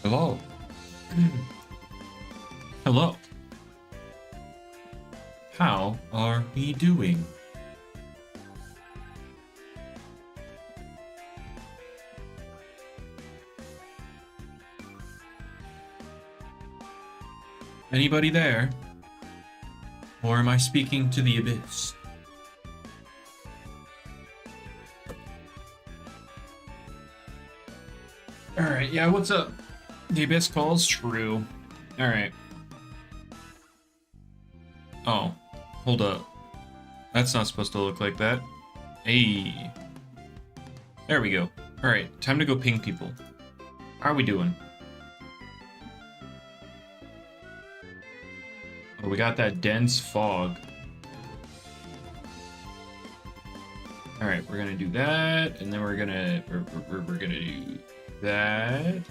Hello. Hello. How are we doing? Anybody there? Or am I speaking to the abyss? Alright, yeah, what's up? The abyss calls true. Alright. Oh, hold up. That's not supposed to look like that. Hey. There we go. Alright, time to go ping people. How are we doing? Oh, we got that dense fog. Alright, we're gonna do that, and then we're gonna do that.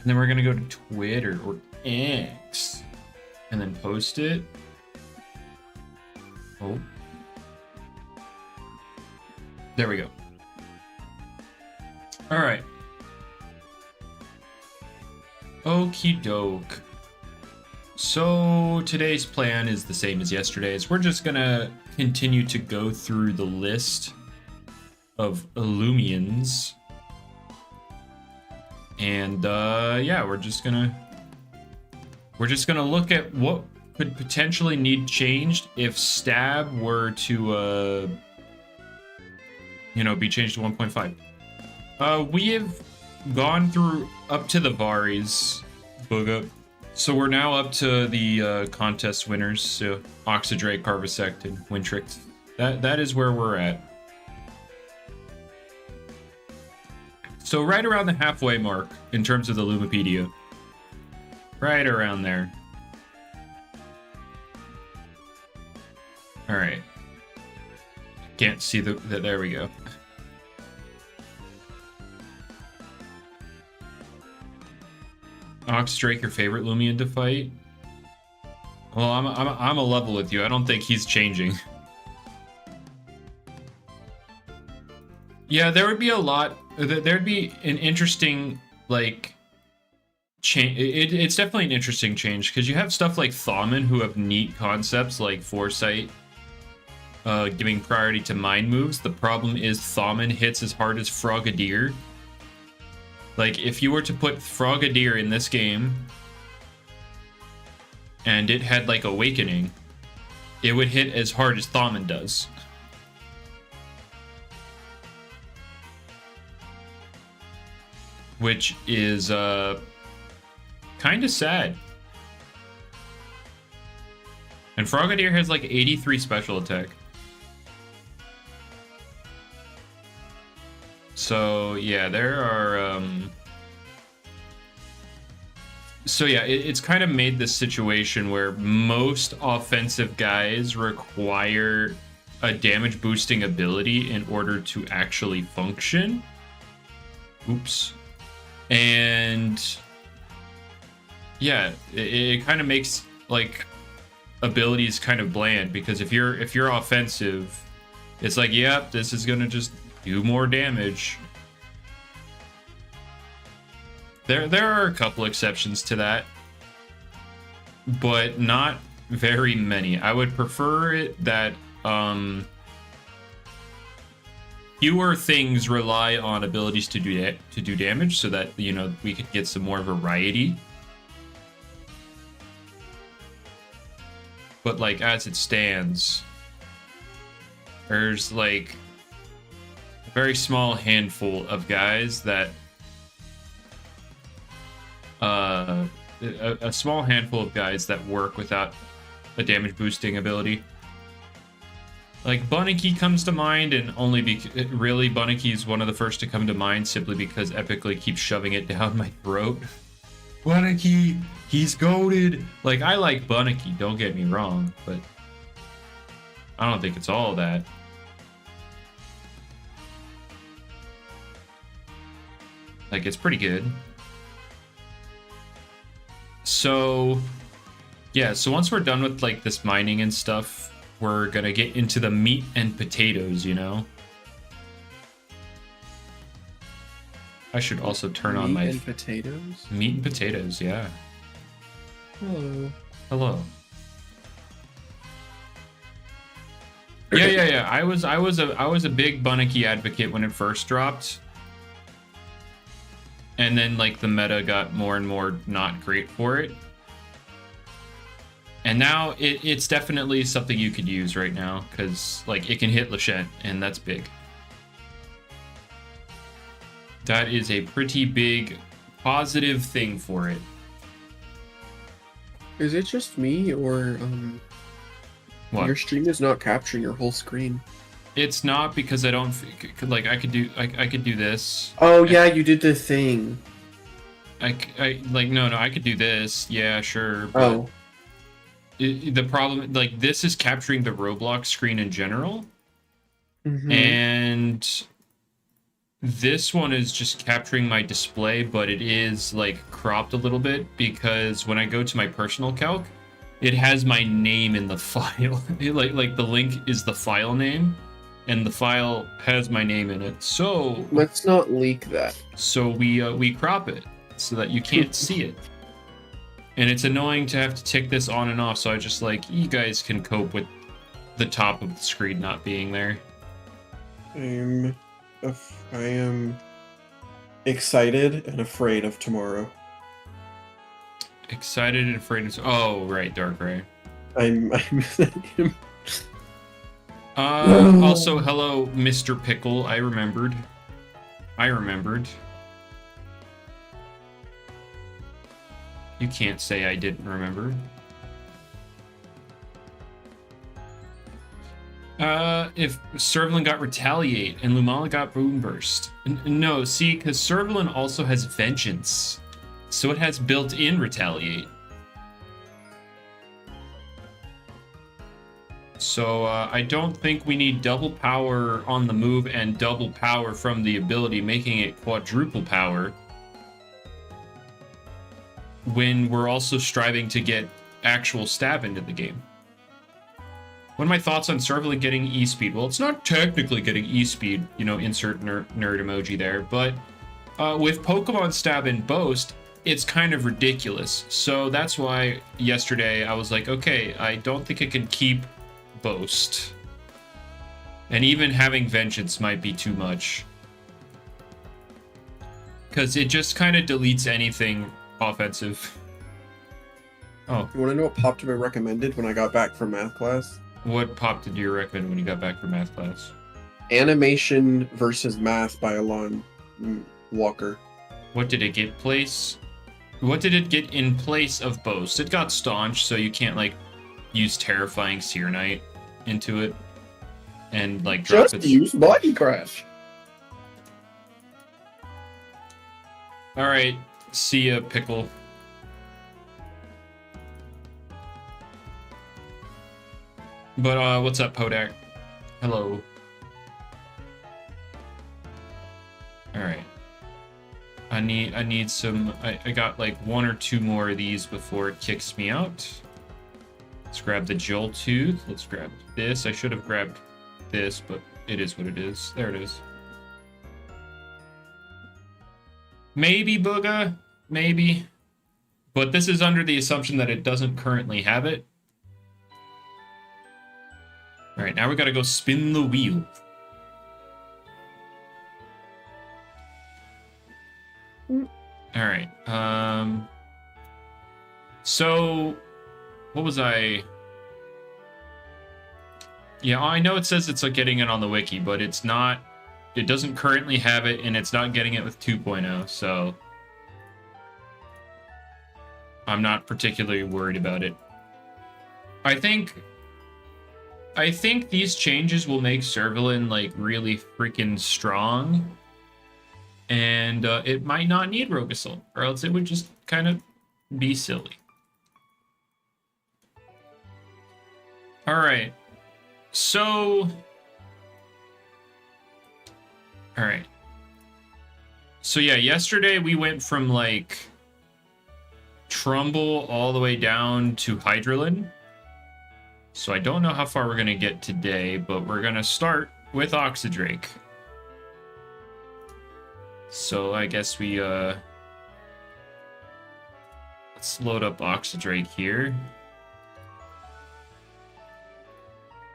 And then we're gonna go to Twitter or X and then post it. Oh. There we go. Alright. Okie doke. So today's plan is the same as yesterday's. We're just gonna continue to go through the list of Loomians. And yeah, we're just gonna look at what could potentially need changed if stab were to you know, be changed to 1.5. We have gone through up to the Varis, Booga. So we're now up to the contest winners, so Oxydrake, Carvesect, and Wintrix. That is where we're at. So right around the halfway mark in terms of the Lumipedia. Right around there. Alright. Can't see the there we go. Oxdrake, your favorite Loomian to fight? Well, I'm a level with you. I don't think he's changing. Yeah, there would be a lot. There'd be an interesting like change. It's definitely an interesting change because you have stuff like Thaumin who have neat concepts like Foresight, giving priority to mind moves. The problem is Thaumin hits as hard as Frogadier. Like, if you were to put Frogadier in this game, and it had, like, Awakening, it would hit as hard as Thaumin does. Which is, kind of sad. And Frogadier has, like, 83 special attack. So yeah, there are so yeah, it's kind of made this situation where most offensive guys require a damage boosting ability in order to actually function. Oops. And yeah, it kind of makes like abilities kind of bland because if you're offensive, it's like, yep, this is gonna just do more damage. There are a couple exceptions to that, but not very many. I would prefer it that fewer things rely on abilities to do damage, so that, you know, we could get some more variety. But like as it stands, there's like a very small handful of guys that a small handful of guys that work without a damage boosting ability. Like Bunnicky comes to mind, and only really Bunnicky is one of the first to come to mind simply because Epically keeps shoving it down my throat. Bunnicky, he's goated. Like, I like Bunnicky, don't get me wrong, but I don't think it's all that. Like, it's pretty good. So yeah, so once we're done with like this mining and stuff, we're gonna get into the meat and potatoes, you know? I should also turn on my... Meat and potatoes? Meat and potatoes, yeah. Hello. Hello. Yeah. I was a big Bunnicky advocate when it first dropped. And then like the meta got more and more not great for it. And now it's definitely something you could use right now, because like it can hit Lachette, and that's big. That is a pretty big positive thing for it. Is it just me, or What? your stream is not capturing your whole screen? It's not, because I don't like I could do this. Oh yeah, you did the thing. I like no I could do this. Yeah, sure. But Oh. The problem, like, this is capturing the Roblox screen in general, Mm-hmm. and this one is just capturing my display, but it is like cropped a little bit, because when I go to my personal calc, it has my name in the file. like the link is the file name, and the file has my name in it. So Let's not leak that. So we crop it so that you can't see it. And it's annoying to have to tick this on and off, so I just like, you guys can cope with the top of the screen not being there. I am excited and afraid of tomorrow. Excited and afraid of... Oh, right, Darkrai. I'm Also, hello, Mr. Pickle. I remembered. You can't say I didn't remember. If Servalin got Retaliate and Lumala got Boomburst. No, see, because Servalin also has Vengeance. So it has built-in Retaliate. So I don't think we need double power on the move and double power from the ability, making it quadruple power, when we're also striving to get actual stab into the game. What are my thoughts on Servalin getting E-Speed? Well, it's not technically getting E-Speed, you know, insert nerd emoji there, but with Pokemon Stab and Boast, it's kind of ridiculous. So that's why yesterday I was like, okay, I don't think it can keep Boast. And even having Vengeance might be too much, because it just kind of deletes anything offensive. Oh. You want to know what popped in my recommended when I got back from math class? What popped into your recommend when you got back from math class? Animation versus Math by Alon Walker. What did it get place? What did it get in place of Boast? It got Staunch, so you can't like use Terrifying Seer Knight into it and like drop Just it. use Body Crash. All right, see ya, Pickle. But what's up, Podak? Hello. All right. I need some. I got like one or two more of these before it kicks me out. Let's grab the Jolt Tooth. Let's grab this. I should have grabbed this, but it is what it is. There it is. Maybe Booga, maybe. But this is under the assumption that it doesn't currently have it. All right, now we gotta go spin the wheel. All right. So, what was I? Yeah, I know it says it's like getting it on the wiki, but it's not. It doesn't currently have it, and it's not getting it with 2.0. So, I'm not particularly worried about it. I think these changes will make Servalin like really freaking strong, and it might not need Rogasol, or else it would just kind of be silly. All right, so yeah, yesterday we went from like Trumbull all the way down to Hydralin. So I don't know how far we're going to get today, but we're going to start with Oxydrake. So I guess we let's load up Oxydrake here.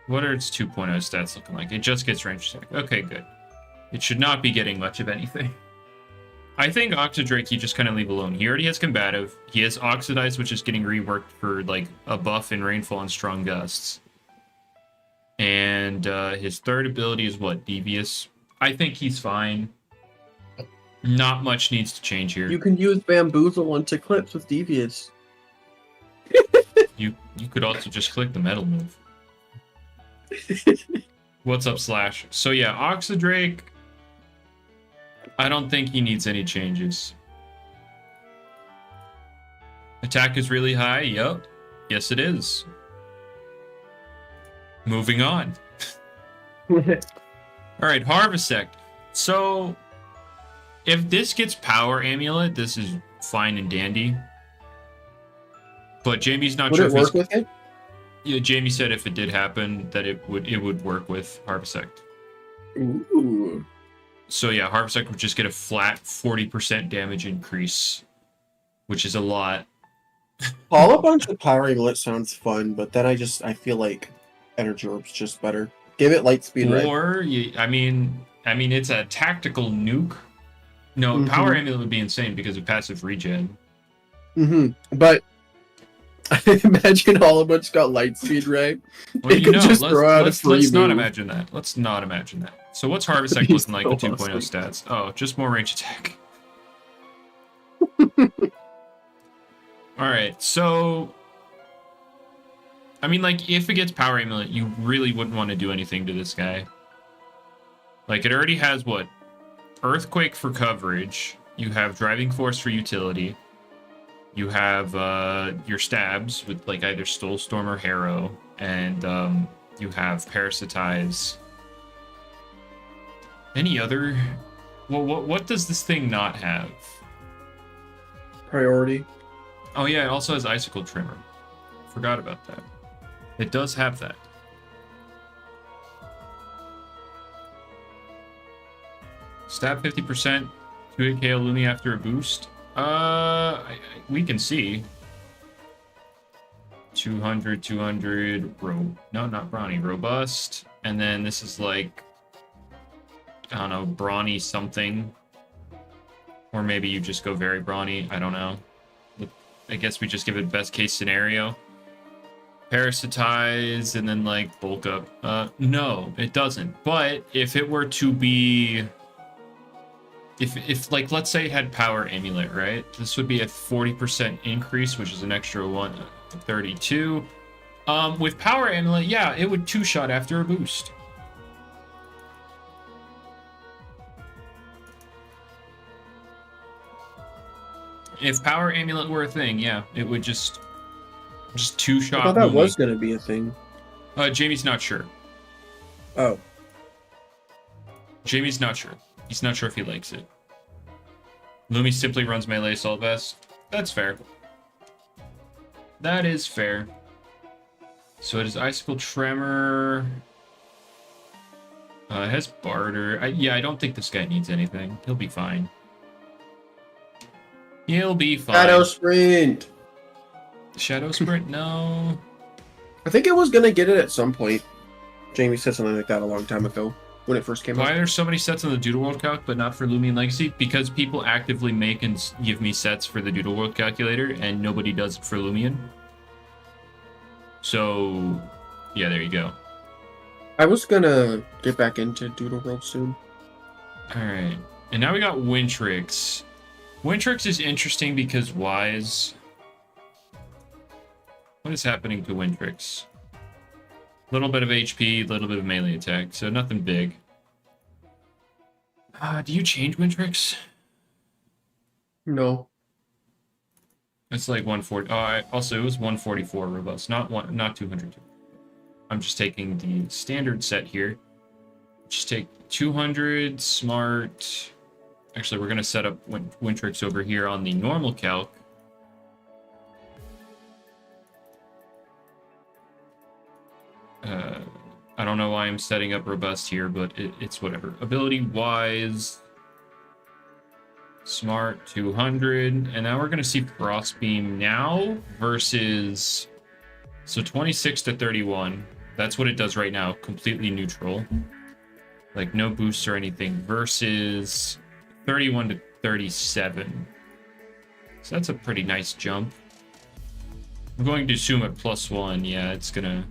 What are its 2.0 stats looking like? It just gets range attack. Okay, good. It should not be getting much of anything. I think Oxydrake you just kind of leave alone. He already has Combative. He has Oxidize, which is getting reworked for like a buff in Rainfall and Strong Gusts. And his third ability is what? Devious. I think he's fine. Not much needs to change here. You can use Bamboozle into clips with Devious. You could also just click the metal move. What's up, Slash? So yeah, Oxydrake, I don't think he needs any changes. Attack is really high. Yup. Yes, it is. Moving on. All right, Harvesect. So if this gets Power Amulet, this is fine and dandy. But Jamie's not Would sure it if work with it? Yeah, Jamie said if it did happen, that it would work with Harvesect. Ooh. So yeah, Harvesect would just get a flat 40% damage increase, which is a lot. All a bunch of Power Amulet sounds fun, but then I feel like Energy Orb's just better. Give it light speed, right? Or I mean, it's a tactical nuke. No, Power Amulet would be insane because of passive regen. But I imagine all of us got light speed, right? Well, you could just throw out a free let's not move. imagine that. Let's not imagine that. So what's Harvesect He's looking like so with 2.0 stats? Oh, just more range attack. All right, so I mean, like, if it gets Power Amulet, you really wouldn't want to do anything to this guy. Like, it already has what? Earthquake for coverage. You have Driving Force for utility. You have your stabs with like either Stolstorm or Harrow, and you have Parasitize. Any other? Well, what does this thing not have? Priority. Oh yeah, it also has Icicle Trimmer. Forgot about that. It does have that. Stab 50%, 2 KO Lumi after a boost. We can see. 200, 200, no, not Brawny, Robust. And then this is like, I don't know, Brawny something. Or maybe you just go very Brawny, I don't know. I guess we just give it best case scenario. Parasitize, and then like bulk up. No, it doesn't. But if it were to be... If like, let's say it had Power Amulet, right? This would be a 40% increase, which is an extra 32. With Power Amulet, yeah, it would two-shot after a boost. If Power Amulet were a thing, yeah, it would just two-shot. I thought that was going to be a thing. Jamie's not sure. Oh. Jamie's not sure. He's not sure if he likes it. Lumi simply runs melee assault vest. That's fair. That is fair. So it is Icicle Tremor. It has Barter. Yeah, I don't think this guy needs anything. He'll be fine. He'll be fine. Shadow Sprint. Shadow Sprint? No. I think it was going to get it at some point. Jamie said something like that a long time ago. When it first came out. Why are there so many sets on the Doodle World Calc, but not for Loomian Legacy? Because people actively make and give me sets for the Doodle World Calculator, and nobody does it for Loomian. So, yeah, there you go. I was gonna get back into Doodle World soon. Alright. And now we got Wintrix. Wintrix is interesting because Wise... What is happening to Wintrix? Little bit of HP, little bit of melee attack, so nothing big. Do you change Wintrix? No. It's like 140. Also, it was 144 robust, not 200. I'm just taking the standard set here. Just take 200 smart. Actually, we're gonna set up Wintrix over here on the normal calc. I don't know why I'm setting up robust here, but it's whatever. Ability-wise, Smart 200, and now we're gonna see Frostbeam now versus, so 26 to 31. That's what it does right now, completely neutral, like no boost or anything, versus 31 to 37. So that's a pretty nice jump. I'm going to assume at +1, yeah, it's gonna.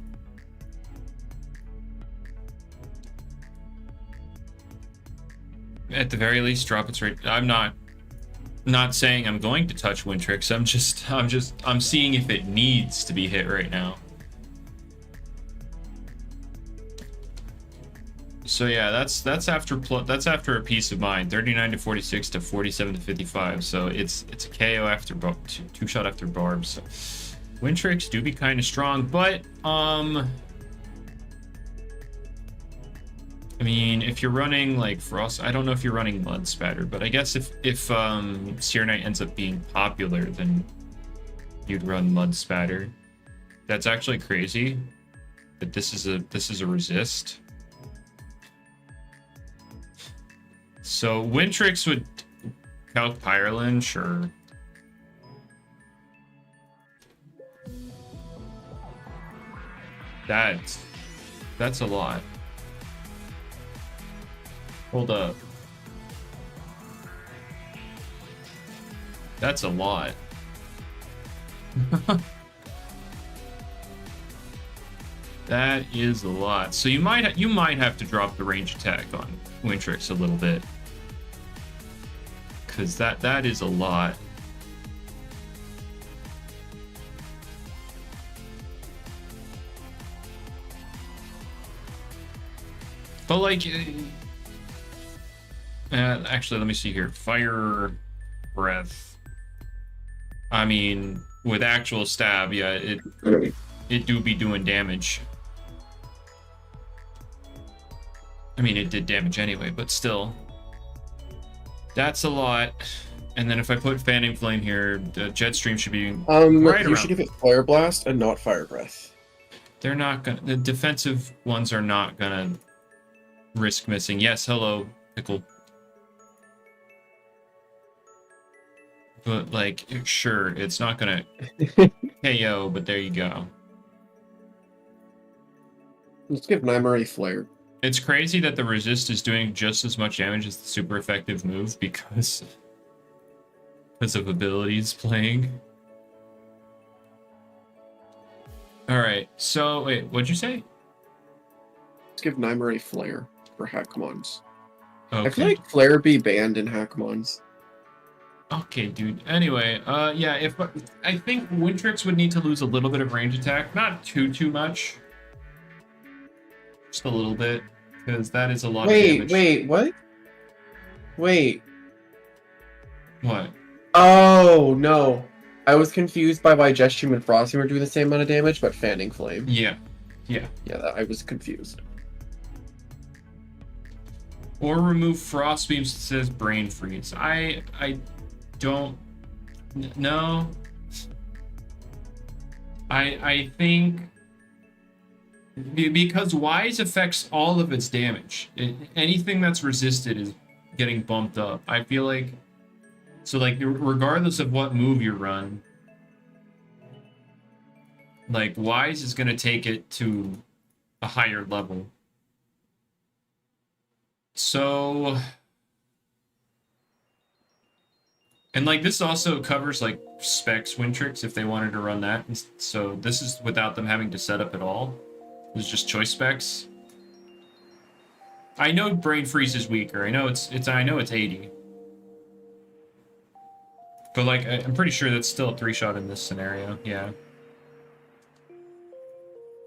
At the very least, drop its rate. I'm not saying I'm going to touch Wintrix. I'm seeing if it needs to be hit right now. So yeah, that's after a piece of mind. 39 to 46 to 47 to 55. So it's a KO after two shot after barbs. So Wintrix do be kind of strong, but I mean, if you're running like Frost, I don't know if you're running Mud Spatter, but I guess if Seer Knight ends up being popular, then you'd run Mud Spatter. That's actually crazy. But this is a resist. So Wintrix would calc Pyrelin, sure. That's a lot. Hold up. That's a lot. That is a lot. So you might have to drop the range attack on Wintrix a little bit, because that is a lot. But like, actually, let me see here. Fire breath. I mean, with actual stab, yeah, it do be doing damage. I mean, it did damage anyway, but still, that's a lot. And then if I put Fanning Flame here, the Jetstream should be right you should give it Flare Blast and not Fire Breath. They're not gonna. The defensive ones are not gonna risk missing. Yes, hello, Pickle. But like, sure, it's not gonna KO, but there you go. Let's give Nymari Flare. It's crazy that the resist is doing just as much damage as the super effective move because of abilities playing. Alright, so wait, what'd you say? Let's give Nymari Flare for Hackmons. Okay. I feel like Flare be banned in Hackmons. Okay, dude. Anyway, yeah, I think Wintrix would need to lose a little bit of range attack, not too much, just a little bit, because that is a lot of damage. Wait, what? Wait. What? Oh no, I was confused by why Jetstream and Frosty were doing the same amount of damage, but Fanning Flame. Yeah. I was confused. Or remove Frostbeam, says Brain Freeze. I don't know. I think because Wise affects all of its damage. Anything that's resisted is getting bumped up. I feel like, so like regardless of what move you run, like Wise is gonna take it to a higher level. So, and like this also covers like Specs Wintrix if they wanted to run that. So this is without them having to set up at all. It's just choice specs. I know Brain Freeze is weaker. I know it's 80. But like I'm pretty sure that's still a 3-shot in this scenario. Yeah.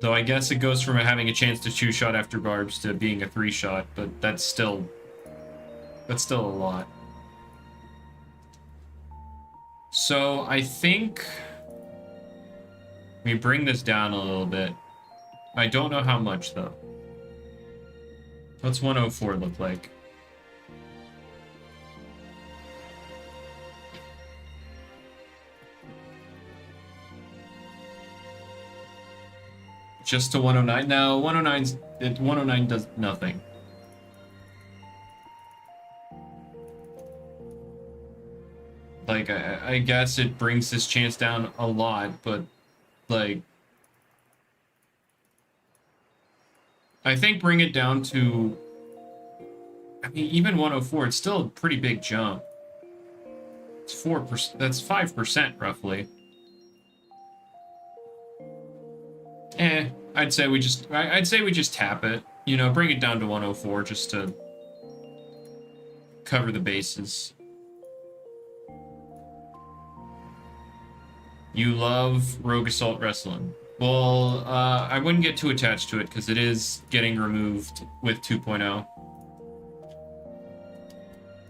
Though I guess it goes from having a chance to 2-shot after barbs to being a 3-shot, but that's still a lot. So I think we bring this down a little bit. I don't know how much though. What's 104 look like? Just to 109? No, 109 does nothing. Like, I guess it brings this chance down a lot, but, like, I think bring it down to, I mean, even 104, it's still a pretty big jump. It's 4%, that's 5% roughly. I'd say we just tap it. You know, bring it down to 104 just to cover the bases. You love Rogue Assault Wrestling. Well, I wouldn't get too attached to it because it is getting removed with 2.0.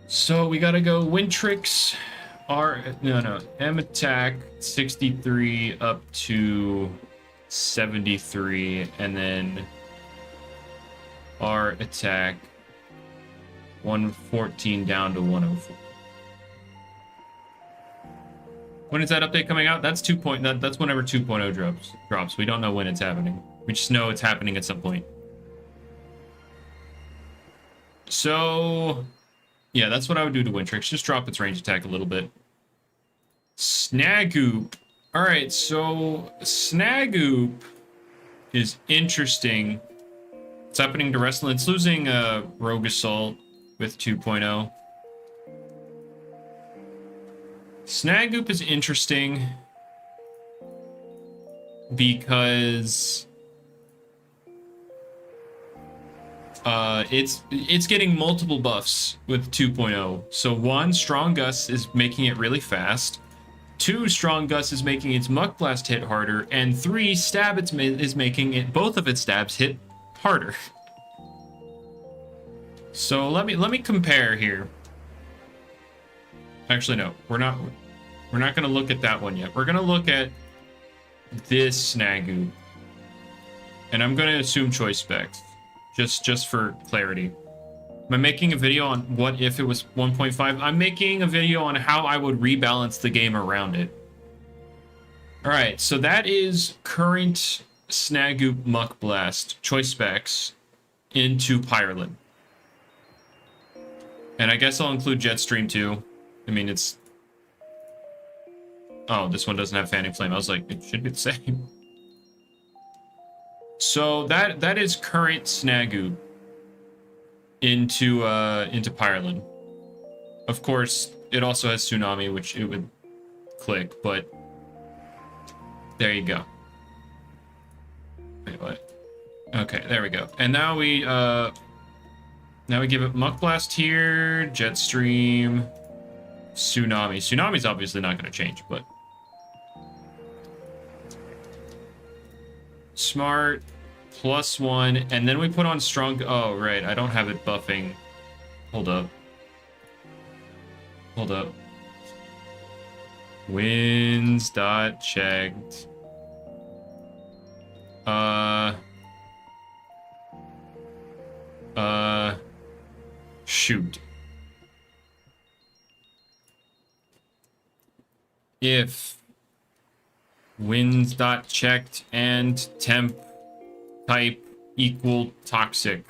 So we gotta go Wintrix, M attack 63 up to 73, and then R attack 114 down to 104. When is that update coming out? That's that's whenever 2.0 drops. We don't know when it's happening. We just know it's happening at some point. So yeah, that's what I would do to Wintrix. Just drop its range attack a little bit. Snagoop. Alright, so Snagoop is interesting. It's happening to Wrestling. It's losing Rogue Assault with 2.0. Snagoop is interesting because it's getting multiple buffs with 2.0. So 1, Strong Gust is making it really fast. 2, Strong Gust is making its Muck Blast hit harder, and 3, Stab is making it both of its stabs hit harder. So let me compare here. Actually, no, we're not gonna look at that one yet. We're gonna look at this Snagoop, and I'm gonna assume choice specs, just for clarity. Am I making a video on what if it was 1.5? I'm making a video on how I would rebalance the game around it. All right, so that is current Snagoop Muck Blast choice specs into Pyrelin. And I guess I'll include Jetstream too. I mean, it's... Oh, this one doesn't have Fanning Flame. I was like, it should be the same. So that is current Snagoop into Pyrelin. Of course, it also has Tsunami, which it would click, but there you go. Wait, what? Okay, there we go. And now we give it Muck Blast here, Jetstream, Tsunami. Tsunami's obviously not going to change, but Smart +1, and then we put on Strong. Oh, right, I don't have it buffing. Hold up. Wins dot checked. Shoot. If wins dot checked and temp type equal toxic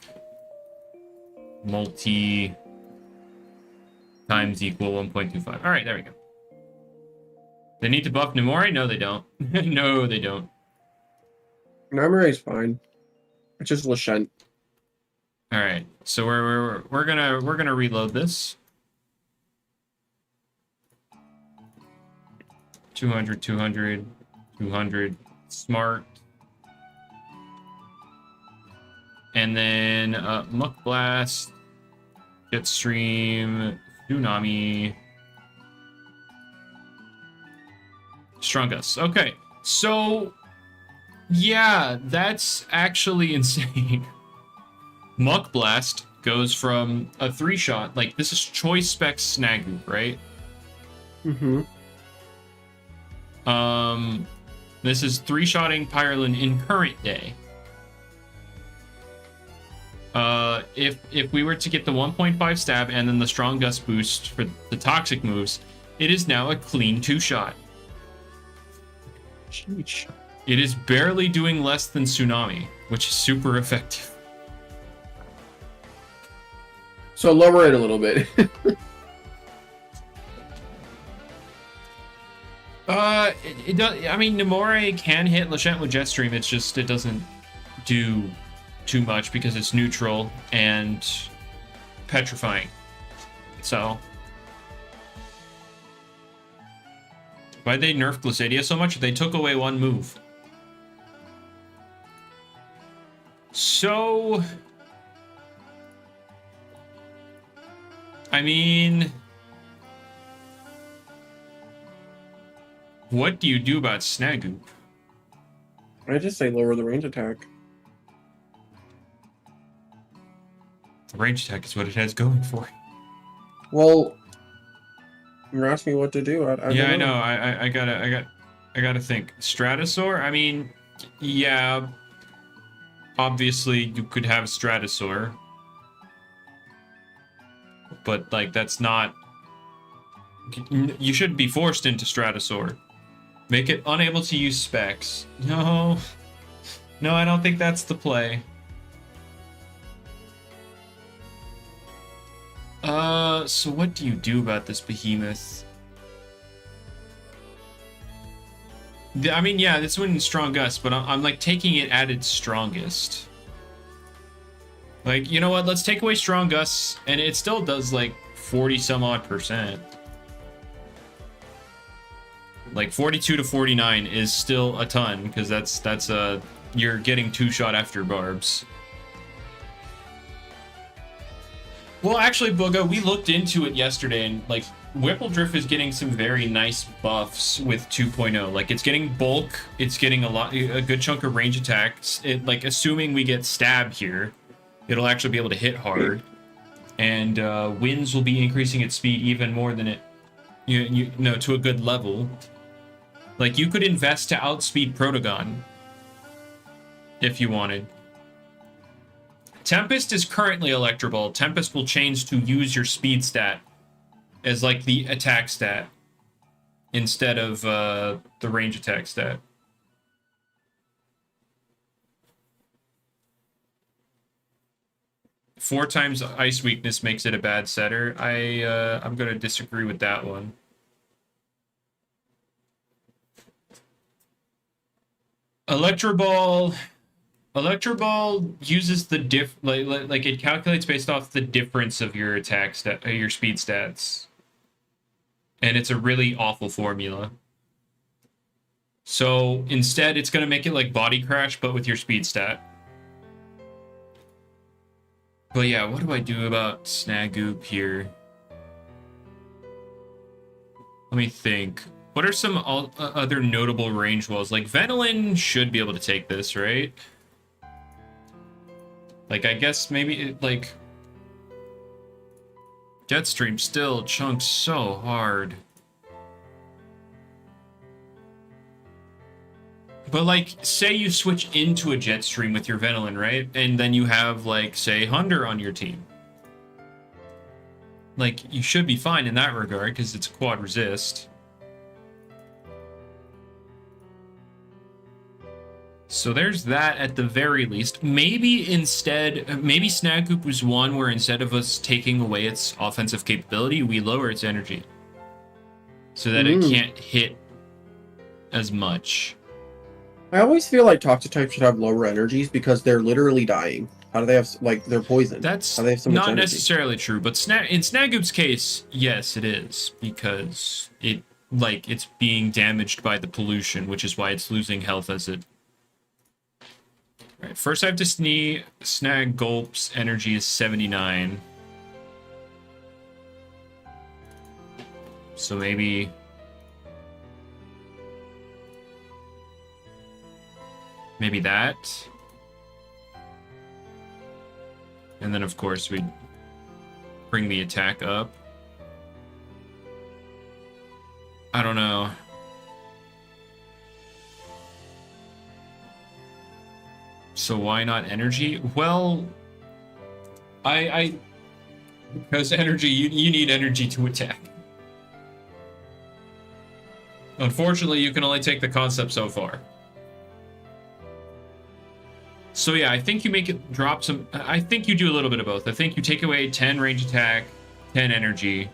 multi times equal 1.25. All right, there we go. They need to buff Numori? No, they don't. No, they don't. Numori's fine. It's just Lashent. All right, so we're gonna reload this. 200, 200, 200. Smart. And then Muck Blast, Jetstream, Tsunami, Strong Gust. Okay, so yeah, that's actually insane. Muck Blast goes from a 3-shot, like this is choice spec Snagoop, right? Mm-hmm. This is 3-shotting Pyrelin in current day. If we were to get the 1.5 stab and then the Strong Gust boost for the toxic moves, it is now a clean 2-shot. Sheesh. It is barely doing less than Tsunami, which is super effective. So lower it a little bit. It does. I mean, Namore can hit Lachette with Jetstream. It's just it doesn't do too much because it's neutral and petrifying. So why'd they nerf Glissadia so much? They took away one move. So I mean, what do you do about Snagoop? I just say lower the range attack. The range attack is what it has going for. Well, you're asking me what to do. I Yeah, I don't know. I gotta think. Stratosaur? I mean, yeah. Obviously, you could have Stratosaur. But, like, that's not... You shouldn't be forced into Stratosaur. Make it unable to use specs. No. No, I don't think that's the play. So what do you do about this behemoth? I mean, yeah, this one Strong Gust, but I'm like taking it at its strongest. Like, you know what? Let's take away Strong Gust, and it still does like 40 some odd %. Like 42 to 49 is still a ton because that's you're getting 2-shot after barbs. Well, actually, Booga, we looked into it yesterday, and like Whippledrift is getting some very nice buffs with 2.0. Like it's getting bulk, it's getting a good chunk of range attacks. It like assuming we get stab here, it'll actually be able to hit hard, and winds will be increasing its speed even more than it, you know, to a good level. Like you could invest to outspeed Protogon if you wanted. Tempest is currently Electro Ball. Tempest will change to use your speed stat as like the attack stat instead of the range attack stat. Four times ice weakness makes it a bad setter. I'm gonna disagree with that one. Electro Ball uses the like it calculates based off the difference of your attack stat, your speed stats, and it's a really awful formula. So instead, it's gonna make it like Body Crash, but with your speed stat. But yeah, what do I do about Snagoop here? Let me think. What are some other notable range walls? Like Venolin should be able to take this, right? Like, I guess maybe, like... Jetstream still chunks so hard. But, like, say you switch into a Jetstream with your Venolin, right? And then you have, like, say, Hunder on your team. Like, you should be fine in that regard, because it's quad resist. So there's that at the very least. Maybe instead, maybe Snagoop was one where instead of us taking away its offensive capability, we lower its energy. So that it can't hit as much. I always feel like Toxic types should have lower energies because they're literally dying. How do they have, like, they're poisoned? That's How do they have so much not energy? necessarily true, but in Snagoop's case, yes, it is. Because it's being damaged by the pollution, which is why it's losing health as it... Right, first I have to snag Gulp's energy is 79. So maybe... Maybe that. And then of course we'd bring the attack up. I don't know. So why not energy? Well, because energy, you need energy to attack. Unfortunately, you can only take the concept so far. So yeah, I think you make it drop some... I think you do a little bit of both. I think you take away 10 range attack, 10 energy.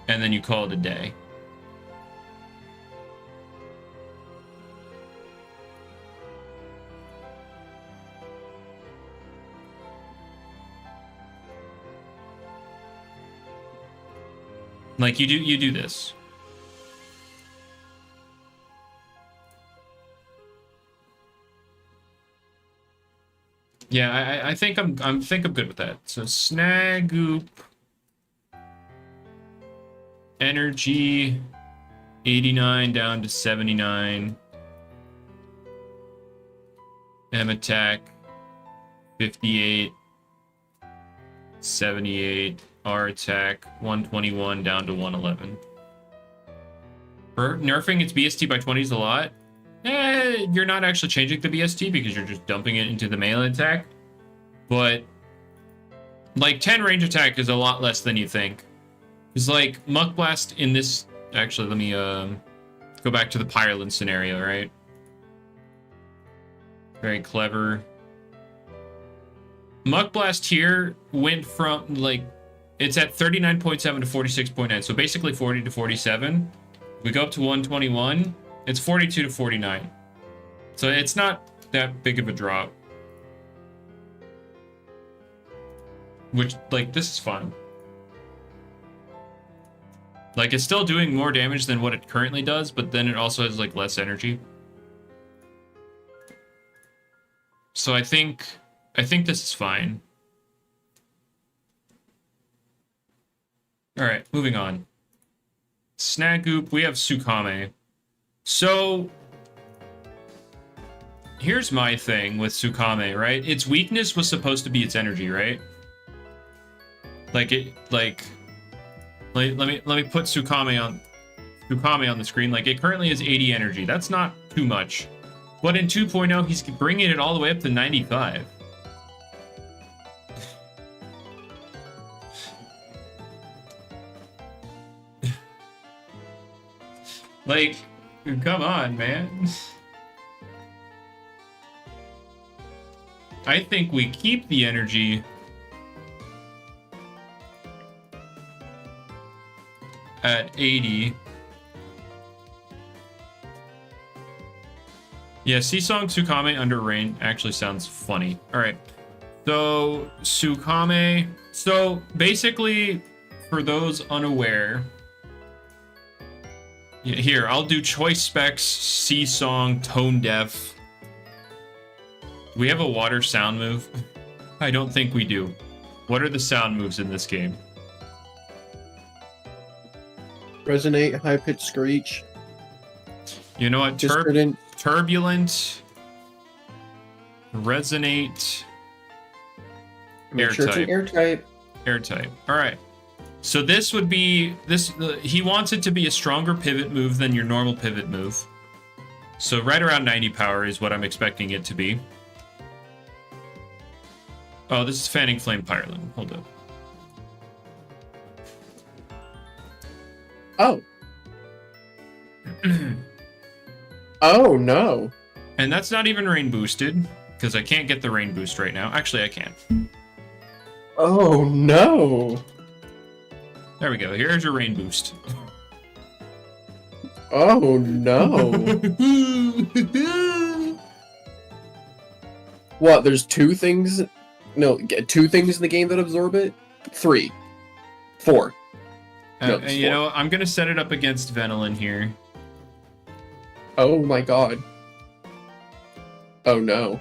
and then you call it a day. Like you do this. Yeah, I think I'm good with that. So snag goop, energy, 89 down to 79. M attack, 58, 78. R attack, 121 down to 111. For nerfing its BST by 20 is a lot. You're not actually changing the BST because you're just dumping it into the melee attack. But, like, 10 range attack is a lot less than you think. It's like, Muck Blast in this... Actually, let me go back to the Pyroland scenario, right? Very clever. Muck Blast here went from, like... It's at 39.7 to 46.9, so basically 40 to 47. We go up to 121, it's 42 to 49. So it's not that big of a drop. Which, like, this is fun. Like, it's still doing more damage than what it currently does, but then it also has, like, less energy. So I think this is fine. All right, moving on. Snag Goop, we have Tsukame. So, here's my thing with Tsukame, right? Its weakness was supposed to be its energy, right? Let me put Tsukame on the screen. Like, it currently has 80 energy. That's not too much. But in 2.0, he's bringing it all the way up to 95. Like, come on, man. I think we keep the energy at 80. Yeah, Seasong Tsukame under rain actually sounds funny. All right. So, Tsukame. So, basically, for those unaware... Yeah, here, I'll do choice specs, Seasong, tone deaf. Do we have a water sound move? I don't think we do. What are the sound moves in this game? Resonate, high-pitched screech. You know what? Discordant. Turbulent. Resonate. Airtype. Airtype. Airtype. All right. So this would be he wants it to be a stronger pivot move than your normal pivot move. So right around 90 power is what I'm expecting it to be. Oh, this is Fanning Flame Pyroland. Hold up. Oh. Oh no. And that's not even rain boosted because I can't get the rain boost right now. Actually, I can. Oh no. There we go. Here's your rain boost. Oh no. What? There's two things? No, two things in the game that absorb it? 3. 4. No, you know, I'm going to set it up against Venilin here. Oh my god. Oh no.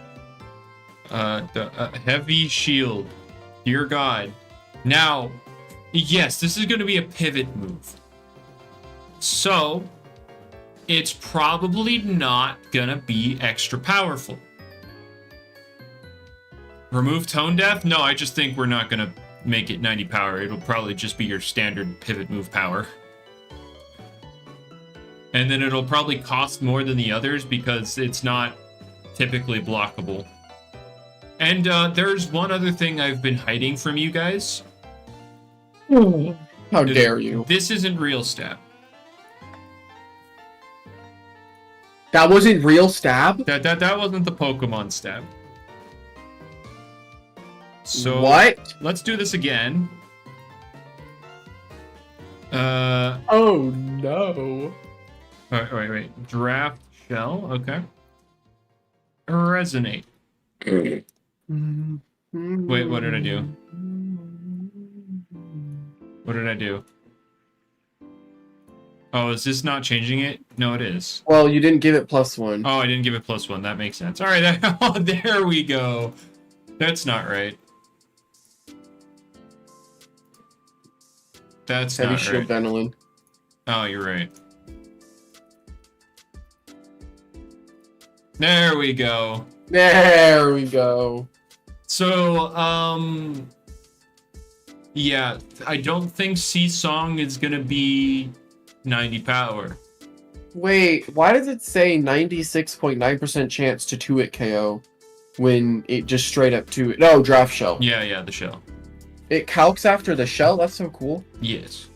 The heavy shield. Dear God. Now... Yes, this is going to be a pivot move. So, it's probably not going to be extra powerful. Remove tone deaf? No, I just think we're not going to make it 90 power. It'll probably just be your standard pivot move power. And then it'll probably cost more than the others because it's not typically blockable. And there's one other thing I've been hiding from you guys. How dare you? This isn't real stab. That wasn't real stab? That wasn't the Pokemon stab. So what? Let's do this again. Oh no. Wait. Draft shell. Okay. Resonate. Wait, what did I do? What did I do? Oh, is this not changing it? No, it is. Well, you didn't give it +1. Oh, I didn't give it +1. That makes sense. All right, oh, there we go. That's not right. That's Heavy not shield right. Benelin. Oh, you're right. There we go. There we go. So, yeah, I don't think Sea Song is gonna be 90 power. Wait, why does it say 96.9% chance to 2-hit KO when it just straight up 2-hit? No, draft shell. Yeah, the shell. It calcs after the shell? That's so cool. Yes.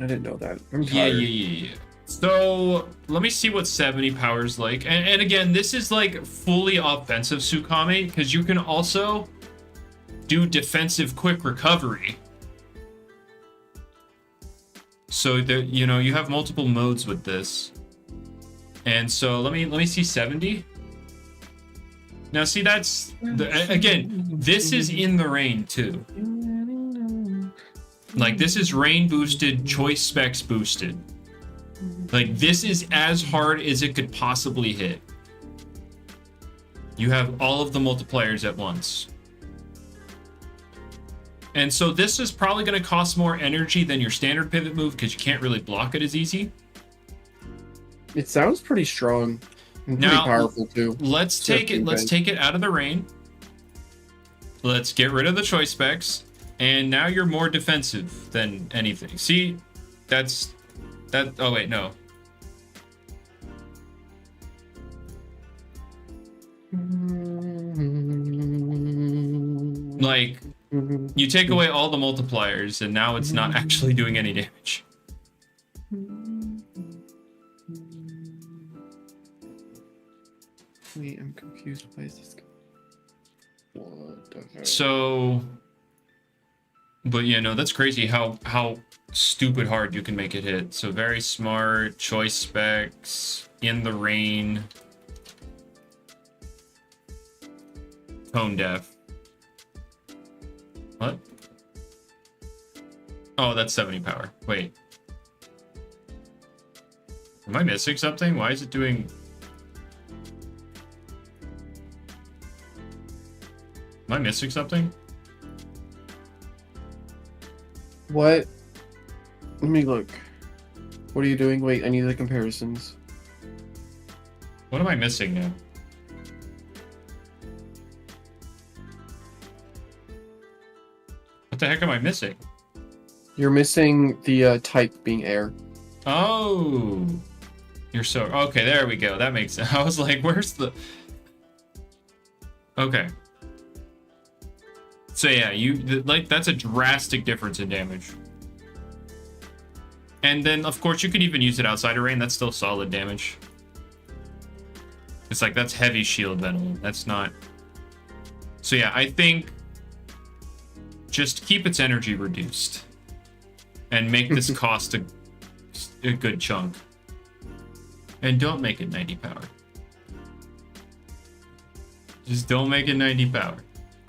I didn't know that. I'm Yeah. tired. So, let me see what 70 power is like. And again, this is like fully offensive Tsukame, because you can also do defensive quick recovery. So that you have multiple modes with this. And so let me see 70. Now see, that's again, this is in the rain too. Like, this is rain boosted, choice specs boosted. Like, this is as hard as it could possibly hit. You have all of the multipliers at once. And so this is probably going to cost more energy than your standard pivot move, because you can't really block it as easy. It sounds pretty strong and pretty powerful too. Let's take it out of the rain. Let's get rid of the choice specs, and now you're more defensive than anything. See, that. Oh wait, no. Like, you take away all the multipliers, and now it's not actually doing any damage. Wait, I'm confused. Why is this? What the heck? So, but yeah, no, that's crazy how stupid hard you can make it hit. So very smart, choice specs, in the rain, tone deaf. What? Oh, that's 70 power. Wait. Am I missing something? Why is it doing... Am I missing something? What? Let me look. What are you doing? Wait, I need the comparisons. What am I missing now? What the heck am I missing? You're missing the type being air. Oh, you're so... Okay, there we go. That makes sense. I was like, where's the... Okay. So yeah, that's a drastic difference in damage. And then, of course, you could even use it outside of rain. That's still solid damage. It's like, that's heavy shield venom. That's not... So yeah, I think just keep its energy reduced. And make this cost a good chunk. And don't make it 90 power. Just don't make it 90 power.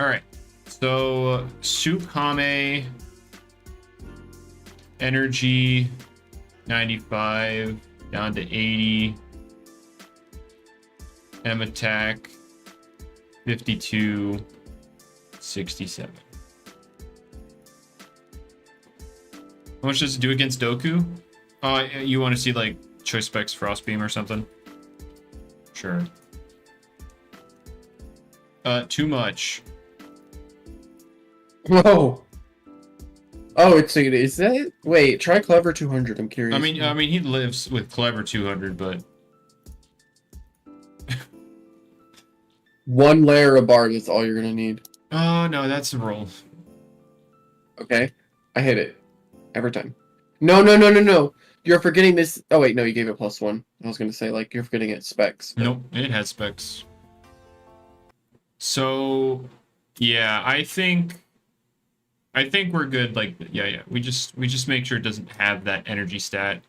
Alright. So, Tsukame, energy, 95, down to 80. M attack, 52, 67. How much does it do against Doku? You want to see, like, choice specs Frostbeam or something? Sure. Too much. Whoa. Oh, is that? Wait, try Clever 200. I'm curious. I mean, he lives with Clever 200, but one layer of bar is all you're gonna need. oh no, that's a roll. Okay, I hit it every time. No. You're forgetting this. Oh wait, no, you gave it +1. I was gonna say, like, you're forgetting its specs. But... Nope, it has specs. So, yeah, I think I think we're good. Like, yeah. We just make sure it doesn't have that energy stat,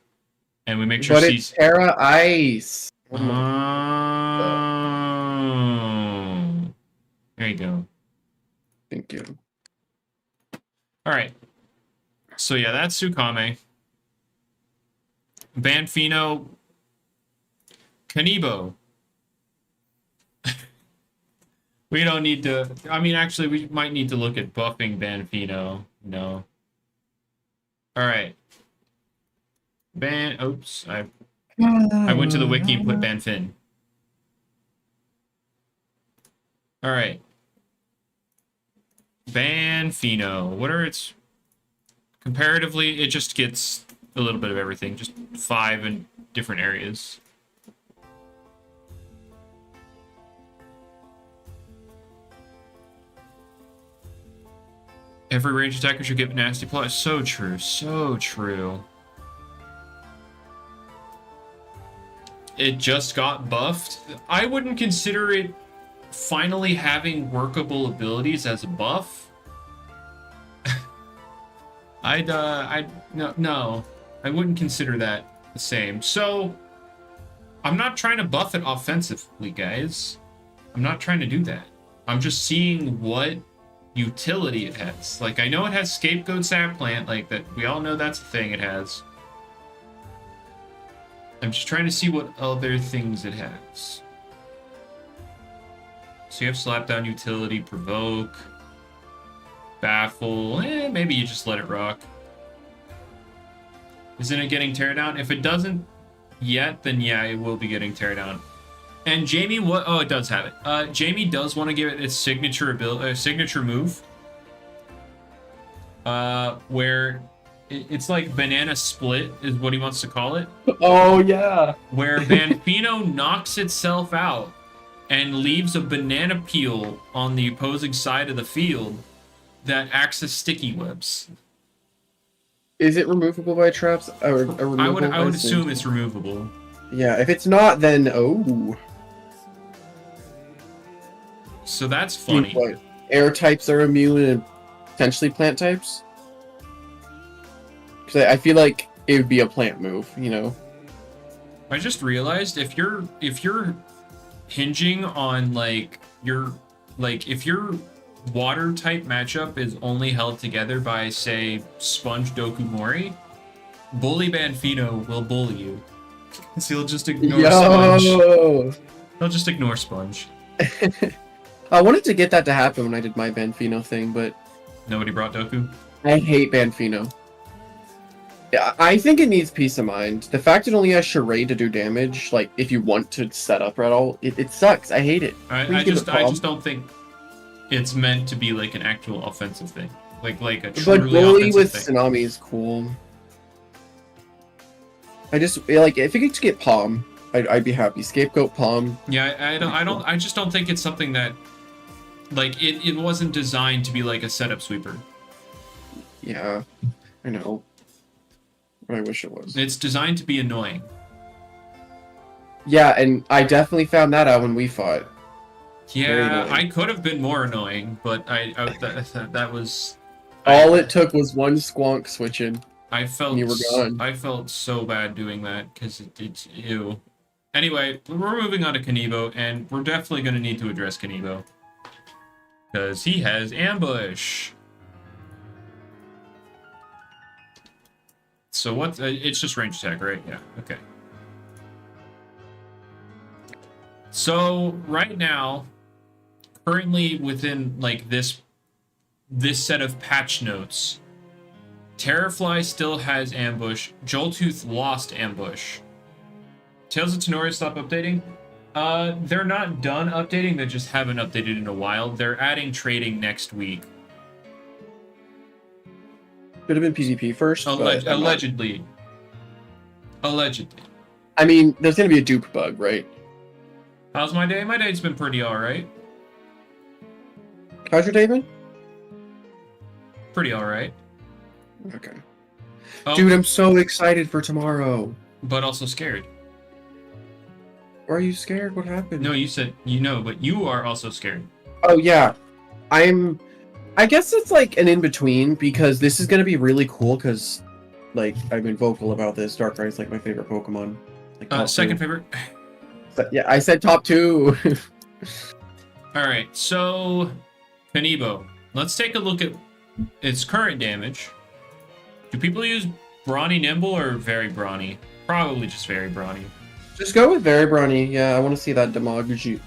and we make sure But it's Terra Ice. Oh, there you go. Thank you. All right. So yeah, that's Tsukame. Banfino. Kanibo. We don't need to... I mean, actually, we might need to look at buffing Banfino. No. Alright. Oops. I went to the wiki and put Banfin. Alright. Banfino. What are its... Comparatively, it just gets a little bit of everything. Just 5 in different areas. Every range attacker should get nasty plus. So true. So true. It just got buffed. I wouldn't consider it finally having workable abilities as a buff. No. I wouldn't consider that the same. So, I'm not trying to buff it offensively, guys. I'm not trying to do that. I'm just seeing what utility it has. Like, I know it has Scapegoat Sap Plant, like that. We all know that's a thing it has. I'm just trying to see what other things it has. So you have Slapdown utility, Provoke, Baffle. Maybe you just let it rock. Isn't it getting Teardown? If it doesn't yet, then yeah, it will be getting Teardown. And Jamie, what? Oh, it does have it. Jamie does want to give it its signature move, where it's like banana split is what he wants to call it. Oh yeah. Where Banfino knocks itself out and leaves a banana peel on the opposing side of the field that acts as sticky webs. Is it removable by traps? I would assume it's removable. Yeah, if it's not, then oh. So that's funny. What, air types are immune and potentially plant types? Because I feel like it would be a plant move, you know? I just realized if you're hinging on if your water type matchup is only held together by, say, Sponge Doku Mori, Bully Banfino will bully you. Because he'll just ignore Sponge. He'll just ignore Sponge. I wanted to get that to happen when I did my Banfino thing, but... Nobody brought Doku? I hate Banfino. Yeah, I think it needs peace of mind. The fact it only has Charade to do damage, like, if you want to set up at all, it sucks. I hate it. I just don't think it's meant to be like an actual offensive thing. Like a truly but Bully with thing. Tsunami is cool. I just, like, if it could get Palm, I'd be happy. Scapegoat Palm. Yeah, I just don't think it's something that, like, it wasn't designed to be like a setup sweeper. Yeah, I know. I wish it was. It's designed to be annoying. Yeah, and I definitely found that out when we fought. Yeah, I could have been more annoying, but that was... All it took was one squonk switching. I felt and you were gone. I felt so bad doing that, because it's ew. Anyway, we're moving on to Kanibo, and we're definitely going to need to address Kanibo. Because he has Ambush. So what? It's just range attack, right? Yeah. Okay. So right now, currently within like this set of patch notes, Terrafly still has Ambush. Joltooth lost Ambush. Tales of Tennoria stopped updating. They're not done updating. They just haven't updated in a while. They're adding trading next week. Could have been PvP first. Allegedly. Allegedly. I mean, there's gonna be a dupe bug, right? How's my day? My day's been pretty alright. How's your day been? Pretty alright. Okay. Oh, Dude, I'm so excited for tomorrow. but also scared. Why are you scared? What happened? No, you said you know, but you are also scared. Oh yeah, I'm I guess it's like an in-between, because this is going to be really cool, because, like, I've been vocal about this. Darkrai is, like, my favorite Pokemon. Like, top Second two. favorite. But, yeah, I said top 2. All right, so Kanibo. Let's take a look at its current damage. Do people use Brawny Nimble or Very Brawny? Probably just Very Brawny. Just go with Very Brawny. Yeah, I want to see that damage.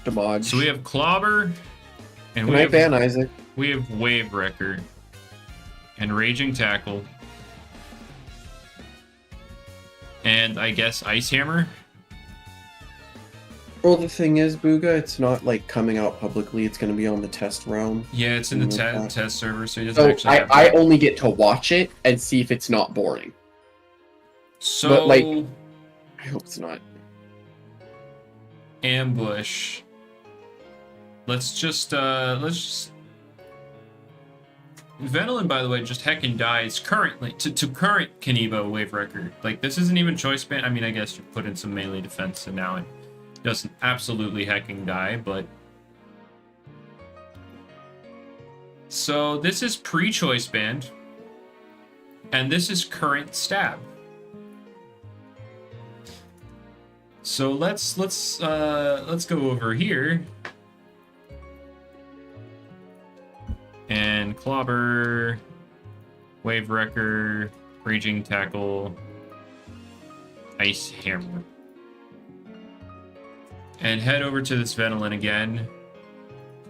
So we have Clobber, and Can I ban Isaac? we have Wave Wrecker and Raging Tackle, and I guess Ice Hammer. Well, the thing is, Booga, it's not like coming out publicly. It's going to be on the test realm. Yeah, it's in the test server, so it doesn't So actually have I only get to watch it and see if it's not boring. So, But, like, I hope it's not. Ambush. Let's just Venilin, by the way, just heckin' dies currently to current Kanibo Wave Record. Like, this isn't even choice band. I mean, I guess you put in some melee defense and now it doesn't absolutely hecking die, but so this is pre-choice band, and this is current stab. So let's go over here and Clobber, Wave Wrecker, Raging Tackle, Ice Hammer. And head over to this Venilin again.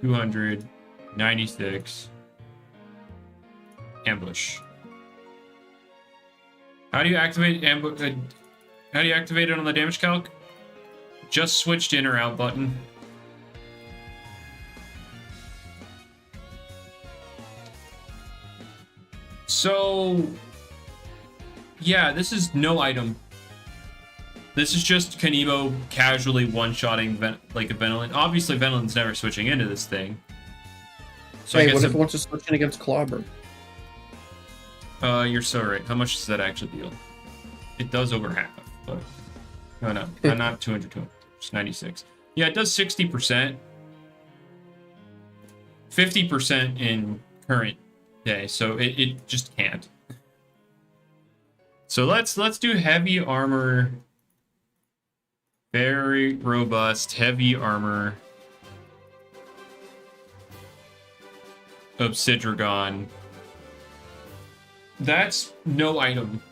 296. Ambush. How do you activate ambush? How do you activate it on the damage calc? Just switched in or out button. So, yeah, this is no item. This is just Kanibo casually one-shotting like a Venilin. Obviously, Venilin's never switching into this thing. So Hey, what if it wants to switch in against Clobber? You're so right. How much does that actually deal? It does over half, but no, not 200, just 96. Yeah, it does 60%. 50% in current day, so it just can't. So let's do heavy armor. Very robust, heavy armor. Obsidragon. That's no item.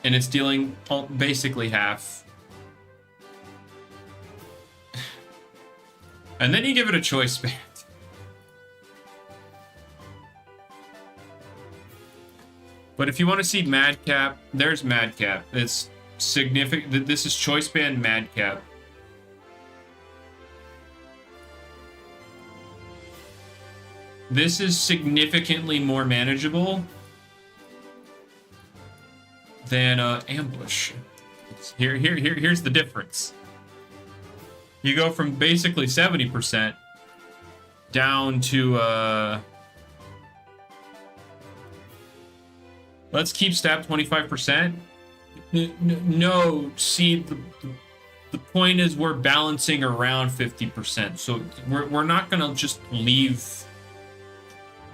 And it's dealing basically half. And then you give it a choice band. But if you want to see Madcap, there's Madcap. It's significant. This is choice band Madcap. This is significantly more manageable than Ambush. Here's the difference. You go from basically 70% down to let's keep stab 25%. No, see, the point is we're balancing around 50%. So we're not gonna just leave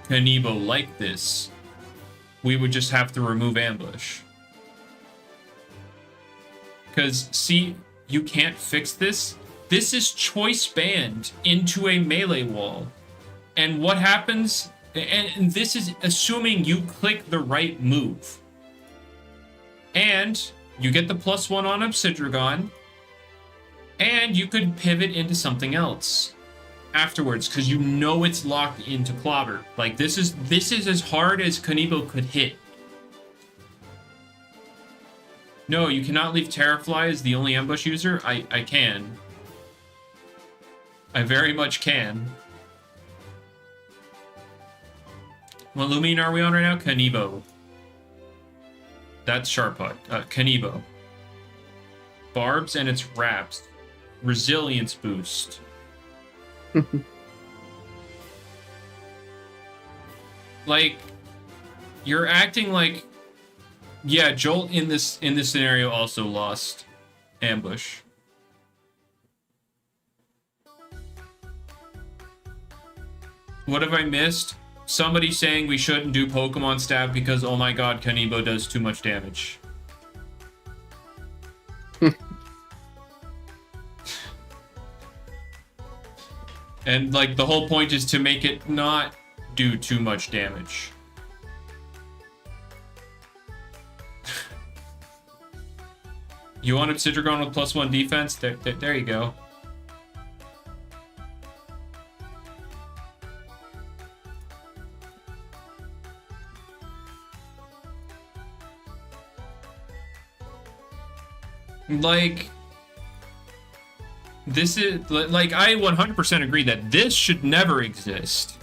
Kanibo like this. We would just have to remove Ambush. Because, see, you can't fix this. This is choice banned into a melee wall. And what happens, and this is assuming you click the right move. And you get the +1 on Obsidragon, and you could pivot into something else afterwards because you know it's locked into Clobber. Like, this is as hard as Kanibo could hit. No, you cannot leave Terrafly as the only ambush user. I can. I very much can. What Loomian are we on right now? Kanibo. That's Sharpot. Kanibo. Barbs and its wraps. Resilience boost. Like, you're acting like, yeah, Jolt in this scenario also lost Ambush. What have I missed? somebody saying we shouldn't do Pokemon Stab because, oh my god, Kanibo does too much damage. And, like, the whole point is to make it not do too much damage. You want Obsidian with +1 defense? There you go. Like, this is, like, I 100% agree that this should never exist.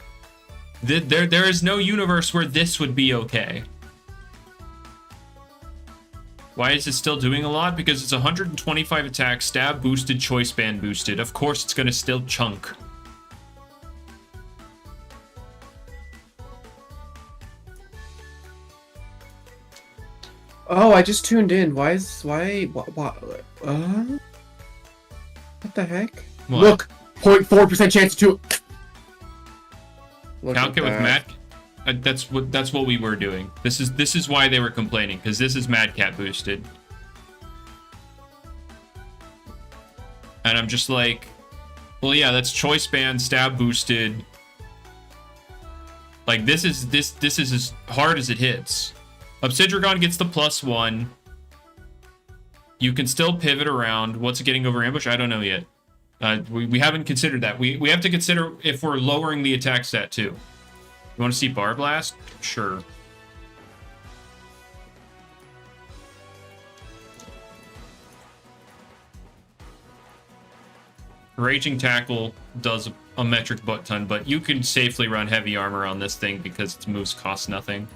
There is no universe where this would be okay. Why is it still doing a lot? Because it's 125 attack, stab boosted, choice band boosted. Of course it's gonna still chunk. Oh, I just tuned in. What the heck? What? Look, 0.4% chance to. Calc it with Matt. That's what we were doing. This is why they were complaining, because this is Mad Cat boosted. And I'm just like, well, yeah, that's choice band, stab boosted. Like, this is as hard as it hits. Obsidian gets the +1. You can still pivot around. What's it getting over ambush? I don't know yet. We haven't considered that. We have to consider if we're lowering the attack stat too. You want to see Bar Blast? Sure. Raging Tackle does a metric butt ton, but you can safely run heavy armor on this thing because its moves cost nothing.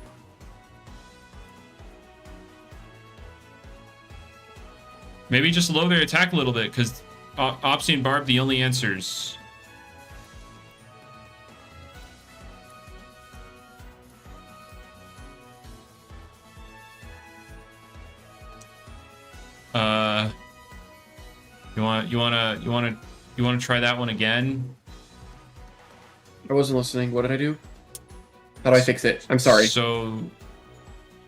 Maybe just lower their attack a little bit, because Opsy and Barb, the only answers. You wanna try that one again? I wasn't listening. What did I do? How do I fix it? I'm sorry. So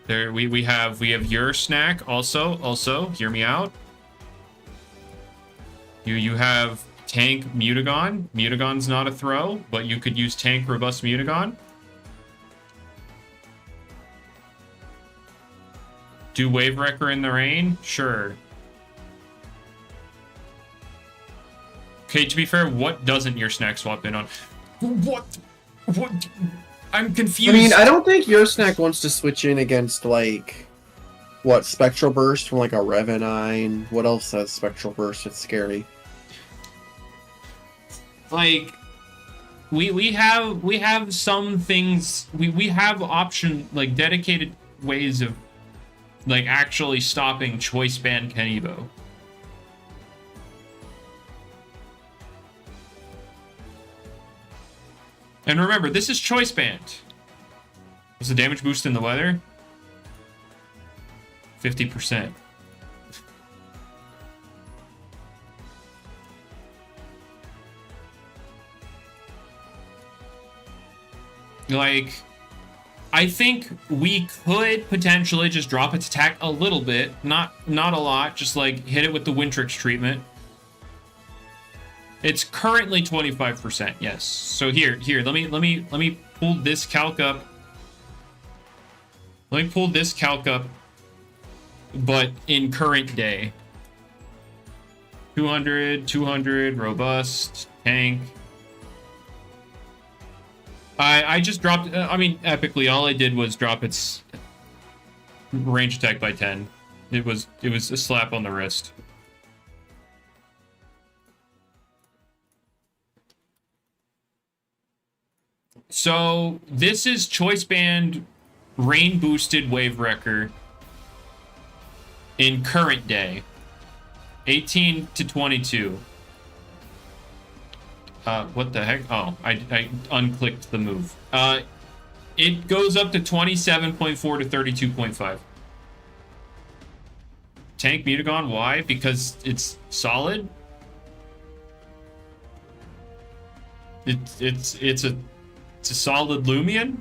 there we have your snack also. Hear me out. You have Tank Mutagon. Mutagon's not a throw, but you could use Tank Robust Mutagon. Do Wave Wrecker in the rain? Sure. Okay, to be fair, what doesn't your snack swap in on? What? I'm confused. I mean, I don't think your snack wants to switch in against, like, what, Spectral Burst from, like, a Revenine? What else has Spectral Burst? It's scary. Like, we have some things, we have option, like, dedicated ways of, like, actually stopping Choice Band Kenibo. And remember, this is Choice Band. Was the damage boost in the weather? 50%. Like, I think we could potentially just drop its attack a little bit, not a lot, just like hit it with the Wintrix treatment. It's currently 25%, yes. So here, let me pull this calc up. Let me pull this calc up, but in current day. 200, robust, tank. I just dropped, I mean, epically, all I did was drop its range attack by 10. It was a slap on the wrist. So this is Choice Band Rain Boosted Wave Wrecker in current day. 18 to 22. What the heck? Oh, I unclicked the move. It goes up to 27.4 to 32.5. Tank Mutagon, why? Because it's solid. It's a It's a solid Loomian.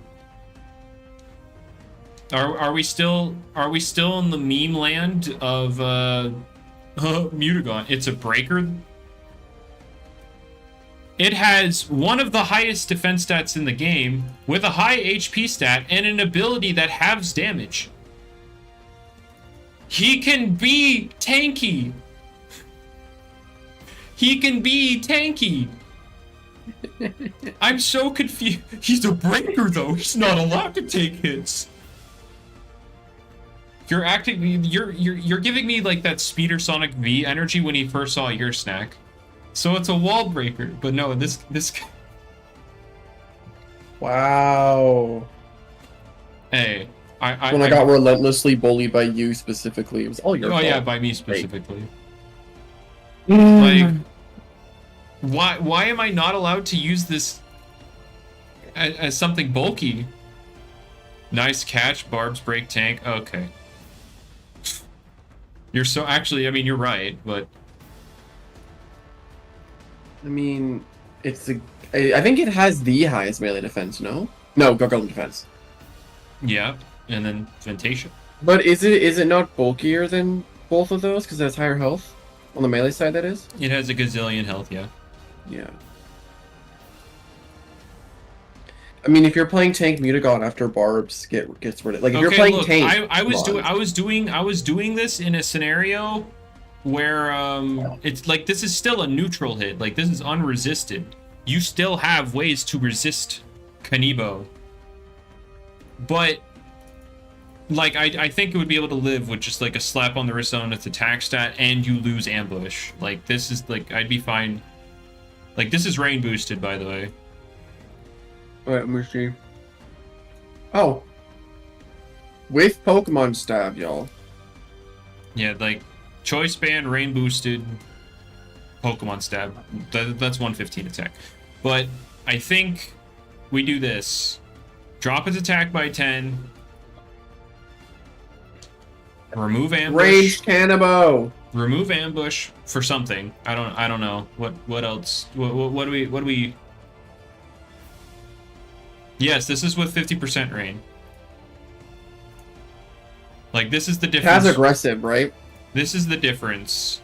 Are we still in the meme land of Mutagon? It's a breaker. It has one of the highest defense stats in the game, with a high HP stat and an ability that halves damage. He can be tanky. He can be tanky. I'm so confused. He's a breaker though. He's not allowed to take hits. You're giving me like that Speeder Sonic V energy when he first saw your snack. So it's a wall breaker, but no, this. Wow. Hey, I got relentlessly bullied by you specifically. It was all your fault. Oh yeah, by me specifically. Like, why am I not allowed to use this as something bulky? Nice catch, Barb's break tank. Okay. You're so actually. I mean, you're right, but. I mean, it's a. I think it has the highest melee defense. No, Gargoyle defense. Yeah, and then Ventation. But is it not bulkier than both of those because it has higher health on the melee side? That is. It has a gazillion health. Yeah. Yeah. I mean, if you're playing tank, Mutagon after Barbs gets rid of. Like if you're playing tank. I was doing this in a scenario where it's like this is still a neutral hit. Like this is unresisted. You still have ways to resist Kanibo. But like I think it would be able to live with just like a slap on the wrist on its attack stat and you lose ambush. Like this is like I'd be fine. Like this is rain boosted, by the way. Alright, let me see. Oh. With Pokemon Stab, y'all. Yeah, like choice band, rain boosted, Pokemon Stab. That's 115 attack. But I think we do this. Drop its attack by 10. Remove ambush. Rage Cannabo. Remove ambush for something. I don't know. What else? What do we Yes, this is with 50% rain. Like this is the difference. It has aggressive, right? This is the difference.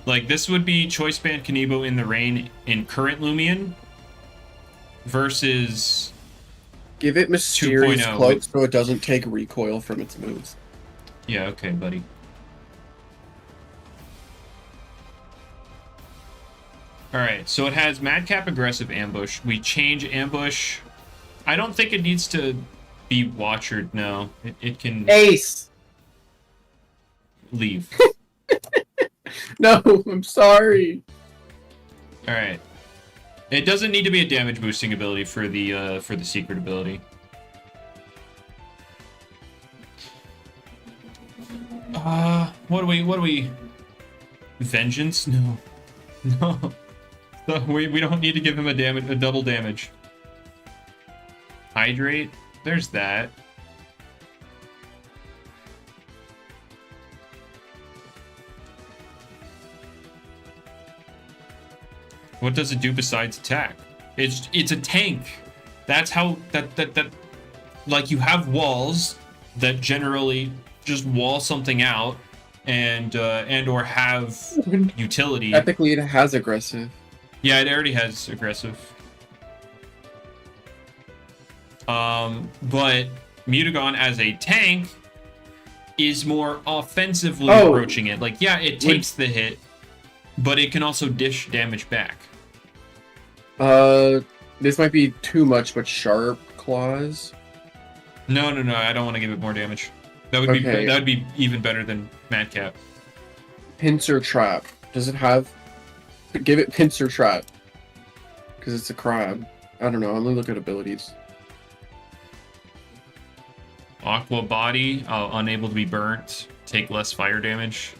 Like this would be Choice Band Kanibo in the rain in current Loomian versus give it mysterious 2.0 cloak so it doesn't take recoil from its moves. Yeah, okay, buddy. Alright, so it has Madcap Aggressive Ambush. We change Ambush. I don't think it needs to be Watchered, no. It can... Ace! Leave. No, I'm sorry. Alright. It doesn't need to be a damage boosting ability for the secret ability. What do we... Vengeance? No. No. So we don't need to give him a double damage. Hydrate? There's that. What does it do besides attack? It's a tank. That's how that like you have walls that generally just wall something out and or have utility. Ethically, it has aggressive. Yeah, it already has aggressive. But Mutagon as a tank is more offensively approaching it. Like, yeah, it takes the hit, but it can also dish damage back. This might be too much, but Sharp Claws? No, I don't want to give it more damage. That would be even better than Madcap. Pincer Trap. Does it have... Give it Pincer Trap. Because it's a crab. I don't know, I'm gonna look at abilities. Aqua Body, unable to be burnt, take less fire damage.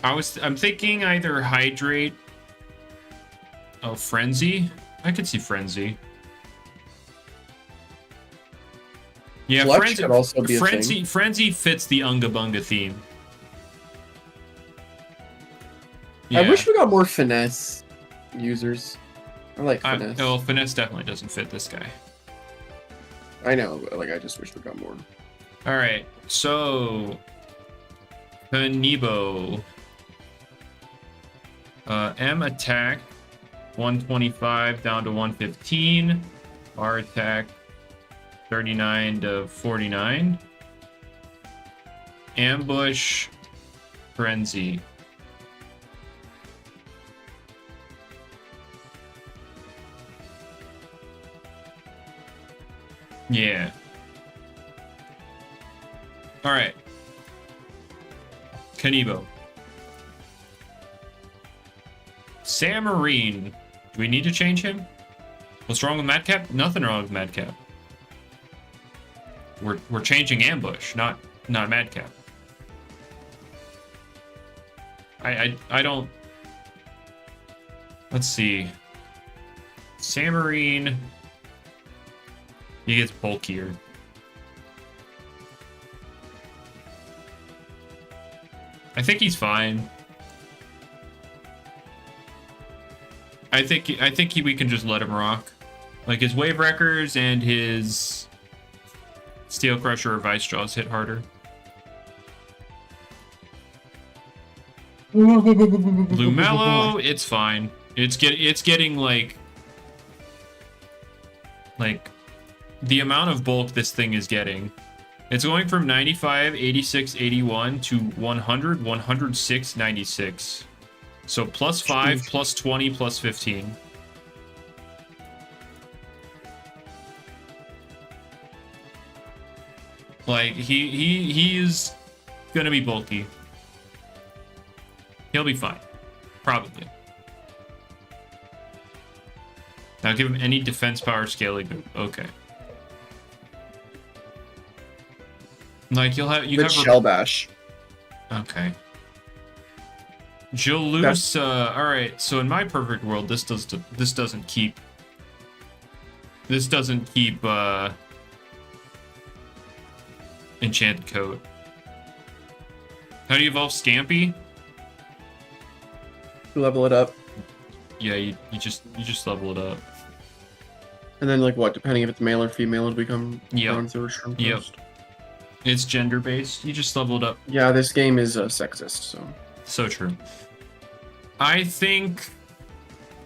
I'm thinking either Hydrate. Oh, Frenzy. I could see Frenzy. Yeah, Frenzy could also be a thing. Frenzy fits the Unga Bunga theme. Yeah. I wish we got more finesse users. I like finesse. No, finesse definitely doesn't fit this guy. I know, but like I just wish we got more. All right, so Kanibo. M attack 125 down to 115. R attack 39 to 49. Ambush frenzy. Yeah. All right. Kanibo. Samarine. Do we need to change him? What's wrong with Madcap? Nothing wrong with Madcap. We're changing Ambush, not Madcap. I don't. Let's see. Samarine. He gets bulkier. I think he's fine. I think we can just let him rock. Like his Wave Wreckers and his Steel Crusher or Vice Jaws hit harder. Lumello, it's fine. It's getting like the amount of bulk this thing is getting. It's going from 95, 86, 81 to 100, 106, 96. So plus 5, plus 20, plus 15. Like he is gonna be bulky. He'll be fine, probably. Now give him any defense power scaling. Okay. Like you have Shell Bash. Okay. Jalusa. All right. So in my perfect world, this doesn't keep enchanted coat. How do you evolve Scampy? Level it up. Yeah, you just level it up. And then like what? Depending if it's male or female, it'll become bronze or shrimp Yep. toast. It's gender based. You just leveled up. Yeah, this game is sexist, so. So true. I think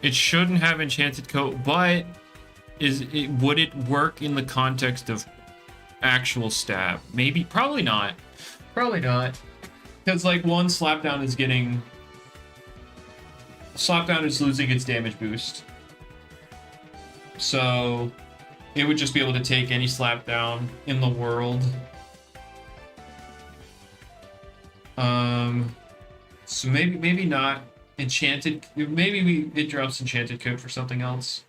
it shouldn't have enchanted coat, but would it work in the context of actual stab? Maybe, probably not. Probably not. Because like one slapdown is losing its damage boost. So it would just be able to take any slapdown in the world. So maybe not enchanted. Maybe it drops enchanted coat for something else.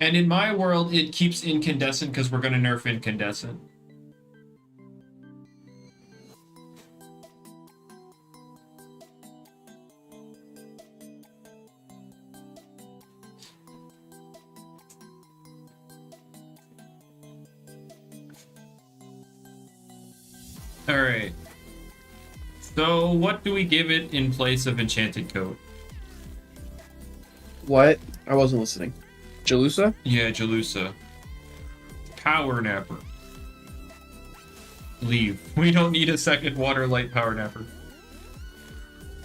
And in my world, it keeps incandescent because we're gonna nerf incandescent. All right. So what do we give it in place of enchanted coat? What? I wasn't listening. Jalusa? Yeah, Jalusa. Power Napper. Leave. We don't need a second water light Power Napper.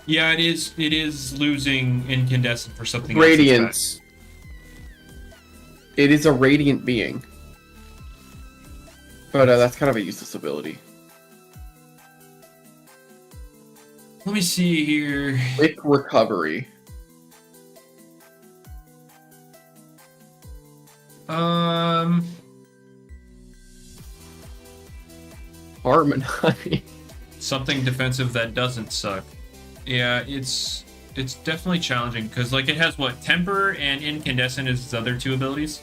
Yeah, it is losing incandescent for something Radiance. It is a radiant being. But that's kind of a useless ability. Let me see here. Quick recovery. Harmony. Something defensive that doesn't suck. Yeah, it's definitely challenging because like it has what, temper and incandescent as its other two abilities.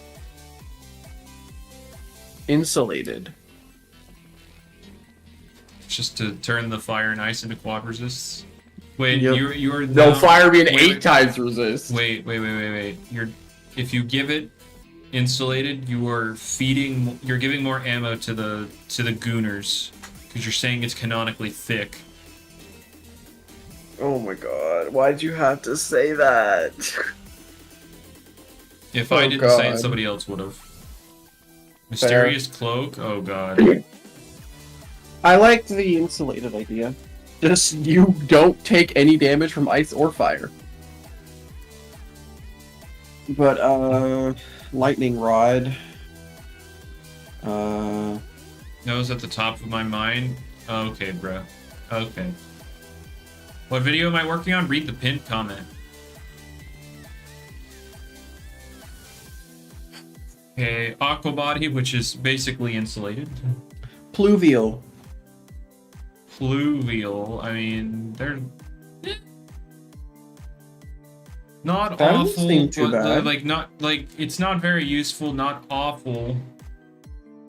Insulated. Just to turn the fire and ice into quad resists. Wait, Yep. you're No, fire being wait, 8 times resist. Wait. If you give it insulated, you're giving more ammo to the gooners because you're saying it's canonically thick. Oh my god, why'd you have to say that? If Oh, I didn't say it, God. somebody else would have. Mysterious cloak? Oh god. I liked the insulated idea. Just you don't take any damage from ice or fire. But lightning rod. That was at the top of my mind. Okay, bro. Okay. What video am I working on? Read the pinned comment. Okay, aqua body, which is basically insulated. Pluvial. Pluvial. I mean, they're not That doesn't awful, seem too but bad. like not like it's not very useful. Not awful.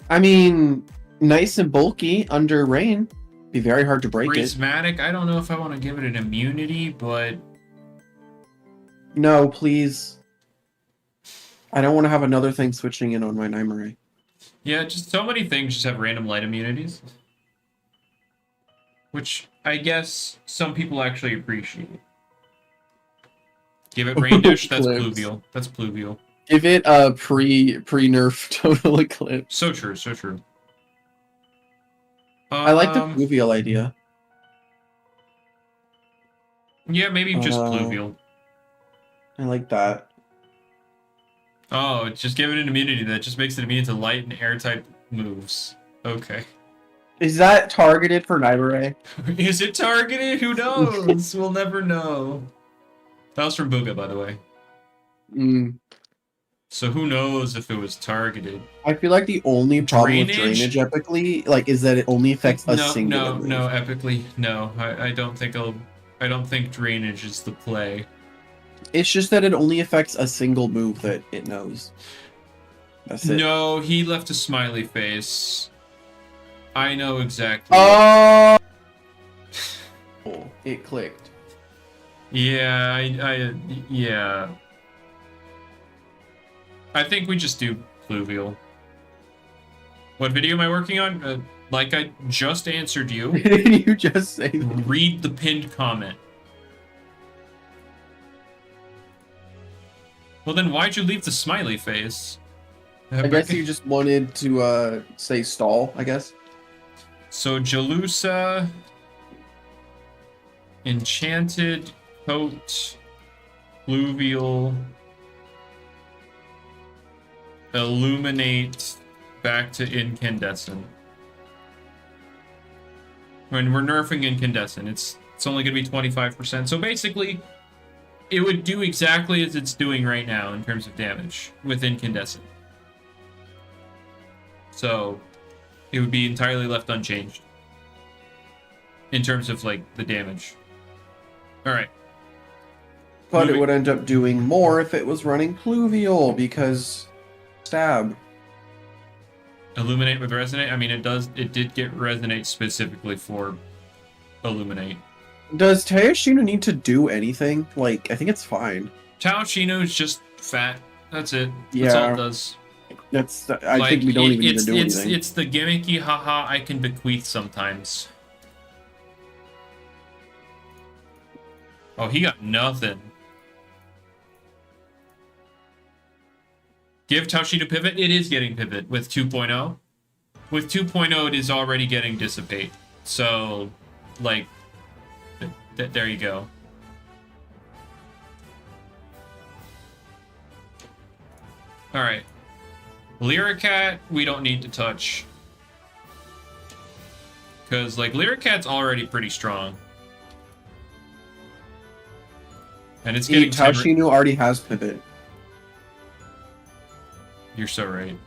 I mean, nice and bulky under rain. Be very hard to break it. Prismatic. I don't know if I want to give it an immunity, but No, please. I don't want to have another thing switching in on my Nymare. yeah, just so many things just have random light immunities, which I guess some people actually appreciate. Give it rain dish. That's Eclipse. pluvial. That's pluvial. Give it a pre-nerf total eclipse. So true. So true. I like the pluvial idea. Yeah, maybe just pluvial. I like that. Oh, just give it an immunity that just makes it immune to light and air type moves. Okay. Is that targeted for Nymare? Is it targeted? Who knows? We'll never know. That was from Booga, by the way. So who knows if it was targeted? I feel like the only problem with Drainage? drainage epically, like, is that it only affects a single move. No, epically, no. I don't think I don't think drainage is the play. It's just that it only affects a single move that it knows. That's it. No, he left a smiley face. I know exactly. Oh! It clicked. Yeah, yeah. I think we just do pluvial. What video am I working on? Like I just answered you. Did you just say that? Read the pinned comment. Well then why'd you leave the smiley face? I guess you just wanted to say stall, I guess. So Jalusa, Enchanted, Coat, Pluvial, Illuminate, back to Incandescent. When we're nerfing Incandescent, it's only going to be 25%. So basically, it would do exactly as it's doing right now in terms of damage with Incandescent. So it would be entirely left unchanged in terms of like the damage. All right. But it would end up doing more if it was running pluvial because stab. Illuminate with Resonate. I mean, it did get Resonate specifically for Illuminate. Does Teoshino need to do anything? Like, I think it's fine. Taoshino is just fat. That's it. That's Yeah. all it does. I think we don't even need to do anything. It's the gimmicky haha I can bequeath sometimes. Oh, he got nothing. Give Taoshino pivot. It is getting pivot with 2.0. With 2.0, it is already getting dissipate. So, like, there you go. All right. Lyricat, we don't need to touch. Because, like, Lyricat's already pretty strong. And it's getting... Taoshino already has pivot. You're so right.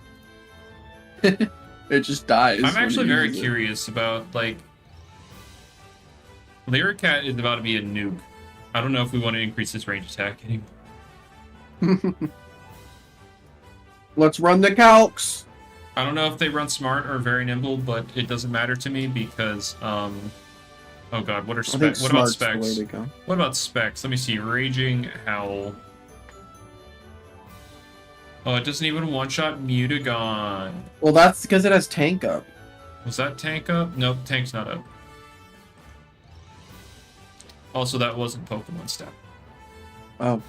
It just dies. I'm actually very uses it. curious about, like... Lyricat is about to be a nuke. I don't know if we want to increase this range attack anymore. Let's run the calcs. I don't know if they run smart or very nimble, but it doesn't matter to me because, oh god, what are specs? What about specs? What about specs? Let me see. Raging Howl. Oh, it doesn't even one-shot Mutagon. Well, that's because it has tank up. Was that tank up? Nope, tank's not up. Also, that wasn't Pokemon step. Oh.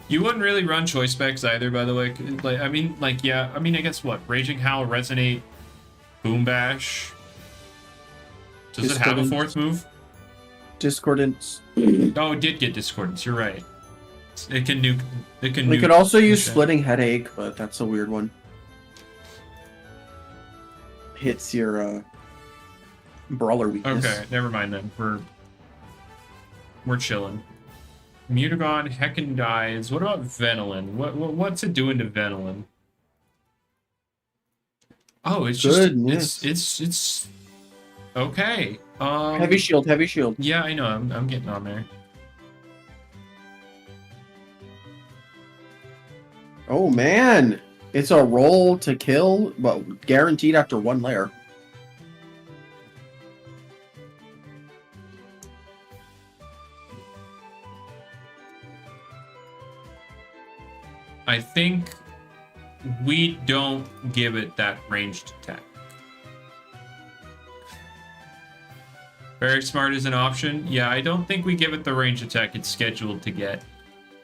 You wouldn't really run choice specs either, by the way. Like, I mean, like, yeah. I mean, I guess what? Raging Howl, Resonate, Boom Bash. Does it have a fourth move? Discordance. Oh, it did get Discordance. You're right. It can nuke. It can. We could also use Splitting Headache, but that's a weird one. Hits your brawler weakness. Okay, never mind then. We're chilling. Mutagon, Heckin dies. What about Venolin? What's it doing to Venolin? Oh, it's just it's okay. Heavy shield, heavy shield. Yeah, I know. I'm getting on there. Oh man, it's a roll to kill, but guaranteed after one layer. I think we don't give it that ranged attack. Very smart is an option. Yeah, I don't think we give it the range attack it's scheduled to get.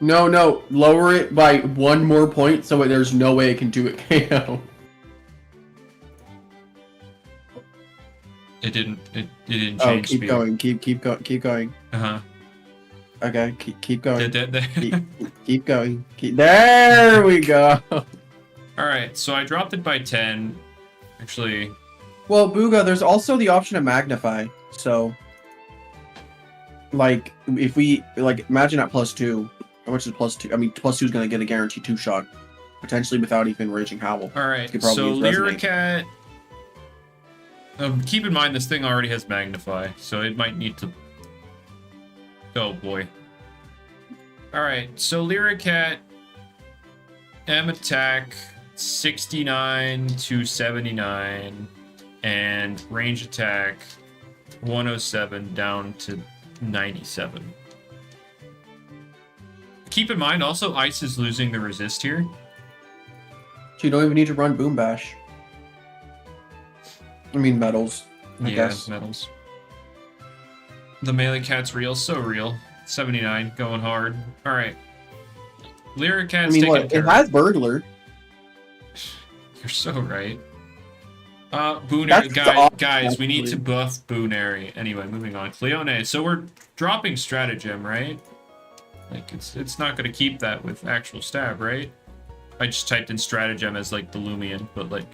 No, lower it by one more point so there's no way it can do it KO. It didn't change. Oh, keep speed. Going, keep going. Uh-huh. Okay, keep going. Keep going. There we go. Alright, so I dropped it by 10. Actually... Well, Booga, there's also the option of Magnify. So, like, if we... Like, imagine at +2. How much is +2? I mean, +2 is going to get a guaranteed 2-shot. Potentially without even Raging Howl. Alright, so Lyricat... keep in mind, this thing already has Magnify, so it might need to... Oh boy. Alright, so Lyricat, M attack 69 to 79, and range attack 107 down to 97. Keep in mind, also, Ice is losing the resist here. So you don't even need to run Boom Bash. I mean, metals. I guess. Metals. The melee cat's real, so real. 79, going hard. All right. Lyricat's taking care. It has Burglar. You're so right. Boonary, guys, we need to buff Boonary. Anyway, moving on. Cleone. So we're dropping Stratagem, right? Like, it's not going to keep that with actual stab, right? I just typed in Stratagem as, like, the Loomian, but, like...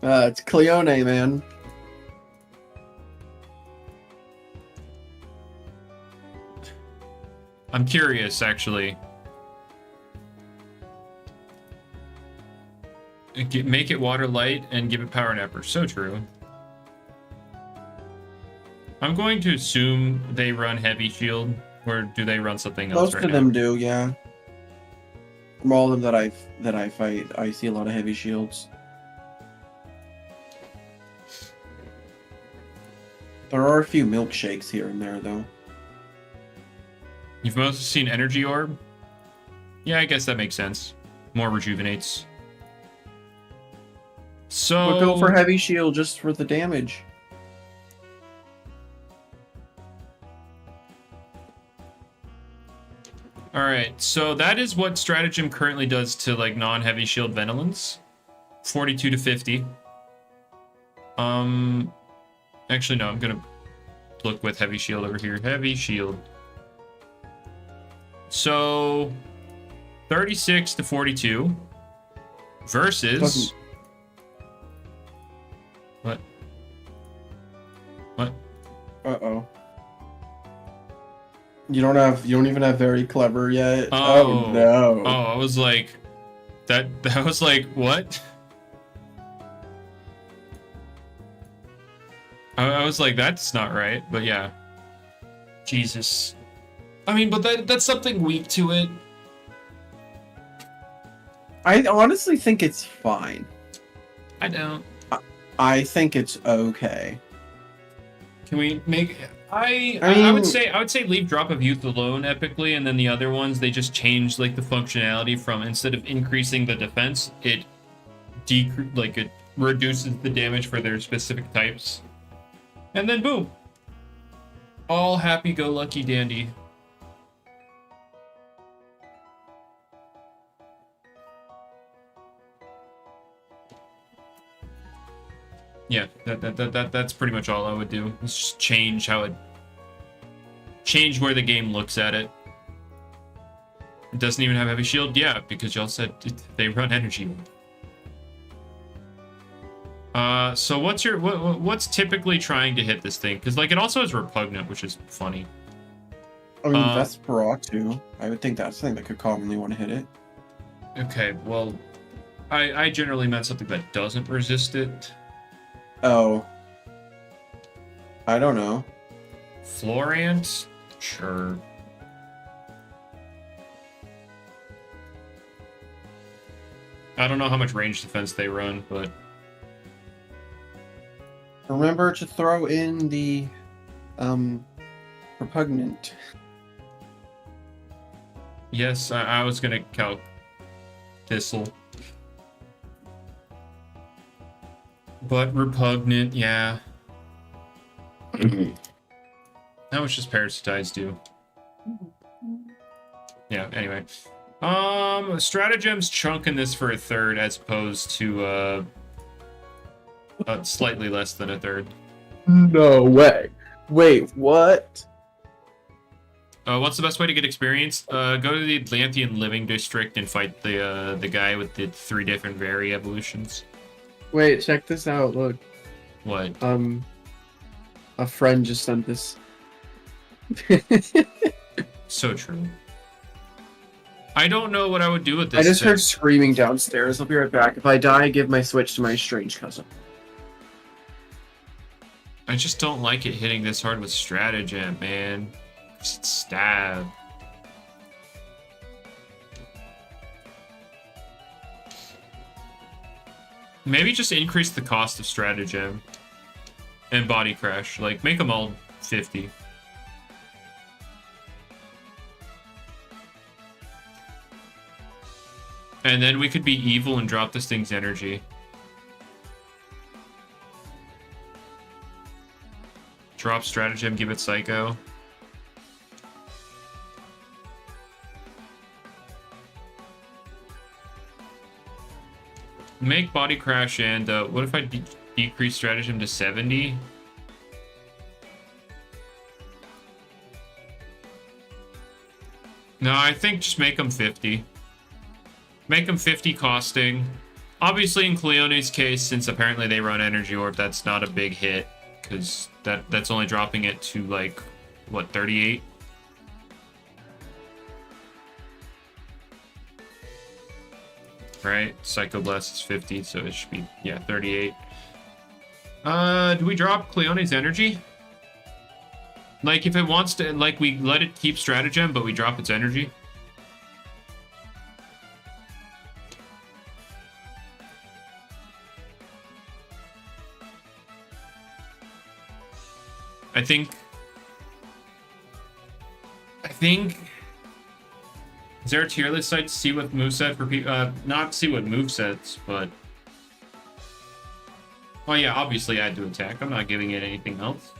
It's Cleone, man. I'm curious, actually. Make it water light and give it power napper. So true. I'm going to assume they run heavy shield, or do they run something else? Most of them do, yeah. From all of them that I fight, I see a lot of heavy shields. There are a few milkshakes here and there, though. You've mostly seen Energy Orb? Yeah, I guess that makes sense. More rejuvenates. So... But go for Heavy Shield just for the damage. Alright, so that is what Stratagem currently does to, like, non-Heavy Shield Venolins. 42 to 50. Actually, no, I'm gonna look with Heavy Shield over here. Heavy Shield. So, 36 to 42 versus... What? Uh-oh. You don't even have Very Clever yet? Oh no. Oh, I was like... That was like, what? I was like, that's not right, but yeah. Jesus. I mean, but that's something weak to it. I honestly think it's fine. I don't. I think it's okay. Can we make... I would say leave Drop of Youth alone epically, and then the other ones, they just change, like, the functionality from, instead of increasing the defense, it reduces the damage for their specific types. And then boom. All happy-go-lucky dandy. Yeah, that's pretty much all I would do. Is just change where the game looks at it. It doesn't even have heavy shield, yeah, because y'all said they run energy. So what's typically trying to hit this thing? Because like it also has repugnant, which is funny. I mean, Vesperatu. I would think that's something that could commonly want to hit it. Okay, well, I generally meant something that doesn't resist it. Oh. I don't know. Florant? Sure. I don't know how much range defense they run, but... Remember to throw in the, repugnant. Yes, I was gonna calc Thistle. But repugnant, yeah. How much does parasitize do? Yeah, anyway. Stratagem's chunking this for a third as opposed to, slightly less than a third. No way. Wait, what? What's the best way to get experience? Go to the Atlantean Living District and fight the guy with the 3 different Vari evolutions. Wait, check this out. Look. What? A friend just sent this. So true. I don't know what I would do with this. I just heard screaming downstairs. I'll be right back. If I die, I give my Switch to my strange cousin. I just don't like it hitting this hard with Stratagem, man. Just stab. Maybe just increase the cost of Stratagem and Body Crash. Like, make them all 50. And then we could be evil and drop this thing's energy. Drop Stratagem, give it Psycho. Make Body Crash and, what if I decrease Stratagem to 70? No, I think just make them 50. Make them 50 costing. Obviously, in Cleone's case, since apparently they run Energy Orb, that's not a big hit. Because that's only dropping it to, like, what, 38? Right? Psycho Blast is 50, so it should be, yeah, 38. Do we drop Cleone's energy? Like, if it wants to, like, we let it keep Stratagem, but we drop its energy? I think... Is there a tier list site to see what moveset for people? Not see what movesets, but... Well, yeah, obviously add to attack. I'm not giving it anything else.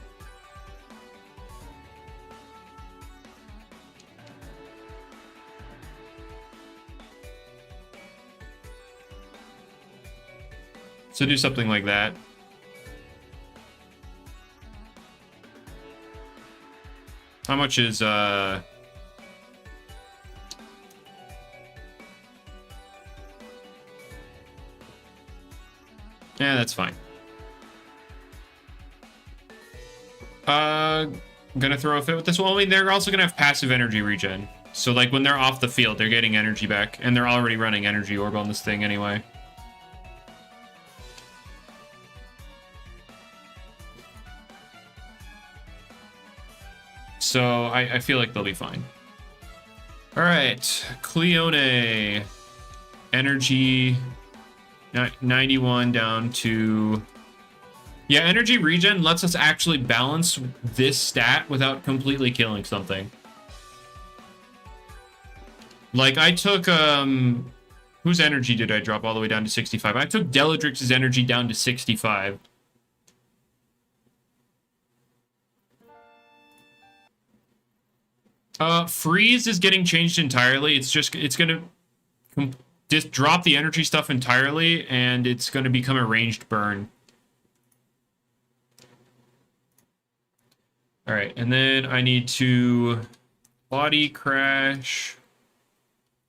So do something like that. How much is, Yeah, that's fine. Gonna throw a fit with this one. I mean, they're also gonna have passive energy regen. So, like, when they're off the field, they're getting energy back. And they're already running Energy Orb on this thing anyway. So, I feel like they'll be fine. Alright. Cleone. Energy... 91 down to... Yeah, energy regen lets us actually balance this stat without completely killing something. Like, I took, whose energy did I drop all the way down to 65? I took Deladrix's energy down to 65. Freeze is getting changed entirely. It's gonna... Just drop the energy stuff entirely, and it's going to become a ranged burn. All right, and then I need to body crash,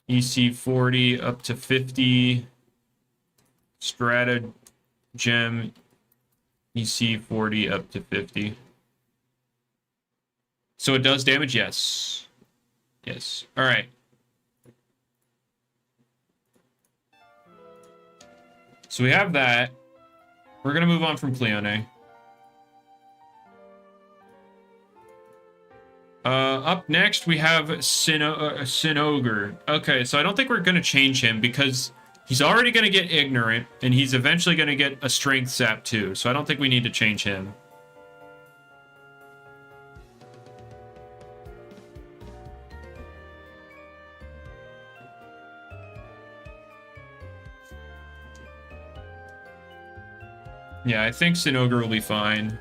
EC 40 up to 50, strata gem, EC 40 up to 50. So it does damage? Yes. Yes. All right. So we have that. We're going to move on from Cleone. Up next, we have Sinogre. Okay, so I don't think we're going to change him because he's already going to get ignorant, and he's eventually going to get a strength sap too. So I don't think we need to change him. Yeah, I think Sinogre will be fine.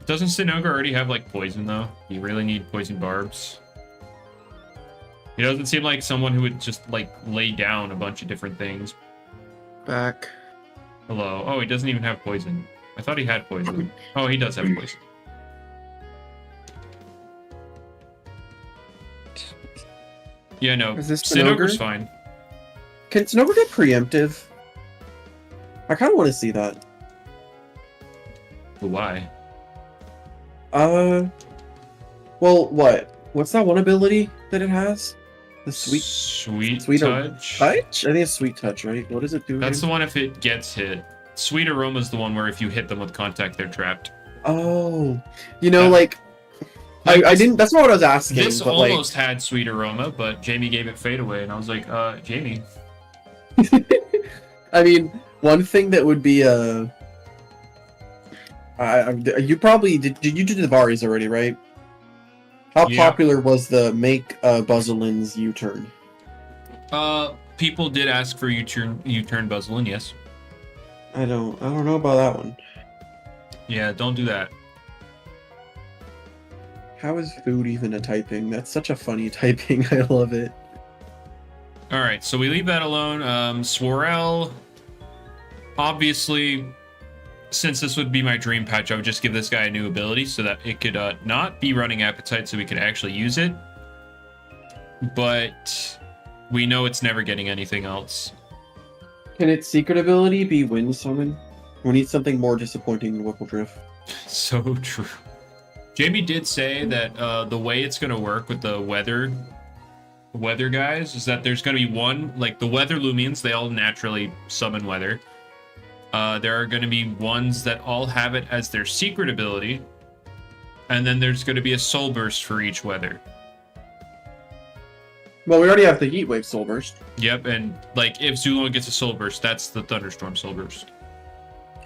Doesn't Sinogre already have, like, poison, though? You really need poison barbs? He doesn't seem like someone who would just, like, lay down a bunch of different things. Back. Hello. Oh, he doesn't even have poison. I thought he had poison. Oh, he does have poison. Yeah, no. Is this Sinogre's Sinogre? fine. Can Sinogre get preemptive? I kind of want to see that. But why? Well, what? What's that one ability that it has? The Sweet Touch? touch? I think it's Sweet Touch, right? What does it do? That's again? the one if it gets hit. Sweet Aroma is the one where if you hit them with contact, they're trapped. Oh, you know, Like, I didn't. That's not what I was asking. This but almost had Sweet Aroma, but Jamie gave it Fade Away, and I was like, Jamie. I mean, one thing that would be you probably did you do the Varis already, right? How Yeah. popular was the make Buzzolin's U-turn? People did ask for U-turn Buzzlin, yes. I don't know about that one. Yeah, don't do that. How is food even a typing? That's such a funny typing. I love it. All right, so we leave that alone. Swarel, obviously, since this would be my dream patch, I would just give this guy a new ability so that it could not be running Appetite, so we could actually use it. But we know it's never getting anything else. Can its secret ability be Wind Summon? We need something more disappointing than Whippledrift. So true. Jamie did say that the way it's going to work with the weather guys is that there's going to be one, like the weather Loomians, they all naturally summon weather. There are going to be ones that all have it as their secret ability, and then there's going to be a soul burst for each weather. Well, we already have the Heat Wave Soul Burst. Yep, and like if Zulon gets a soul burst, that's the Thunderstorm soul burst.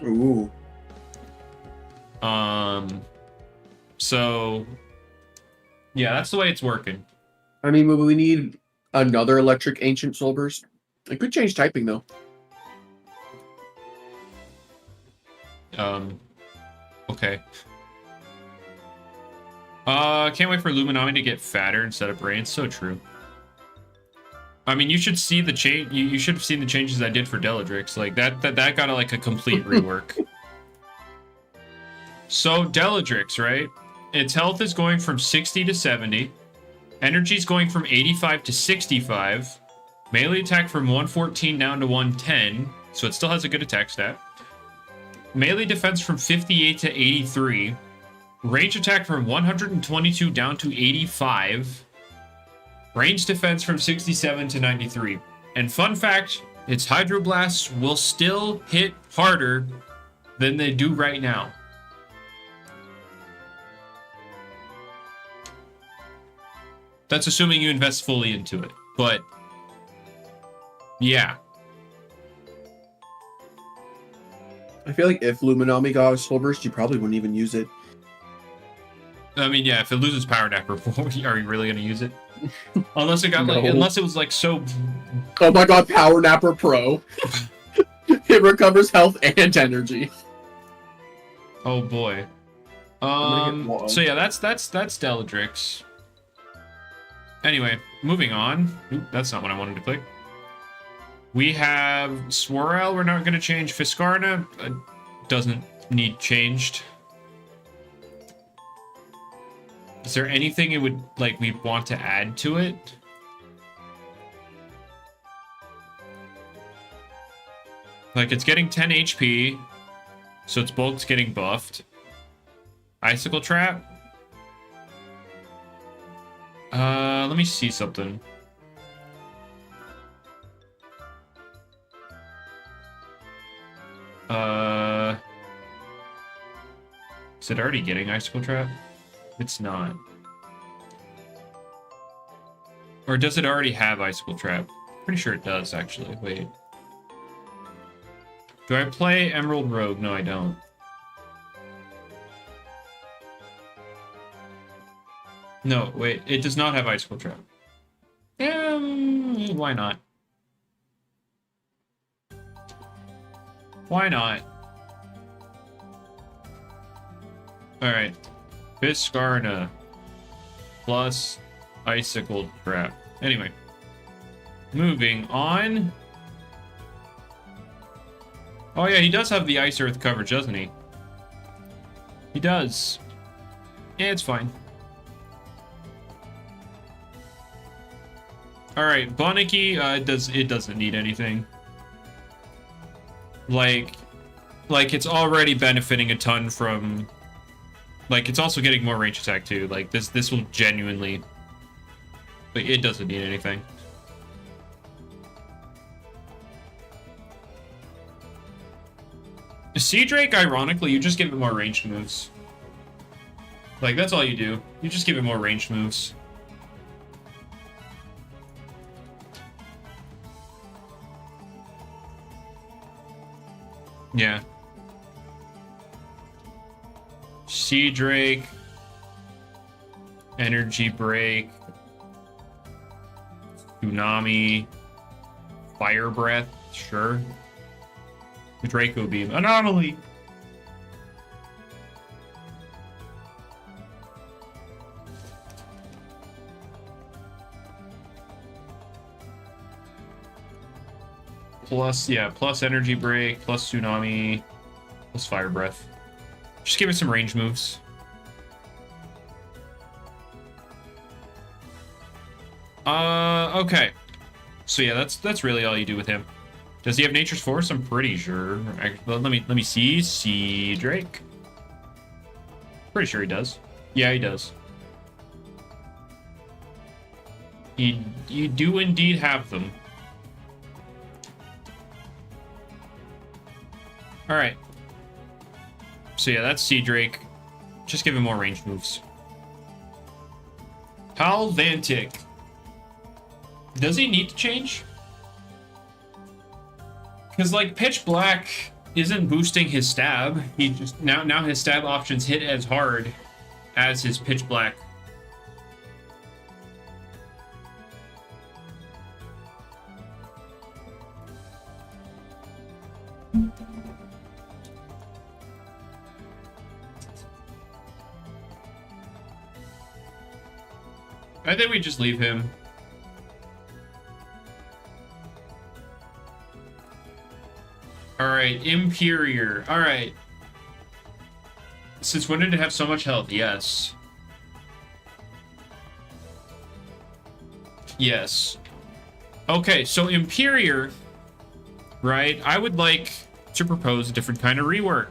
Ooh. So yeah, that's the way it's working. I mean, will we need another Electric Ancient Soul Burst? It could change typing, though. Okay. Can't wait for Luminami to get fatter instead of brains. So true. I mean, you should see the change. You should have seen the changes I did for Deladrix. Like that got like a complete rework. So Deladrix, right? Its health is going from 60 to 70. Energy's going from 85 to 65. Melee attack from 114 down to 110. So it still has a good attack stat. Melee defense from 58 to 83. Range attack from 122 down to 85. Range defense from 67 to 93. And fun fact, its Hydroblasts will still hit harder than they do right now. That's assuming you invest fully into it. But, yeah. I feel like if Luminami got a Soul Burst, you probably wouldn't even use it. I mean, yeah, if it loses Power Napper, are you really going to use it? Unless it got No. like, unless it was like so. Oh my god, Power Napper Pro. It recovers health and energy. Oh boy. So yeah, that's Deladrix. Anyway, moving on. Oop, that's not what I wanted to click. We have Swirl. We're not going to change. Fiskarna doesn't need changed. Is there anything it would like we want to add to it? Like it's getting 10 HP, so its bulk's getting buffed. Icicle Trap. Let me see something. Is it already getting Icicle Trap? It's not. Or does it already have Icicle Trap? Pretty sure it does, actually. Wait. Do I play Emerald Rogue? No, I don't. No, wait. It does not have Icicle Trap. Why not? Why not? Alright. Fiskarna plus Icicle Trap. Anyway. Moving on. Oh yeah, he does have the Ice Earth coverage, doesn't he? He does. Yeah, it's fine. Alright, Bunnicky, it doesn't need anything. Like it's already benefiting a ton from... Like, it's also getting more range attack, too. Like, this will genuinely... Like, it doesn't need anything. Sea Drake, ironically, you just give it more ranged moves. Like, that's all you do. You just give it more ranged moves. Yeah. Sea Drake, Energy Break, Tsunami, Fire Breath, sure. Draco Beam, Anomaly. Plus, yeah, plus Energy Break, plus Tsunami, plus Fire Breath. Just give it some range moves. Okay. So yeah, that's really all you do with him. Does he have Nature's Force? I'm pretty sure. Well, let me see. Sea Drake. Pretty sure he does. Yeah, he does. You do indeed have them. All right. So yeah, that's Sea Drake. Just give him more range moves. Palvantic. Does he need to change? Because like Pitch Black isn't boosting his stab. He just now his stab options hit as hard as his Pitch Black. I think we just leave him. Alright, Imperior. Alright. Since when did it have so much health? Yes. Yes. Okay, so Imperior, right? I would like to propose a different kind of rework.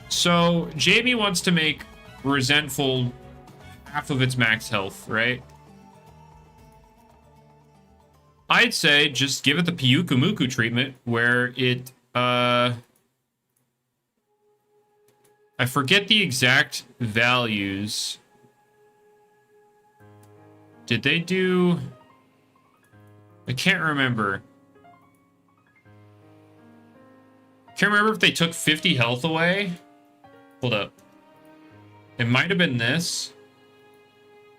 So, Jamie wants to make Resentful half of its max health, right? I'd say just give it the Pyukumuku treatment where it, I forget the exact values. Did they do... I can't remember. Can't remember if they took 50 health away. Hold up. It might have been this.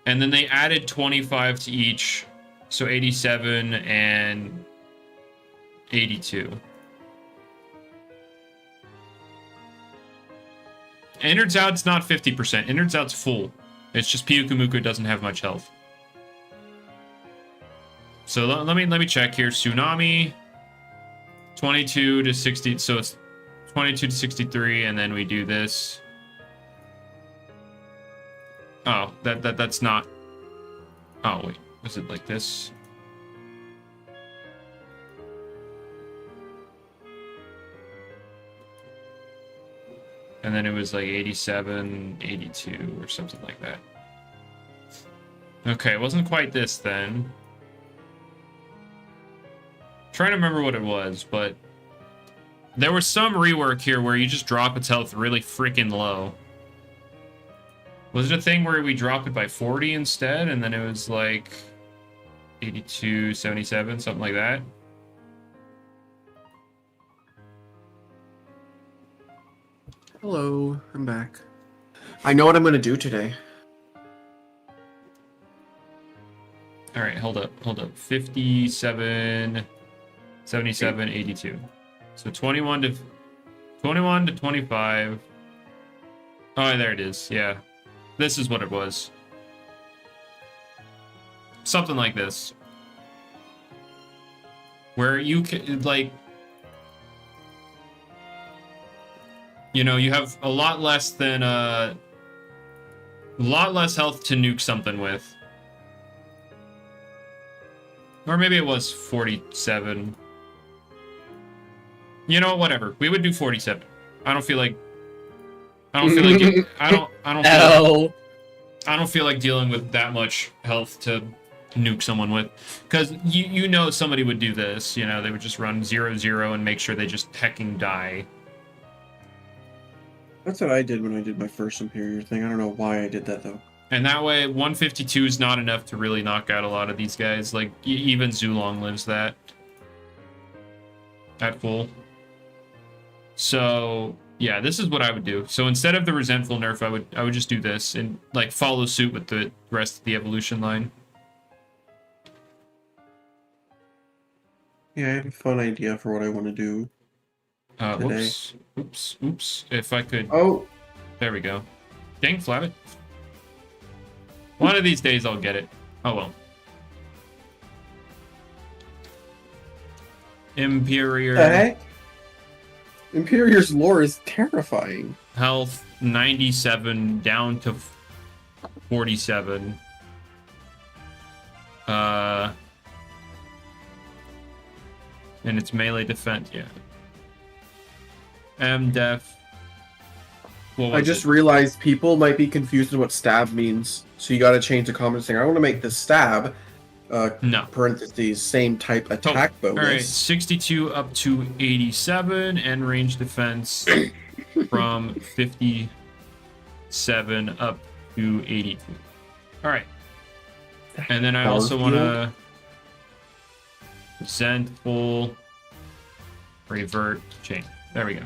And then they added 25 to each. So 87 and 82. Innards Out's not 50%. Innards Out's full. It's just Pyukumuku doesn't have much health. So let me check here. Tsunami, 22 to 60. So it's 22 to 63, and then we do this. Oh, that's not. Oh wait, is it like this? And then it was like 87, 82, or something like that. Okay, it wasn't quite this then. Trying to remember what it was, but there was some rework here where you just drop its health really freaking low. Was it a thing where we drop it by 40 instead, and then it was like 82, 77, something like that? Hello, I'm back. I know what I'm gonna do today. All right, hold up. 57, 77, 82. So 21 to 25. Oh, there it is. Yeah. This is what it was. Something like this. Where you can, like, you know, you have a lot less than, a lot less health to nuke something with. Or maybe it was 47. You know, whatever. We would do 47. I don't feel like I don't feel like dealing with that much health to nuke someone with, because you know somebody would do this. You know, they would just run 0-0 and make sure they just hecking die. That's what I did when I did my first Imperior thing. I don't know why I did that though. And that way, 152 is not enough to really knock out a lot of these guys. Like even Zulong lives that at full. So yeah, this is what I would do. So instead of the resentful nerf, I would just do this and like follow suit with the rest of the evolution line. Yeah, I have a fun idea for what I want to do today. Oops. If I could. Oh, there we go. Dang, Flabbit. One of these days I'll get it. Oh well. Imperior. the heck? Imperior's lore is terrifying. Health 97 down to 47. And it's melee defense, yeah. M-def. I just realized people might be confused on what stab means. So you gotta change the comment saying, I want to make the stab, no. parentheses, same type attack bonus. Alright, 62 up to 87, and range defense from 57 up to 82. Alright. And then I also want to resentful, revert, chain. There we go.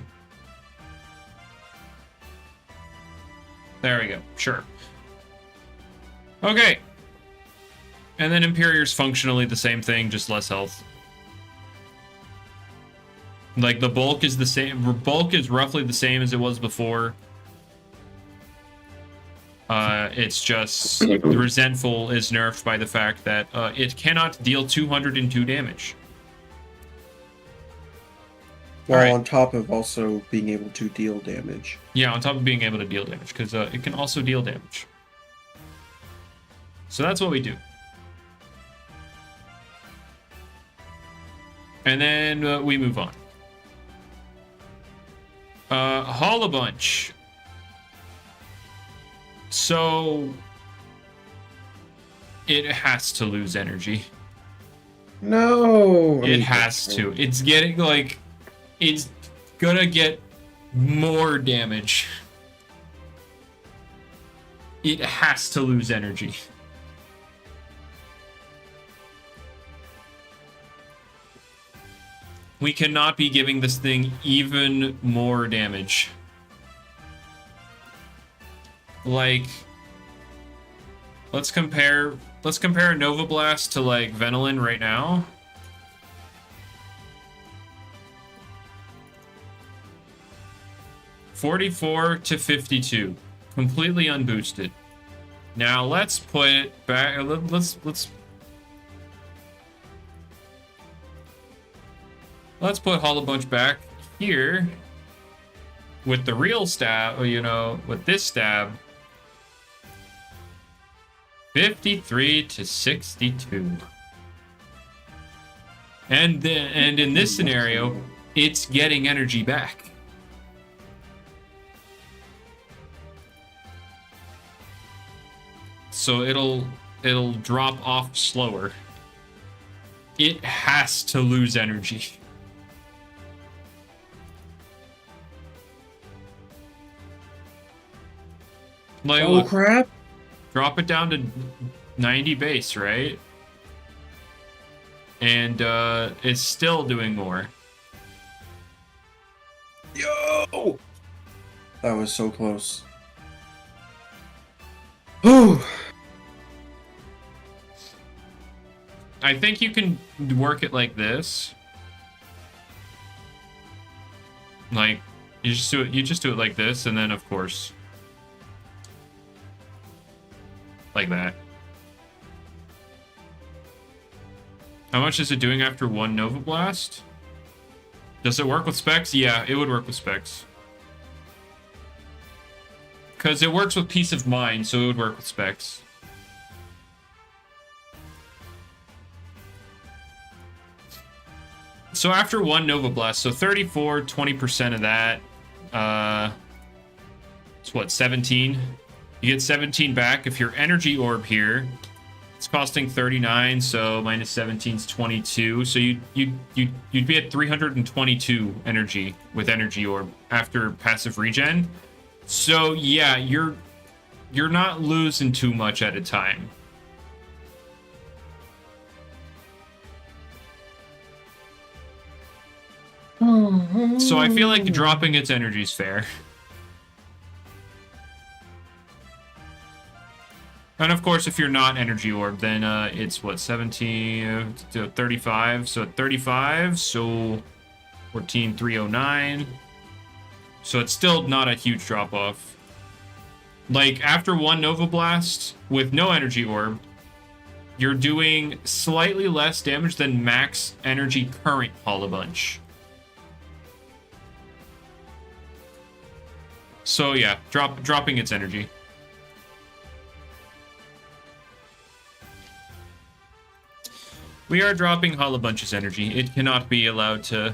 There we go. Sure. Okay. And then Imperior's functionally the same thing, just less health. Like the bulk is the same. Bulk is roughly the same as it was before. It's just the resentful is nerfed by the fact that it cannot deal 202 damage. Well, right. On top of also being able to deal damage. Yeah, on top of being able to deal damage, because it can also deal damage. So that's what we do. And then we move on. Haul a bunch. So it has to lose energy. No! It has to. It's getting like... It's gonna get more damage. It has to lose energy. We cannot be giving this thing even more damage. Like, let's compare Nova Blast to like Venolin right now. $44 to $52, completely unboosted. Now let's put it back. Let's put Hollow Bunch back here with the real stab, you know, with this stab. 53 to 62. And in this scenario, it's getting energy back. So it'll drop off slower. It has to lose energy. Like, Oh look, crap! drop it down to 90 base, right? And it's still doing more. Yo! That was so close. Ooh. I think you can work it like this. Like you just do it like this, and then of course like that. How much is it doing after one Nova Blast? Does it work with specs? Yeah, it would work with specs. Because it works with Peace of Mind, so it would work with specs. So after one Nova Blast, so 34, 20% of that, it's what, 17? You get 17 back. If your energy orb here, it's costing 39, so minus 17 is 22. So you'd be at 322 energy with energy orb after passive regen. So yeah, you're not losing too much at a time. So I feel like dropping its energy is fair. And of course, if you're not energy orb, then it's what, 17 to 35. So at 35, so 14,309. So it's still not a huge drop off. Like after one Nova Blast with no energy orb, you're doing slightly less damage than max energy current Hollow Bunch. So yeah, dropping its energy. We are dropping Hollow Bunch's energy. It cannot be allowed to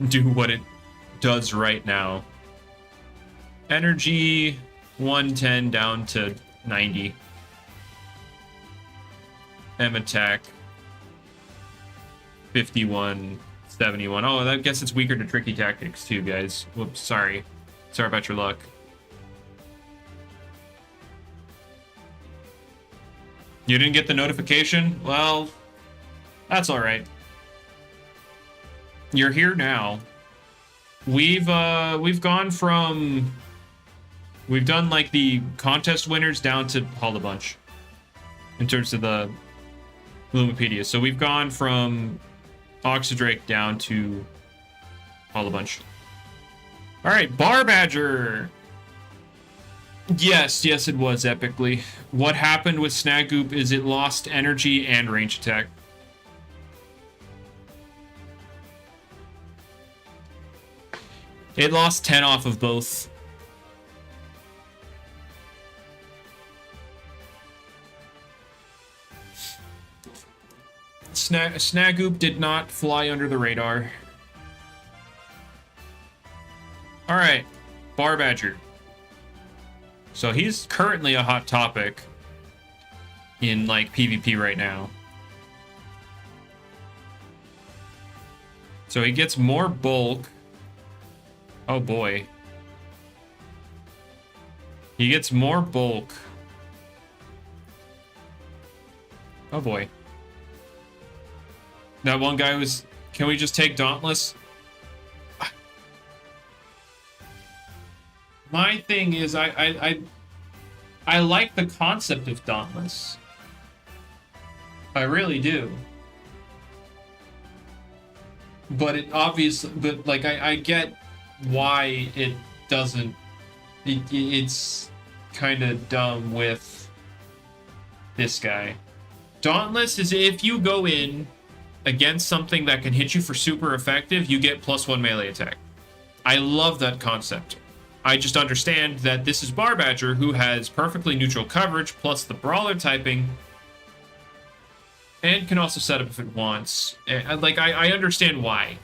do what it does right now. Energy 110 down to 90. M attack 51, 71. Oh, I guess it's weaker to tricky tactics too, guys. Whoops, sorry. Sorry about your luck. You didn't get the notification? Well, that's all right. You're here now. We've gone from, we've done like the contest winners down to Hollow Bunch in terms of the Loomipedia. So we've gone from Oxydrake down to Hollow Bunch. All right, Bar Badger. Yes, it was epically. What happened with Snagoop is it lost energy and range attack. It lost 10 off of both. Snagoop did not fly under the radar. Alright, Bar Badger. So he's currently a hot topic in like PvP right now. So he gets more bulk. Oh boy. He gets more bulk. Oh boy. That one guy was... Can we just take Dauntless? My thing is, I like the concept of Dauntless. I really do. But it obviously... But, like, I get why it doesn't... It's kind of dumb with this guy. Dauntless is if you go in against something that can hit you for super effective, you get +1 melee attack. I love that concept. I just understand that this is Barbadger, who has perfectly neutral coverage plus the brawler typing, and can also set up if it wants. Like, I understand why.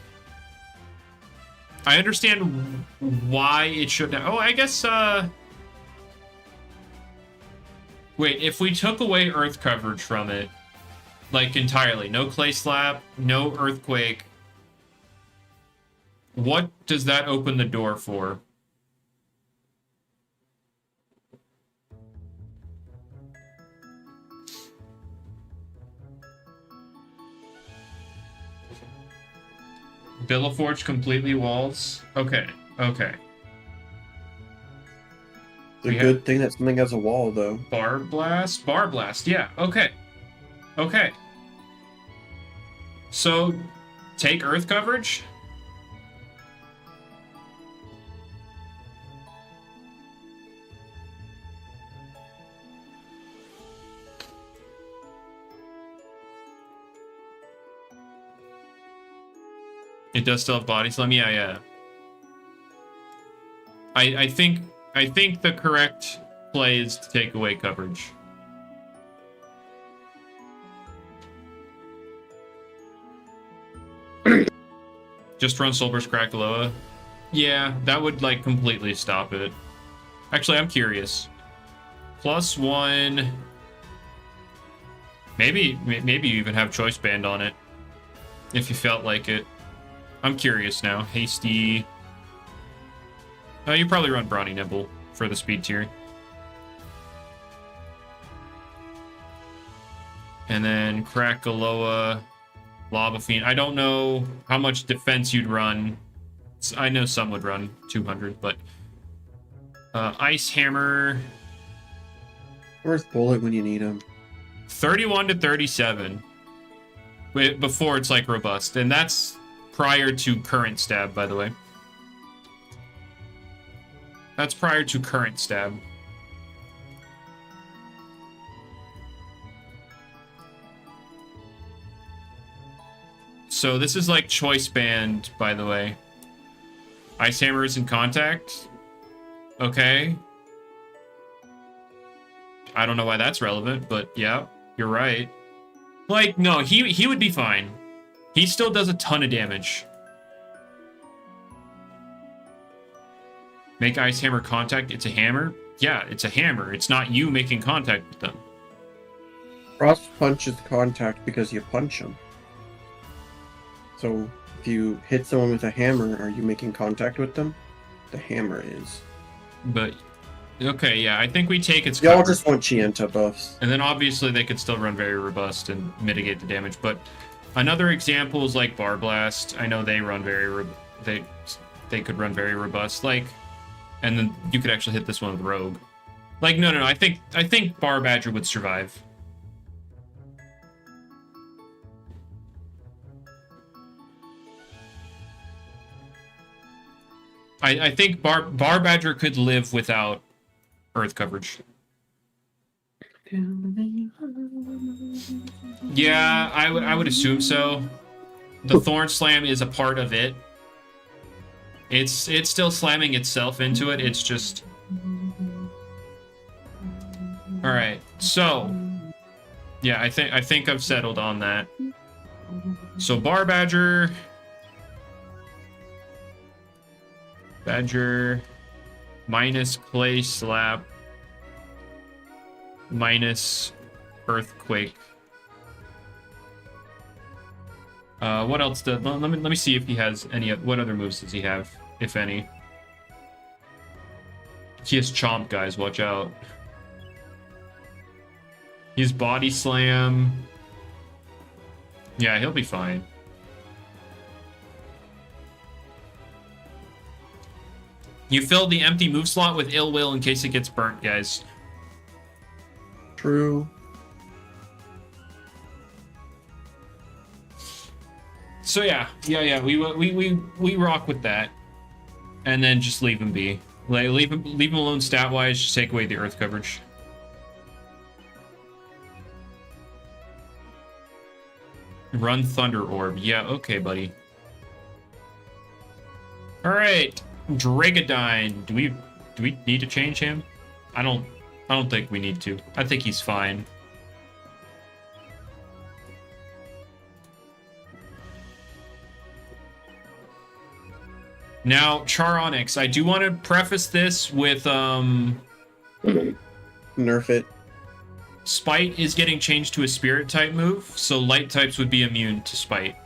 I understand why it should. Oh, I guess. Wait, if we took away earth coverage from it, like entirely, no clay slap, no earthquake, what does that open the door for? Billaforge completely walls? Okay, okay. It's a good thing that something has a wall, though. Bar Blast? Bar Blast, yeah, okay. Okay. So, take earth coverage? It does still have body slam? Yeah, yeah. I think the correct play is to take away coverage. Just run Soulburst Crackaloa. Yeah, that would like completely stop it. Actually, I'm curious. +1. Maybe you even have Choice Band on it. If you felt like it. I'm curious now. Hasty. You probably run Brawny Nibble for the speed tier. And then Crackaloa, Lava Fiend. I don't know how much defense you'd run. I know some would run 200, but Ice Hammer. Where's Bullet when you need him? 31 to 37. Before it's like robust, and that's prior to current stab, by the way. That's prior to current stab. So this is like Choice Band, by the way. Ice Hammer is in contact. Okay. I don't know why that's relevant, but yeah, you're right. Like, no, he would be fine. He still does a ton of damage. Make Ice Hammer contact. It's a hammer? Yeah, it's a hammer. It's not you making contact with them. Frost Punch is contact because you punch him. So, if you hit someone with a hammer, are you making contact with them? The hammer is. But, okay, yeah, I think we take its Y'all cover. just want Chienta buffs. And then obviously they could still run very robust and mitigate the damage. But another example is like Bar Blast. I know they run very they could run very robust. Like, and then you could actually hit this one with Rogue. Like, no. I think Barbadger would survive. I think Barbadger could live without earth coverage. Yeah, I would assume so. The Thorn Slam is a part of it. It's still slamming itself into it. It's just. All right. So, yeah, I think I've settled on that. So Barbadger, Badger, minus Clay Slap, minus Earthquake. What else does? Let me see if he has any. What other moves does he have, if any? He has Chomp, guys. Watch out. He has Body Slam. Yeah, he'll be fine. You fill the empty move slot with Ill Will in case it gets burnt, guys. True. So yeah, we rock with that, and then just leave him be. Like, leave him alone stat wise. Just take away the earth coverage. Run Thunder Orb. Yeah, okay, buddy. All right, Dragadine. Do we need to change him? I don't think we need to. I think he's fine. Now, Charonix. I do want to preface this with Nerf it. Spite is getting changed to a Spirit type move, so Light types would be immune to Spite.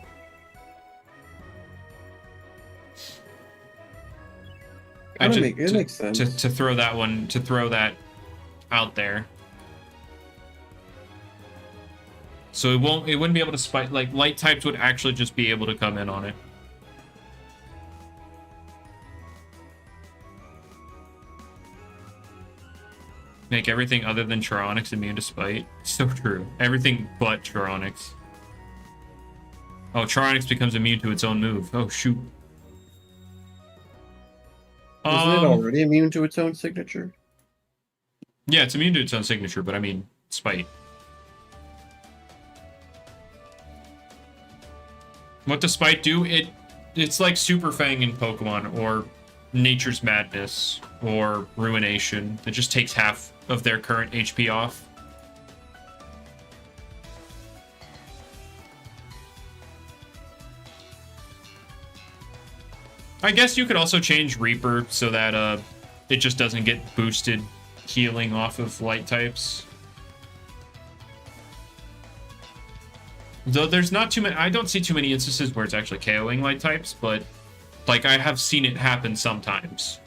It makes sense. To throw that out there. So it wouldn't be able to Spite, like Light types would actually just be able to come in on it. Make everything other than Charonix immune to Spite. So true. Everything but Charonix. Oh, Charonix becomes immune to its own move. Oh, shoot. Isn't it already immune to its own signature? Yeah, it's immune to its own signature, but I mean, Spite. What does Spite do? It's like Super Fang in Pokemon, or Nature's Madness, or Ruination. It just takes half of their current HP off. I guess you could also change Reaper so that it just doesn't get boosted healing off of Light types. Though there's not too many, I don't see too many instances where it's actually KOing Light types, but like I have seen it happen sometimes.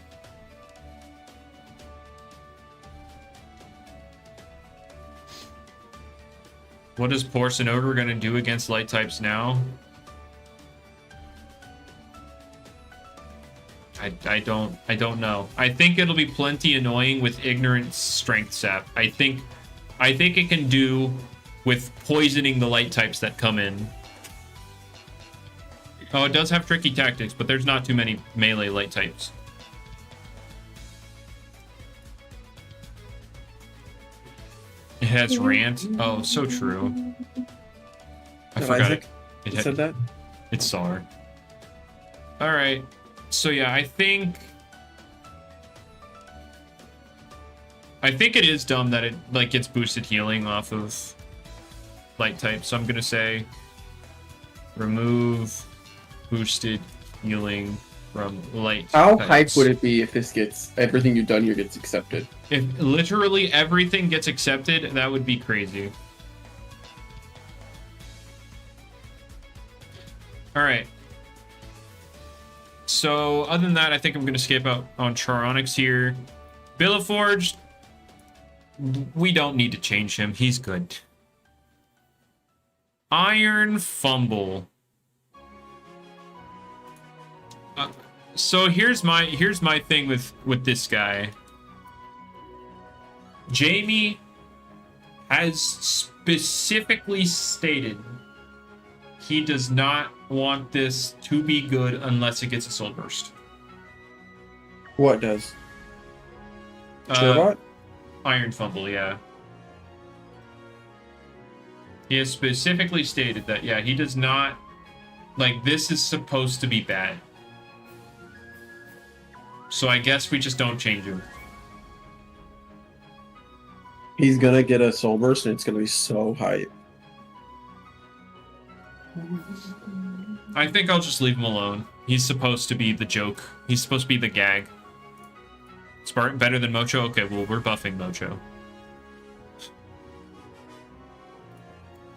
What is Porcine Ogre gonna do against Light types now? I don't know. I think it'll be plenty annoying with Ignorance Strength Sap. I think it can do with poisoning the Light types that come in. Oh, it does have Tricky Tactics, but there's not too many melee Light types. It has Rant. Oh, so true. I forgot Isaac it said that? It's Sar. Alright. So yeah, I think it is dumb that it like gets boosted healing off of Light type. So I'm gonna say remove boosted healing from Light How types. hype would it be if this gets everything you've done here gets accepted? If literally everything gets accepted, that would be crazy. Alright. So, other than that, I think I'm going to skip out on Charonix here. Billaforge, we don't need to change him. He's good. Iron Fumble. So here's my thing with this guy. Jamie has specifically stated he does not want this to be good unless it gets a Soul Burst. What does? Turbot? Iron Fumble, yeah. He has specifically stated that, yeah, he does not... Like, this is supposed to be bad. So I guess we just don't change him. He's gonna get a Soul Burst and it's gonna be so hype. I think I'll just leave him alone. He's supposed to be the joke. He's supposed to be the gag. Spartan better than Mocho? Okay, well, we're buffing Mocho.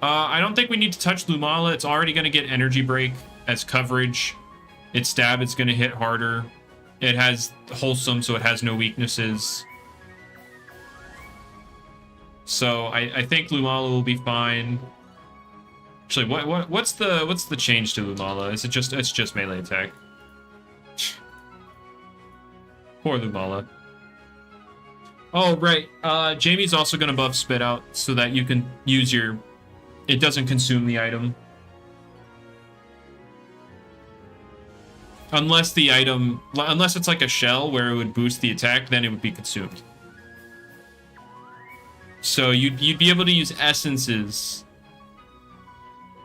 I don't think we need to touch Lumala. It's already going to get Energy Break as coverage. Its stab is going to hit harder. It has Wholesome, so it has no weaknesses. So I think Lumala will be fine. Actually, what's the change to Lumala? Is it's just melee attack? Poor Lumala. Oh right. Jamie's also gonna buff Spit Out so that you can use your. It doesn't consume the item. Unless it's like a shell where it would boost the attack, then it would be consumed. So you'd be able to use essences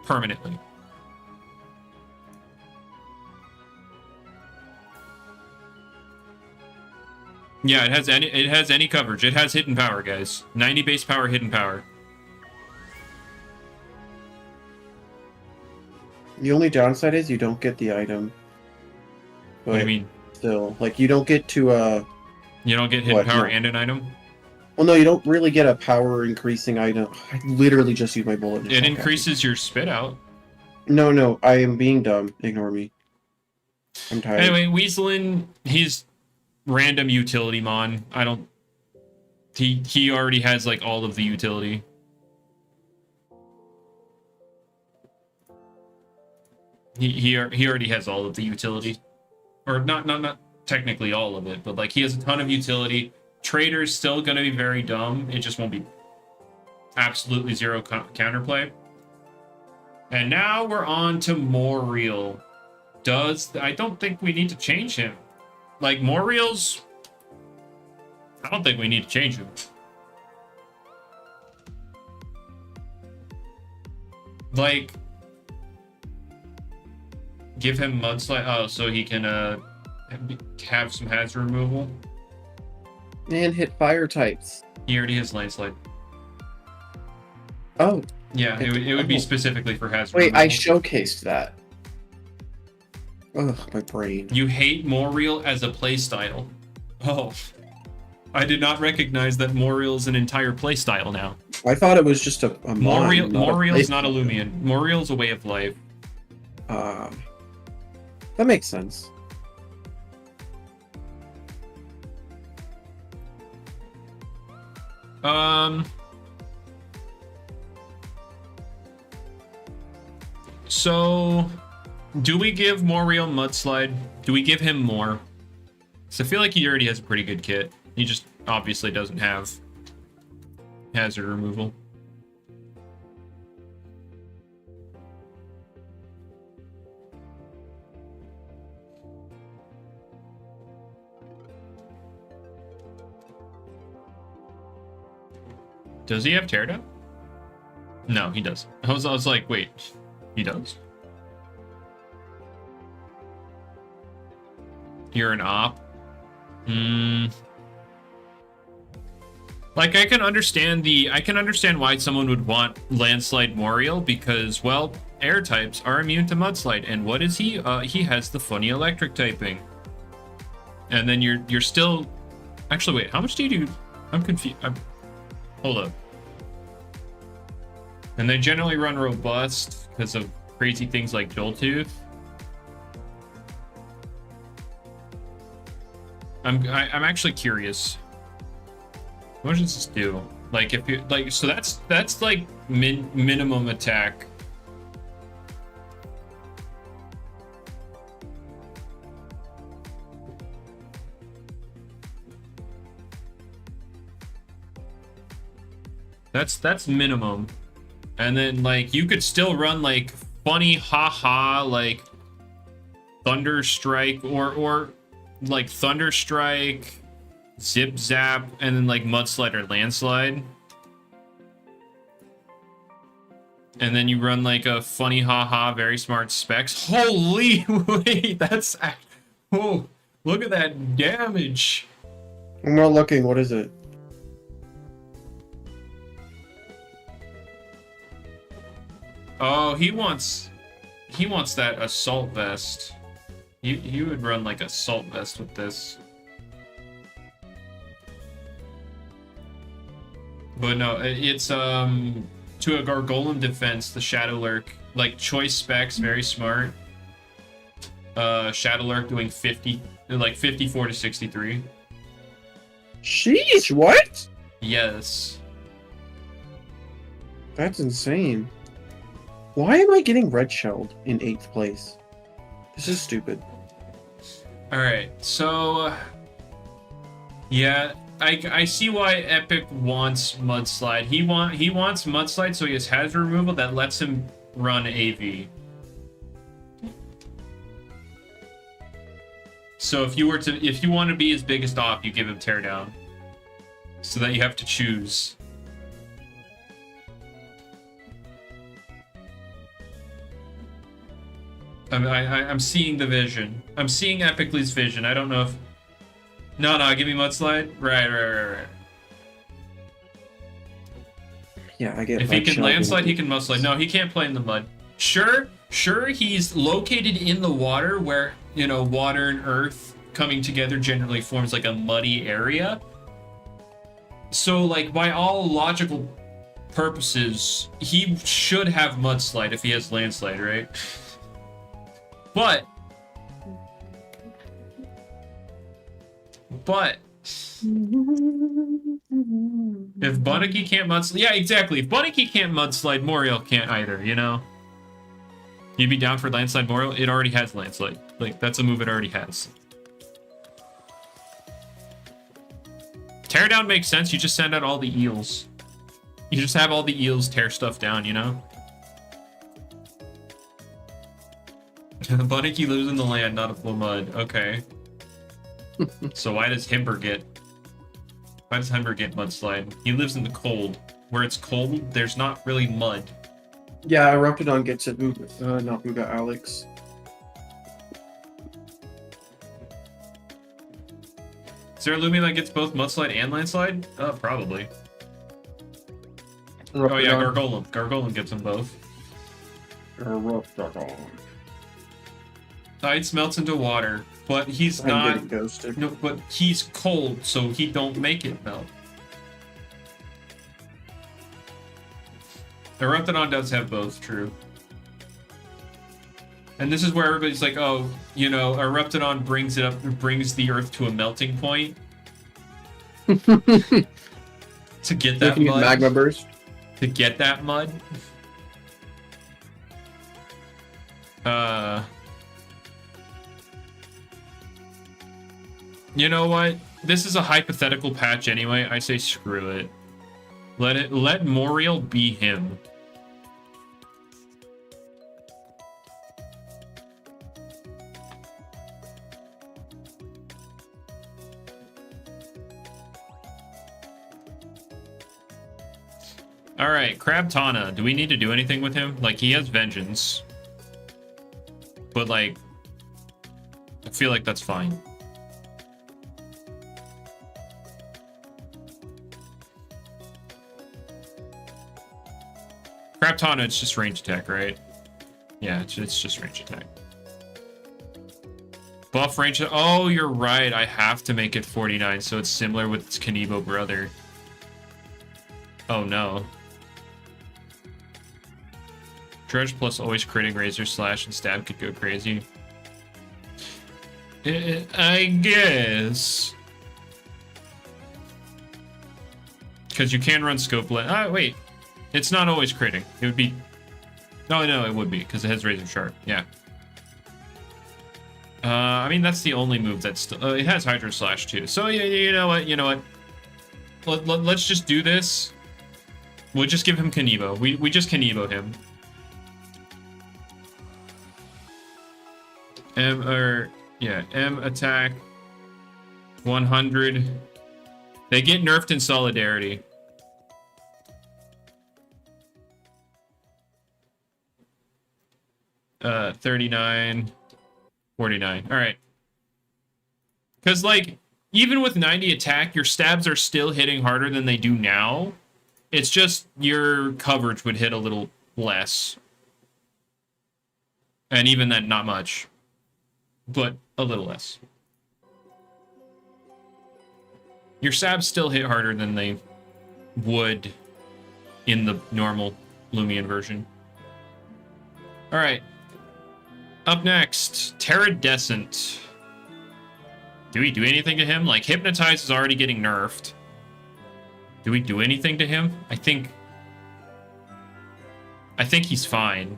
permanently. Yeah, it has any coverage. It has hidden power, guys. 90 base power, hidden power. The only downside is you don't get the item. But What do you mean? still, like, you don't get to You don't get hidden power and an item? Well, no, you don't really get a power increasing item. I literally just used my bullet. It increases your spit out. No, I am being dumb. Ignore me. I'm tired. Anyway, Weaselin, he's random utility mon. I don't... He already has, like, all of the utility. He already has all of the utility. Or not technically all of it, but, like, he has a ton of utility. Trader's still going to be very dumb. It just won't be absolutely zero counterplay. And now we're on to Moriel. I don't think we need to change him. Like, Moriel's... I don't think we need to change him. Like... Give him Mudslide... Oh, so he can, have some hazard removal. And hit fire types. He already has Landslide. Oh. Yeah, it would be specifically for hazard Wait, removal. I showcased that. Ugh, my brain. You hate Moriel as a playstyle. Oh. I did not recognize that Moriel is an entire playstyle now. I thought it was just a Moriel's not a Loomian. Moriel's a way of life. That makes sense. So, do we give Moriel Mudslide? Do we give him more? So I feel like he already has a pretty good kit. He just obviously doesn't have hazard removal. Does he have teardown? No, he doesn't. I was like, wait, he does? You're an op? Like, I can understand why someone would want Landslide Moriel because, well, air types are immune to Mudslide. And what is he? He has the funny electric typing. And then you're still... Actually, wait, how much do you do? I'm confused. Hold up. And they generally run robust because of crazy things like Joltooth. I'm actually curious. What does this do? Like, if you like, so that's like minimum attack. That's minimum. And then, like, you could still run, like, funny haha, like, Thunder Strike, or like, Thunder Strike, Zip Zap, and then, like, Mudslide or Landslide. And then you run, like, a funny haha, very smart Specs. Holy, wait, that's... Oh, look at that damage. I'm not looking, what is it? Oh, he wants that assault vest. You would run like assault vest with this. But no, it's to a Gargolem defense, the Shadow Lurk, like choice specs, very smart. Shadow Lurk doing 54 to 63. Sheesh, what? Yes. That's insane. Why am I getting red shelled in 8th place? This is stupid. Alright, so... Yeah, I see why Epic wants Mudslide. He wants Mudslide so he has hazard removal that lets him run AV. So if you want to be his biggest op, you give him Teardown. So that you have to choose. I'm seeing the vision. I'm seeing Epicly's vision. I don't know if... No, give me mudslide. Right. Yeah, I get. If he can landslide, he can mudslide. No, he can't play in the mud. Sure, he's located in the water where, you know, water and earth coming together generally forms like a muddy area. So, like, by all logical purposes, he should have mudslide if he has landslide, right? But if Bunnicky can't mudslide, yeah, exactly. If Bunnicky can't mudslide, Moriel can't either, you know? You'd be down for landslide Moriel? It already has landslide. Like, that's a move it already has. Tear down makes sense. You just send out all the eels. You just have all the eels tear stuff down, you know? Bunnicky lives in the land, not a full mud. Okay. So why does Himber get mudslide? He lives in the cold. Where it's cold, there's not really mud. Yeah, Eruptodon gets it. Not Booga Alex. Is there a Loomian that gets both mudslide and landslide? Probably. Eruptodon. Oh yeah, Gargolem. Gargolem gets them both. Eruptodon. Ice melts into water, but he's I'm not... getting ghosted. No, but he's cold, so he don't make it melt. Eruptodon does have both, true. And this is where everybody's like, oh, you know, Eruptodon brings the Earth to a melting point. To get that mud. Magma burst. To get that mud. You know what? This is a hypothetical patch anyway. I say screw it. Let Moriel be him. Alright, Crabtana. Do we need to do anything with him? Like, he has Vengeance. But, like, I feel like that's fine. Crabtana, it's just range attack, right? Yeah, it's just range attack. Buff range... Oh, you're right. I have to make it 49, so it's similar with its Kanibo brother. Oh, no. Dredge plus always critting, Razor Slash, and Stab could go crazy. I guess. Because you can run Scope... wait. It's not always critting. It would be... No, it would be, because it has Razor Sharp. Yeah. I mean, that's the only move that's still... it has Hydro Slash, too. So, yeah, you know what? Let's just do this. We'll just give him Kanibo. We just Kanibo him. M attack. 100. They get nerfed in Solidarity. Uh, 39. 49. All right. Because, like, even with 90 attack, your stabs are still hitting harder than they do now. It's just your coverage would hit a little less. And even then, not much. But a little less. Your stabs still hit harder than they would in the normal Loomian version. Alright. Up next, Terradescent. Do we do anything to him? Like, Hypnotize is already getting nerfed. Do we do anything to him? I think he's fine.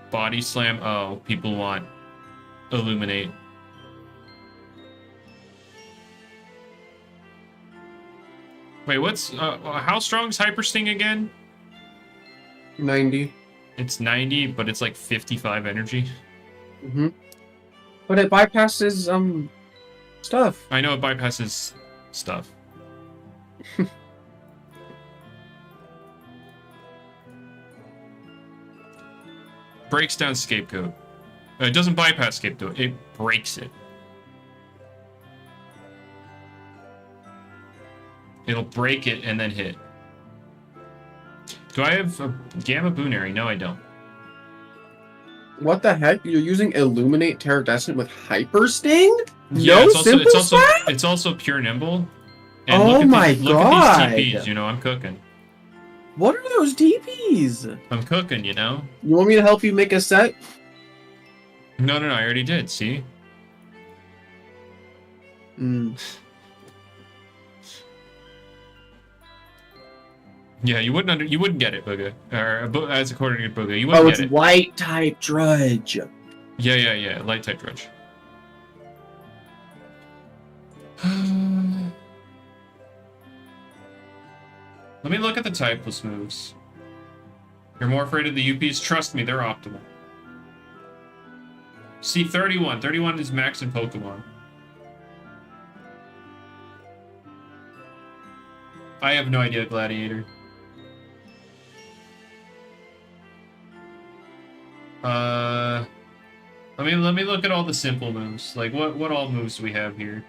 Body Slam. Oh, people want Illuminate. Wait, what's... how strong is Hyper Sting again? 90. It's 90, but it's like 55 energy. Mm-hmm. But it bypasses, stuff. I know it bypasses stuff. Breaks down Scapegoat. It doesn't bypass Scapegoat, it breaks it. It'll break it and then hit. Do I have a Gamma Boonary? No, I don't. What the heck? You're using Illuminate Terradescent with Hyper Sting? Yeah, No it's also Swag? it's also pure nimble. And Oh look my at these, God. Look at these TPs, you know, I'm cooking. What are those DPs? I'm cooking, you know? You want me to help you make a set? No, I already did, see? Mm. Yeah, you wouldn't get it, Booga. Or as according to Booga, you wouldn't get it. It's white type Drudge. Yeah, light type Drudge. Let me look at the typeless moves. You're more afraid of the UPs? Trust me, they're optimal. See, 31. 31 is max in Pokemon. I have no idea, Gladiator. Let me look at all the simple moves. Like, what all moves do we have here?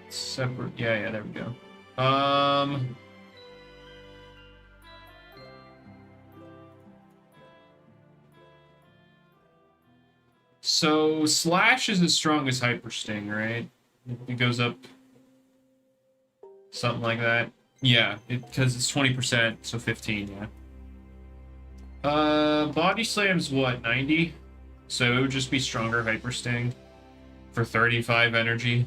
Separate. Yeah, there we go. So Slash is as strong as Hyper Sting, right? It goes up something like that. Yeah, because it's 20%, so 15, yeah. Body Slam's what, 90? So it would just be stronger Hyper Sting for 35 energy.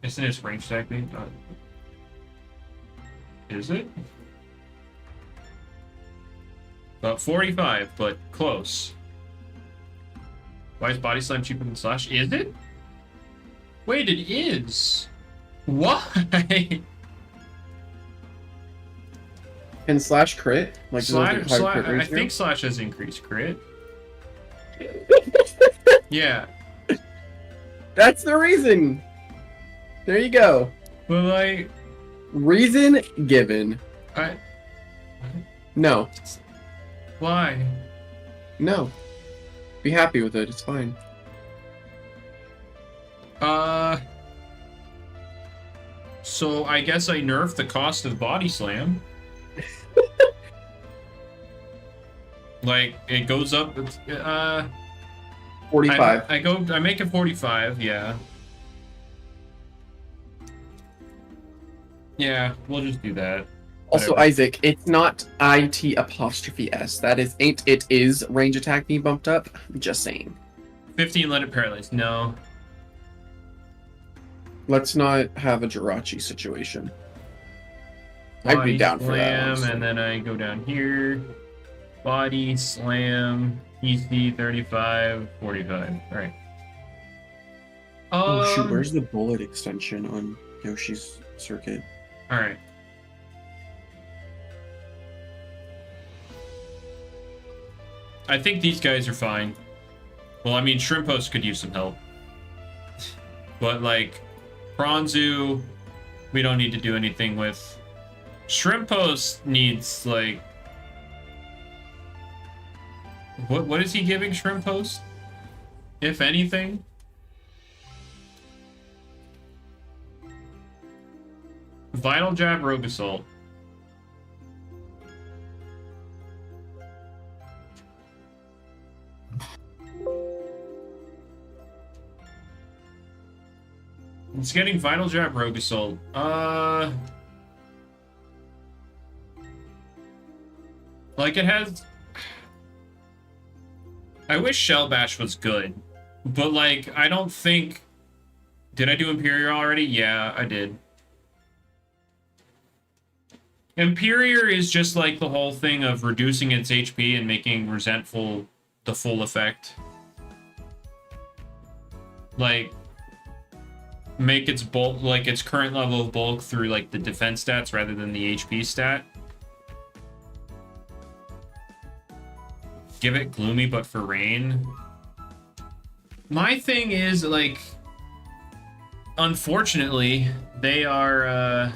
Isn't its range attack being done? Is it? About 45, but close. Why is Body Slam cheaper than Slash? Is it? Wait, it is. Why? Can Slash crit? Like Slash, crit range I think Slash has increased crit. Yeah. That's the reason. There you go. But like, reason given. No. Why? No. Be happy with it. It's fine. So I guess I nerfed the cost of Body Slam. Like, it goes up, 45. I make it 45, yeah. Yeah, we'll just do that. Also, Whatever. Isaac, it's not IT''S. That is ain't it is range attack being bumped up. I'm just saying. 15, let it paralyze. No. Let's not have a Jirachi situation. I'd be down for that. Honestly. And then I go down here. Body Slam. EC 35, 45. Alright. Oh shoot, where's the bullet extension on Yoshi's circuit? Alright. I think these guys are fine. Well, I mean, Shrimpos could use some help. But, like, Bronzu, we don't need to do anything with. Shrimpos needs, like... What is he giving Shrimpos? If anything? Vital Jab, Rogue Assault. It's getting Vital Jab, Rogue Assault. Like, it has... I wish Shell Bash was good. But, like, I don't think... Did I do Imperial already? Yeah, I did. Inferior is just like the whole thing of reducing its HP and making resentful the full effect. Like, make its bulk, like its current level of bulk through like the defense stats rather than the HP stat. Give it gloomy, but for rain. My thing is, like, unfortunately, they are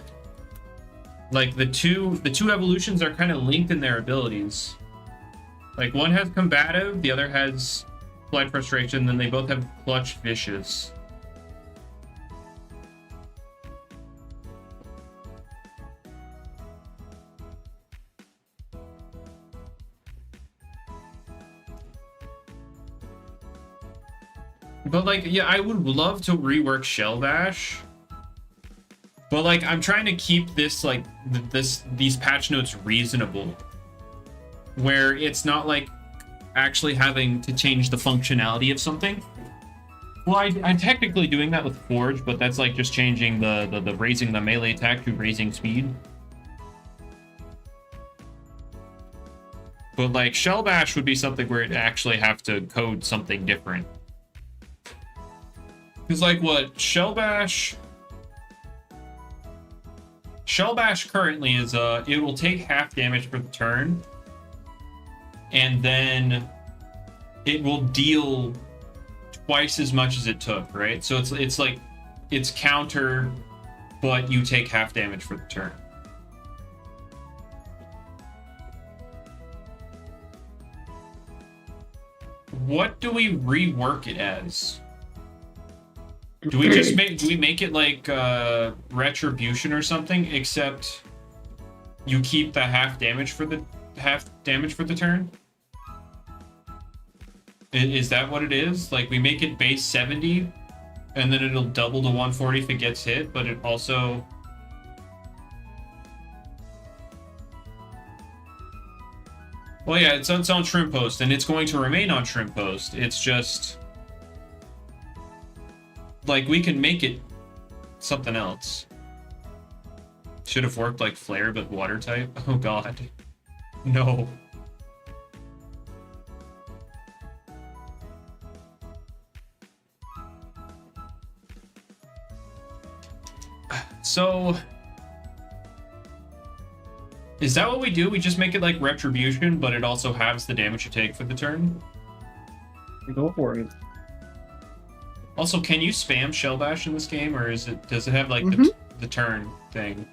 like the two evolutions are kind of linked in their abilities. Like, one has combative, the other has flight frustration, then they both have clutch vicious. But, like, yeah, I would love to rework Shell Bash. But, like, I'm trying to keep this, like, these patch notes reasonable. Where it's not, like, actually having to change the functionality of something. Well, I'm technically doing that with Forge, but that's, like, just changing the raising the melee attack to raising speed. But, like, Shell Bash would be something where it'd actually have to code something different. Because, like, what Shell Bash currently is, it will take half damage per turn, and then it will deal twice as much as it took, right? So it's like, it's counter, but you take half damage for the turn. What do we rework it as? Do we just make it like retribution or something, except you keep the half damage for the turn? Is that what it is? Like, we make it base 70 and then it'll double to 140 if it gets hit, but it also well, yeah, it's on Shrimp Post, and it's going to remain on Shrimp Post. It's just like, we can make it something else. Should have worked like Flare, but water type. Oh god. No. So, is that what we do? We just make it like Retribution, but it also halves the damage you take for the turn? Go for it. Also, can you spam Shell Bash in this game, or does it have like the turn thing?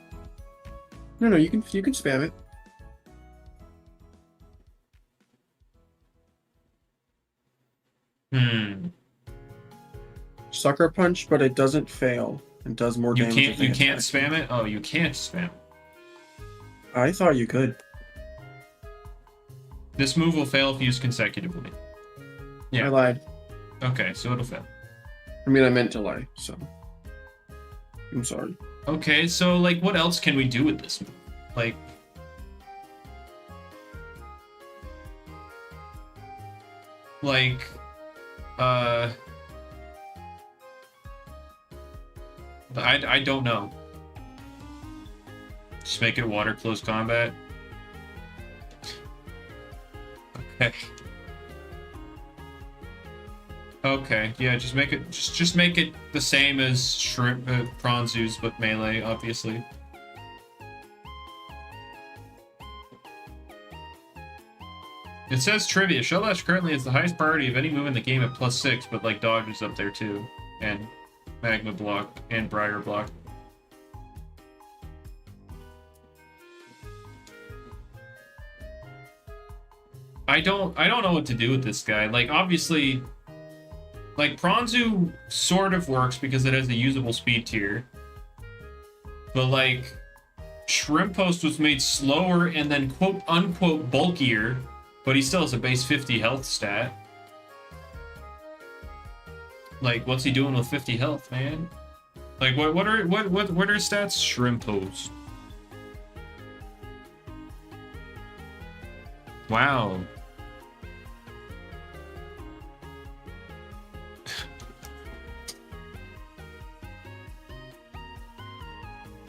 No, you can spam it. Sucker Punch, but it doesn't fail. It does more damage. You can't spam it? Oh, you can't spam. I thought you could. This move will fail if used consecutively. Yeah. I lied. Okay, so it'll fail. I mean, I meant to lie, so I'm sorry. Okay, so, like, what else can we do with this move? Like, I don't know. Just make it water close combat. Okay. Okay, yeah, just make it the same as Shrimp Prawn Zoos, but melee, obviously. It says trivia. Shell Bash currently is the highest priority of any move in the game at +6, but like Dodge is up there too, and Magma Block and Briar Block. I don't know what to do with this guy. Like, obviously, like, Pranzu sort of works because it has a usable speed tier. But, like, Shrimp Post was made slower and then quote-unquote bulkier, but he still has a base 50 health stat. Like, what's he doing with 50 health, man? Like, what are his stats? Shrimp Post. Wow.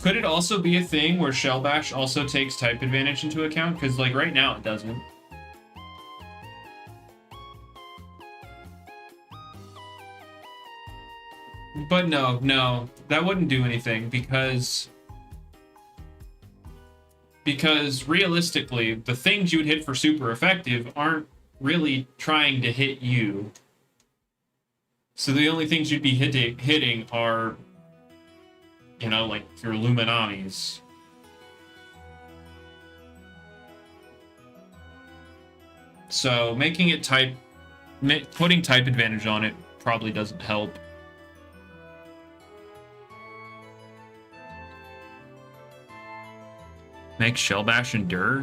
Could it also be a thing where Shell Bash also takes type advantage into account? Because, like, right now it doesn't. But no, that wouldn't do anything because realistically, the things you would hit for super effective aren't really trying to hit you. So the only things you'd be hitting are, you know, like your Luminanis. So making it putting type advantage on it probably doesn't help. Make Shell Bash endure?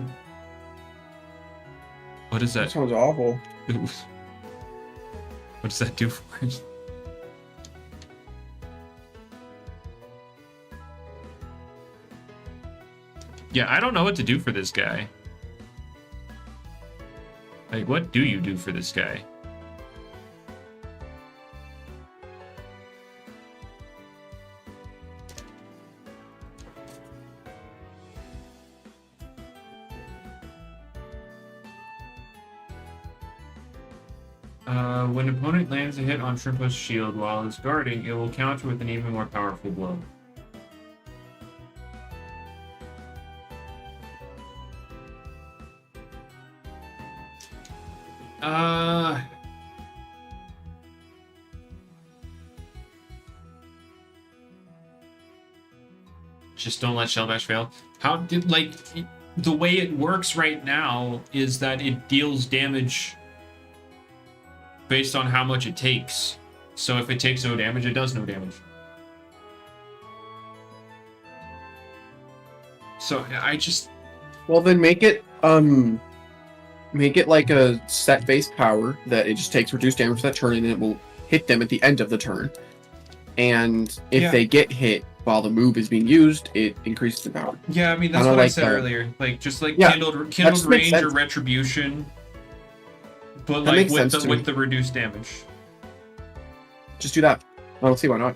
What is that? That sounds awful. What does that do for it? Yeah, I don't know what to do for this guy. Like, what do you do for this guy? When an opponent lands a hit on Shrimpo's shield while it's guarding, it will counter with an even more powerful blow. Just don't let Shell Bash fail. How did, like, the way it works right now is that it deals damage based on how much it takes. So if it takes no damage, it does no damage. So I just... Well, then make it like a set base power that it just takes reduced damage for that turn, and it will hit them at the end of the turn. And if they get hit while the move is being used, it increases the power. Yeah, I mean, that's what I said earlier. Like, just like kindled range or retribution. But like with the reduced damage. Just do that. I don't see why not.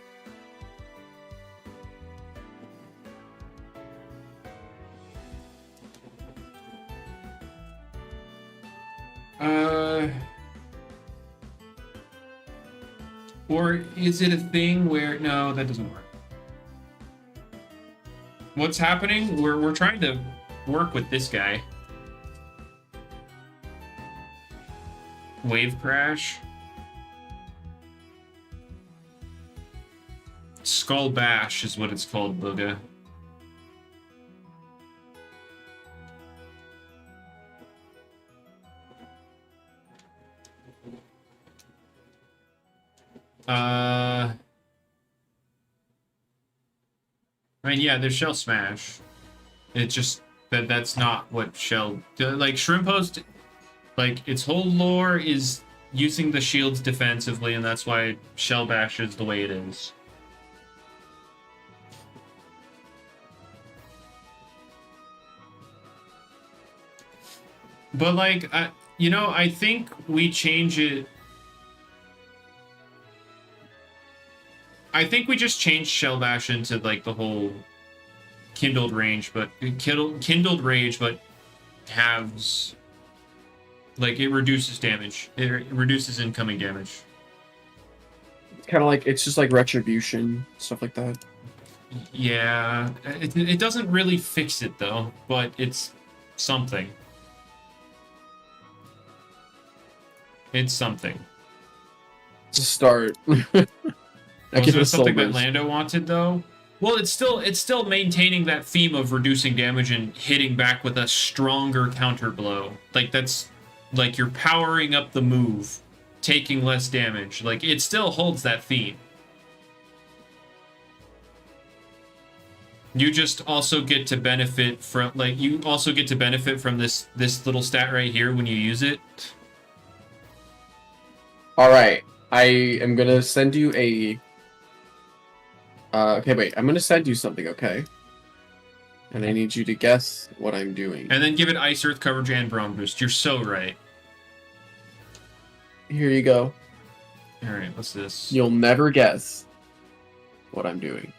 Or is it a thing where no, that doesn't work. What's happening? We're trying to work with this guy. Wave crash. Skull Bash is what it's called, Booga. I mean, yeah, there's Shell Smash. It's just that's not what Shell... Like, Shrimp Host, like, its whole lore is using the shields defensively, and that's why Shell Bash is the way it is. But, like, you know, I think we change it... I think we just changed Shell Bash into, like, the whole kindled range, but... Kindled rage, but halves... Like, it reduces damage. It reduces incoming damage. It's kind of like, it's just like retribution, stuff like that. Yeah. It doesn't really fix it, though, but it's something. It's something. It's a start. Was there something that Lando wanted, though? Well, it's still maintaining that theme of reducing damage and hitting back with a stronger counter blow. Like, that's... Like, you're powering up the move, taking less damage. Like, it still holds that theme. You just also get to benefit from... Like, you also get to benefit from this little stat right here when you use it. Alright. I am gonna send you a... okay, wait. I'm gonna send you something, okay? And I need you to guess what I'm doing. And then give it Ice Earth coverage and Brawn boost. You're so right. Here you go. Alright, what's this? You'll never guess what I'm doing.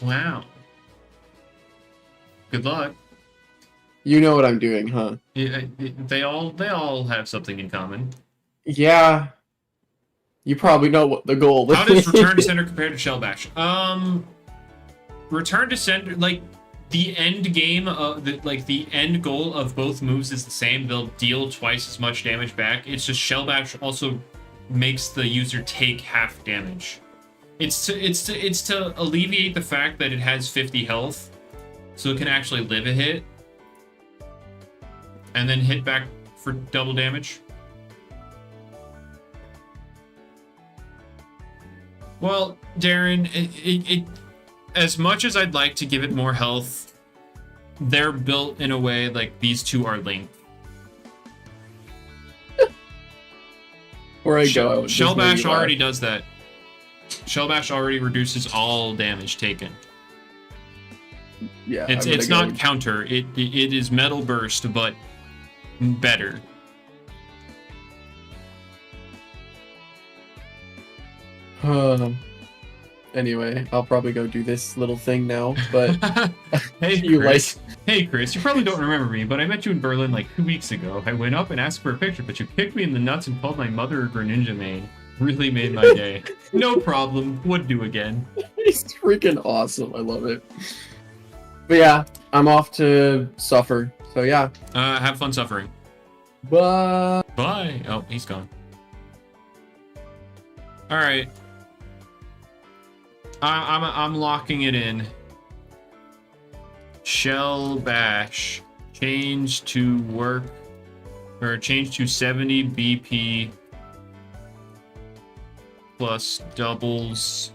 Wow. Good luck. You know what I'm doing, huh? They all have something in common. Yeah. You probably know what the goal is. How does Return to Sender compare to Shell Bash? Return to Sender, like, the end game of the end goal of both moves is the same. They'll deal twice as much damage back. It's just Shell Bash also makes the user take half damage. It's to alleviate the fact that it has 50 health, so it can actually live a hit and then hit back for double damage. Well, Darren, it as much as I'd like to give it more health, they're built in a way like these two are linked. Where I go, Shell Bash already does that. Shell Bash already reduces all damage taken. Yeah, it's not counter. It is Metal Burst, but better. Anyway, I'll probably go do this little thing now, but hey, you Chris. Hey, Chris, you probably don't remember me, but I met you in Berlin like 2 weeks ago. I went up and asked for a picture, but you kicked me in the nuts and called my mother a Greninja main. Really made my day. No problem. Would do again. It's freaking awesome. I love it. But yeah, I'm off to suffer. So yeah. Have fun suffering. Bye. Bye. Oh, he's gone. All right. I'm locking it in. Shell Bash. Change to work, or change to 70 BP plus doubles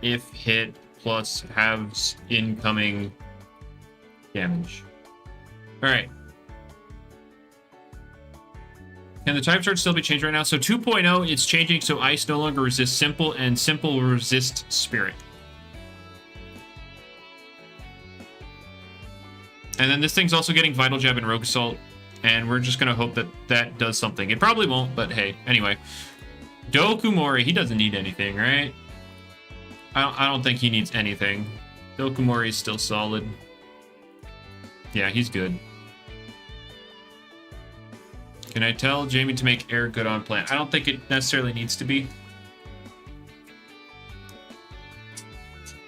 if hit plus halves incoming damage. All right. Can the type chart still be changed right now? So 2.0, it's changing, so Ice no longer resists Simple, and Simple will resist Spirit. And then this thing's also getting Vital Jab and Rogue Assault, and we're just going to hope that that does something. It probably won't, but hey. Anyway. Dokumori, he doesn't need anything, right? I don't think he needs anything. Dokumori's still solid. Yeah, he's good. Can I tell Jamie to make air good on plant? I don't think it necessarily needs to be.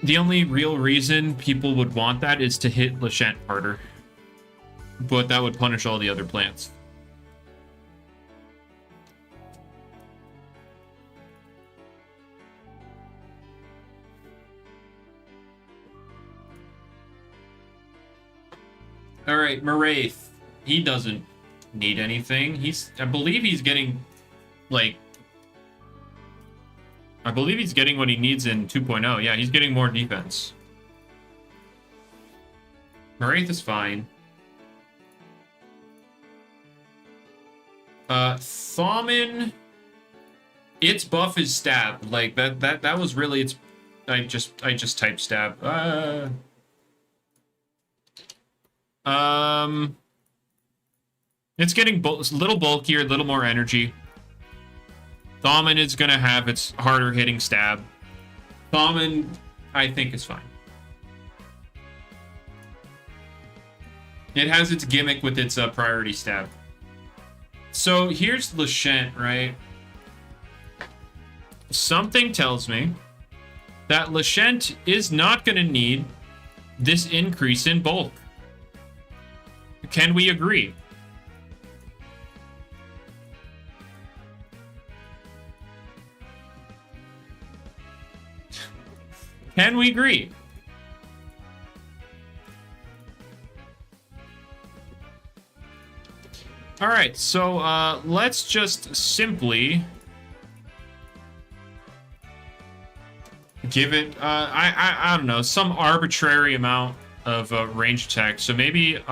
The only real reason people would want that is to hit Lashent harder. But that would punish all the other plants. Alright, Maraith. He doesn't need anything. I believe he's getting, like... I believe he's getting what he needs in 2.0. Yeah, he's getting more defense. Maraith is fine. Thaumin... Its buff is stab. Like, that was really its... I just typed stab. It's getting a little bulkier, a little more energy. Thaumin is going to have its harder hitting stab. Thaumin, I think, is fine. It has its gimmick with its priority stab. So here's Lashent, right? Something tells me that Lashent is not going to need this increase in bulk. Can we agree? Can we agree? All right, so let's just simply give it I don't know, some arbitrary amount of range attack. So maybe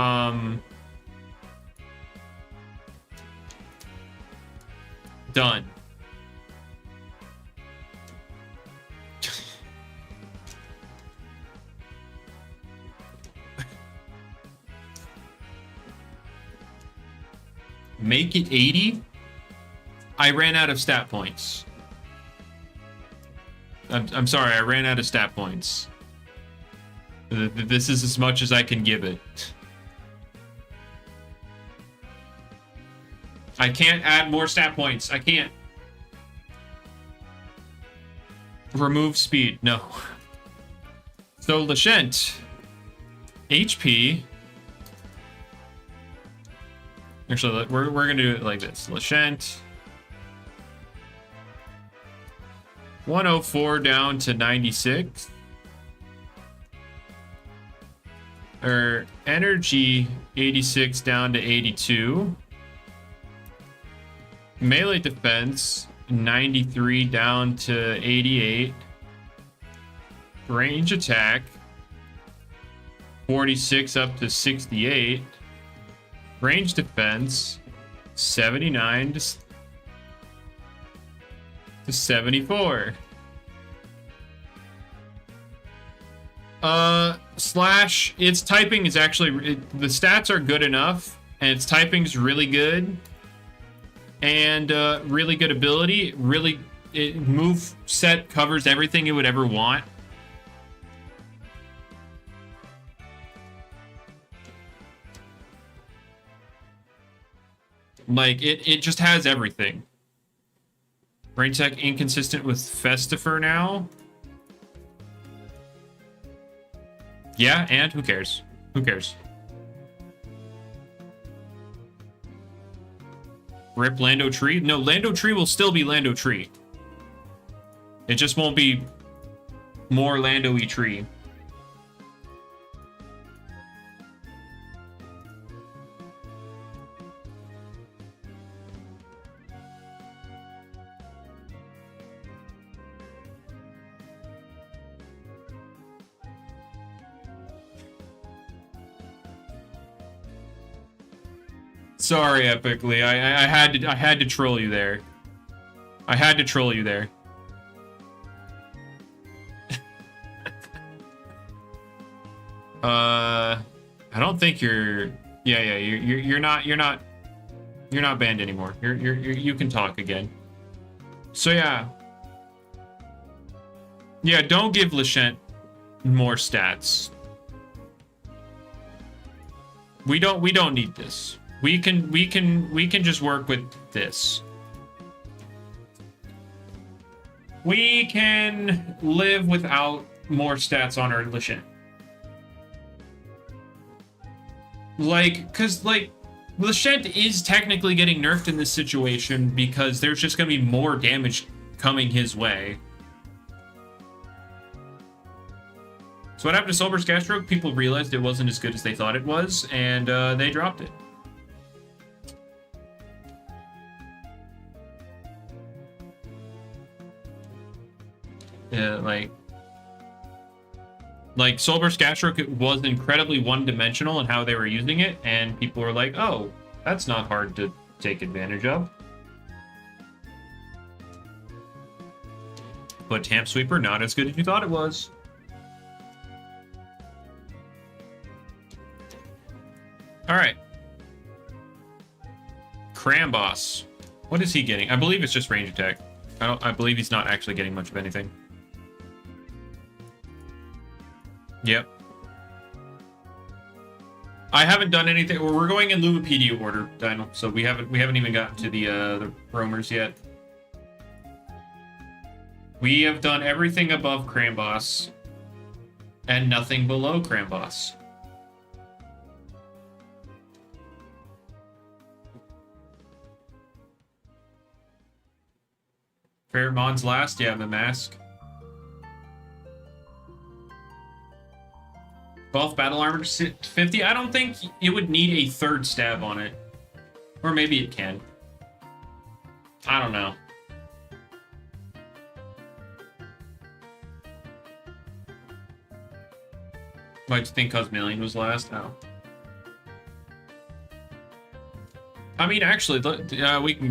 done. Make it 80? I ran out of stat points. I'm sorry, I ran out of stat points. This is as much as I can give it. I can't add more stat points. I can't. Remove speed. No. So, Lashent. HP. Actually, we're going to do it like this. Lashent. 104 down to 96. Energy 86 down to 82. Melee defense 93 down to 88. Range attack 46 up to 68. Range defense 79 to 74. Slash, its typing is actually, the stats are good enough, and its typing's really good, and really good ability. Really, move set covers everything it would ever want. Like, it just has everything. Brain tech inconsistent with Festifer now. Yeah, and who cares? Who cares? Rip Lando Tree? No, Lando Tree will still be Lando Tree. It just won't be more Lando-y tree. Sorry, Epically. I had to troll you there. I had to troll you there. I don't think you're. Yeah. You're not banned anymore. You can talk again. So yeah. Yeah, don't give Lashent more stats. We don't need this. We can just work with this. We can live without more stats on our Lashent. Like, cause like Lashent is technically getting nerfed in this situation because there's just gonna be more damage coming his way. So what happened to Sober's Gastroke? People realized it wasn't as good as they thought it was, and they dropped it. Like Soulburst Gastroke, it was incredibly one-dimensional in how they were using it, and people were like, oh, that's not hard to take advantage of. But Tamp Sweeper, not as good as you thought it was. Alright. Cramboss. What is he getting? I believe it's just range attack. I believe he's not actually getting much of anything. Yep. I haven't done anything. We're going in Lumipedia order, Dino, so we haven't even gotten to the roamers yet. We have done everything above Cramboss and nothing below Cramboss. Pheromone's last, yeah, the mask. 12 battle armor to 50. I don't think it would need a third stab on it. Or maybe it can. I don't know. Why'd you think Cosmillion was last? Oh. I mean, actually,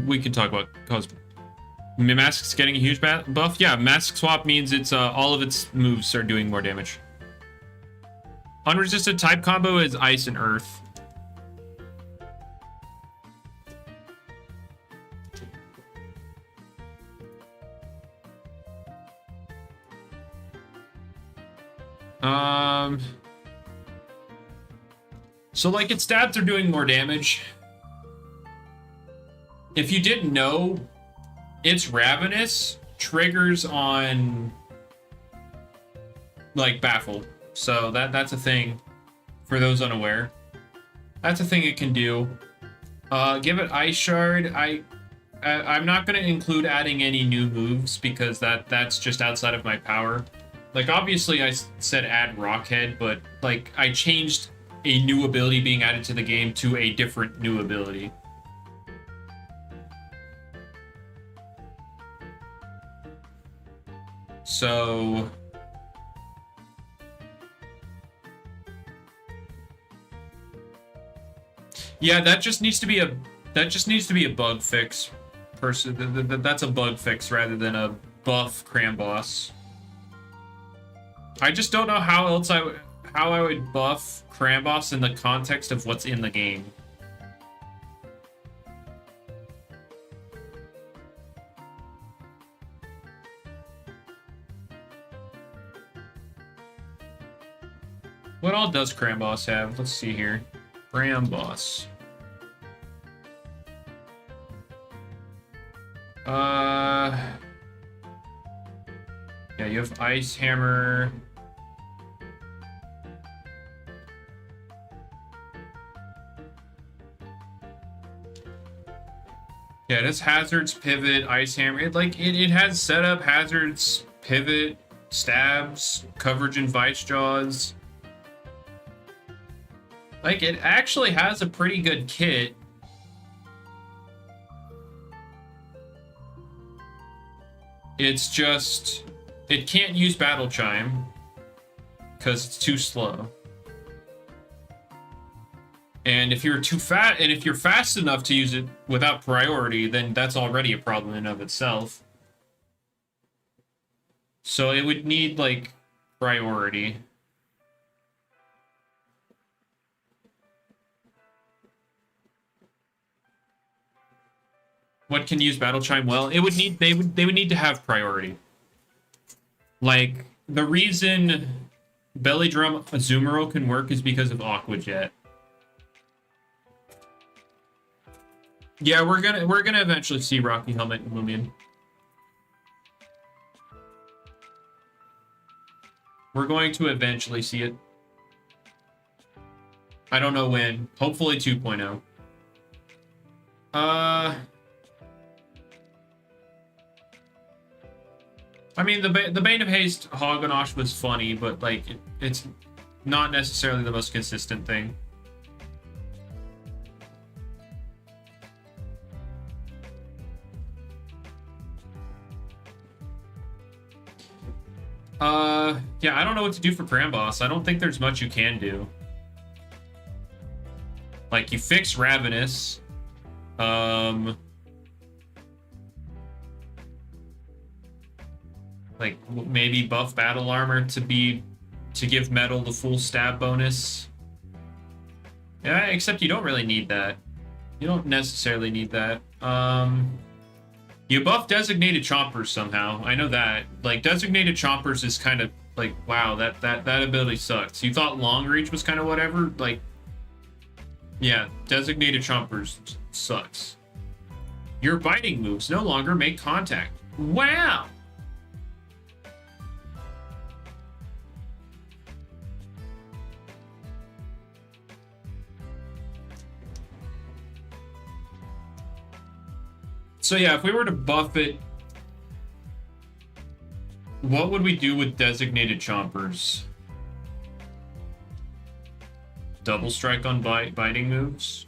we can talk about Cosmillion. Mask's getting a huge buff. Yeah, mask swap means it's all of its moves are doing more damage. Unresisted type combo is ice and earth. So, like, its stabs are doing more damage. If you didn't know, its Ravenous triggers on, like, Baffle. So that's a thing for those unaware. That's a thing it can do. Give it Ice Shard. I'm not going to include adding any new moves because that's just outside of my power. Like, obviously, I said add Rockhead, but, like, I changed a new ability being added to the game to a different new ability. So... yeah, that just needs to be a bug fix. That's a bug fix rather than a buff cram boss. I just don't know how I would buff cram boss in the context of what's in the game. What all does cram boss have? Let's see here. Cram boss. Yeah, you have Ice Hammer. Yeah, it has hazards, pivot, Ice Hammer. It has setup, hazards, pivot, stabs, coverage and vice jaws. Like, it actually has a pretty good kit. It's just... it can't use Battle Chime because it's too slow. And if you're fast enough to use it without priority, then that's already a problem in and of itself. So it would need, like, priority. What can use Battle Chime well? They would need to have priority. Like, the reason Belly Drum Azumarill can work is because of Aqua Jet. Yeah, we're gonna eventually see Rocky Helmet and Loomian. We're going to eventually see it. I don't know when. Hopefully 2.0. I mean, the Bane of Haste Hoganosh was funny, but, like, it's not necessarily the most consistent thing. Yeah, I don't know what to do for Cram Boss. I don't think there's much you can do. Like, you fix Ravenous. Like, maybe buff Battle Armor to give Metal the full stab bonus. Yeah, except you don't really need that. You don't necessarily need that. You buff Designated Chompers somehow. I know that. Like, Designated Chompers is kind of like, wow, that ability sucks. You thought Long Reach was kind of whatever? Like, yeah, Designated Chompers sucks. Your biting moves no longer make contact. Wow! So yeah, if we were to buff it, what would we do with Designated Chompers? Double strike on biting moves?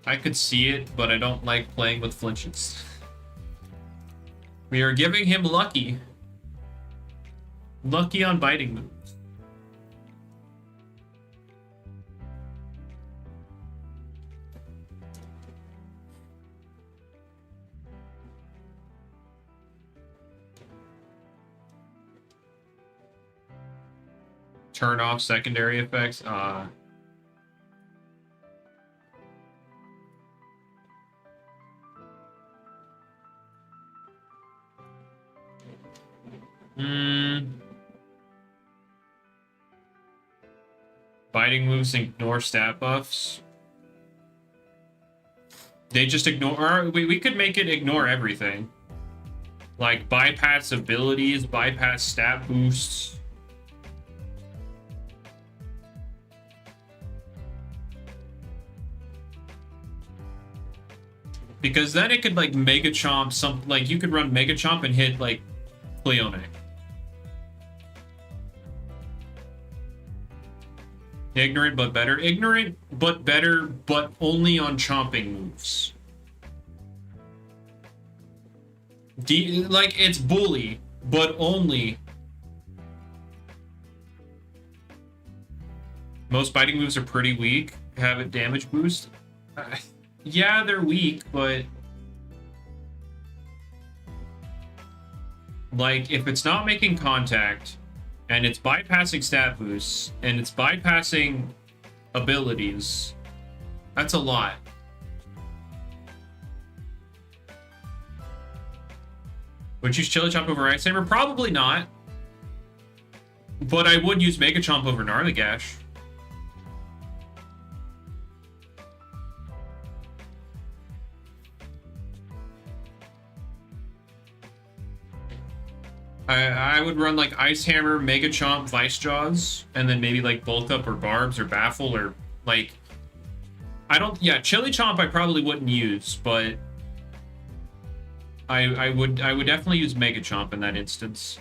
I could see it, but I don't like playing with flinches. We are giving him Lucky. Lucky on biting moves. Turn off secondary effects. Biting moves ignore stat buffs. They just ignore, or we could make it ignore everything. Like bypass abilities, bypass stat boosts. Because then it could like Mega Chomp something, like you could run Mega Chomp and hit like Cleone. Ignorant but better. Ignorant but better, but only on chomping moves. Like it's bully, but only. Most biting moves are pretty weak. Have a damage boost. Yeah, they're weak, but like if it's not making contact and it's bypassing stat boosts and it's bypassing abilities, that's a lot. Would you use Chili Chomp over Ice Hammer? Probably not. But I would use Mega Chomp over Gnarlygash. I would run like Ice Hammer, Mega Chomp, Vice Jaws, and then maybe like Bulk Up or Barbs or Baffle or like... Yeah, Chili Chomp I probably wouldn't use, but I would definitely use Mega Chomp in that instance.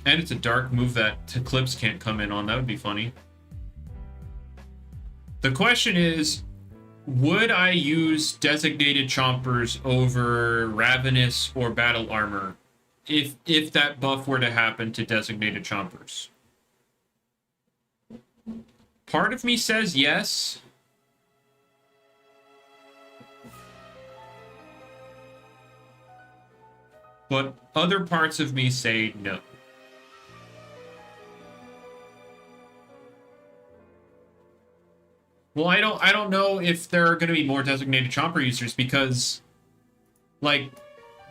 And it's a dark move that Eclipse can't come in on. That would be funny. The question is, would I use Designated Chompers over Ravenous or Battle Armor if that buff were to happen to Designated Chompers? Part of me says yes. But other parts of me say no. Well, I don't know if there are going to be more Designated Chomper users because, like,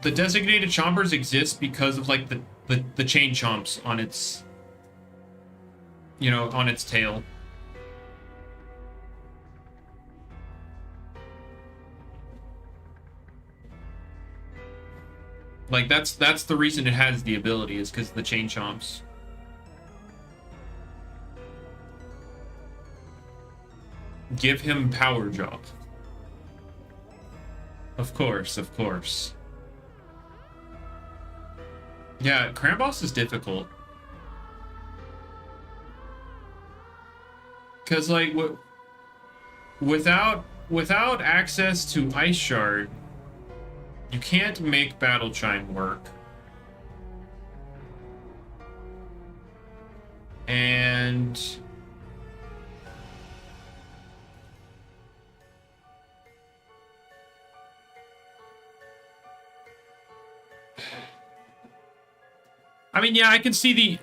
the Designated Chompers exist because of, like, the Chain Chomps on its, you know, on its tail. Like, that's the reason it has the ability, is because of the Chain Chomps. Give him Power Drop. Of course, of course. Yeah, Cramboss is difficult. Because, like, without access to Ice Shard, you can't make Battle Chime work. And I mean, yeah, I can see the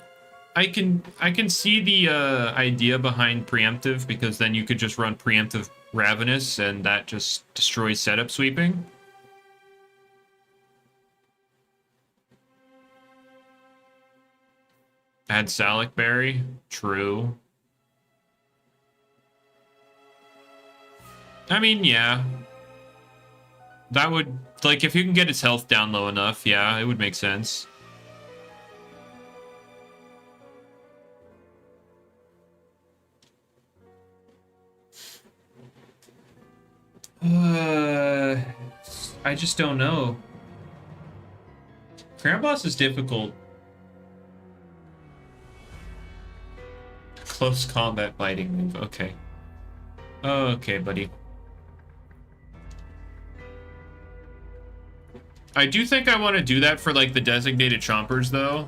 idea behind preemptive, because then you could just run preemptive Ravenous and that just destroys setup sweeping. Add Salic Berry. True. I mean, yeah. That would, like, if you can get his health down low enough, yeah, it would make sense. I just don't know. Cramboss is difficult. Close combat biting move. Okay. Okay, buddy. I do think I want to do that for, like, the Designated Chompers, though.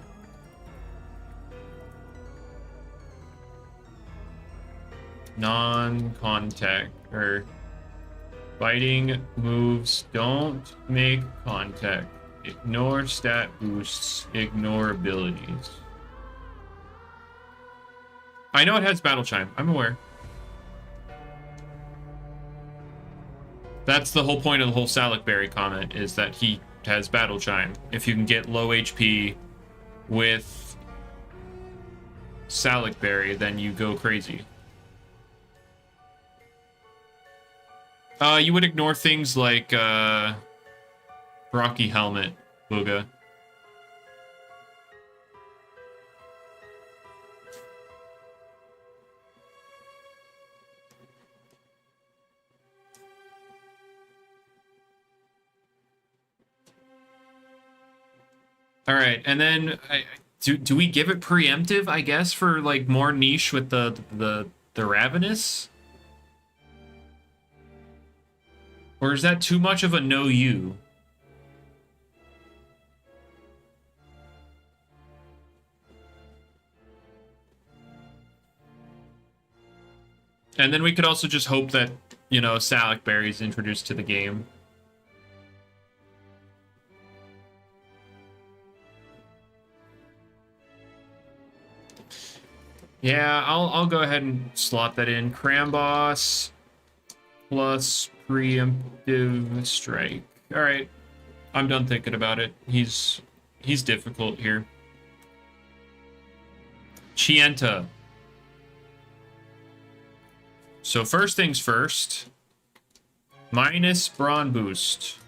Non-contact, or biting moves don't make contact. Ignore stat boosts. Ignore abilities. I know it has Battle Chime. I'm aware. That's the whole point of the whole Salic Berry comment, is that he has Battle Chime. If you can get low HP with Salic Berry, then you go crazy. You would ignore things like Rocky Helmet, Booga. All right, and then do we give it preemptive? I guess for like more niche with the Ravenous, or is that too much of a no you? And then we could also just hope that, you know, Salic Berry is introduced to the game. Yeah, I'll go ahead and slot that in. Cramboss plus preemptive strike. All right, I'm done thinking about it. He's difficult here. Chienta. So first things first. Minus Brawn Boost.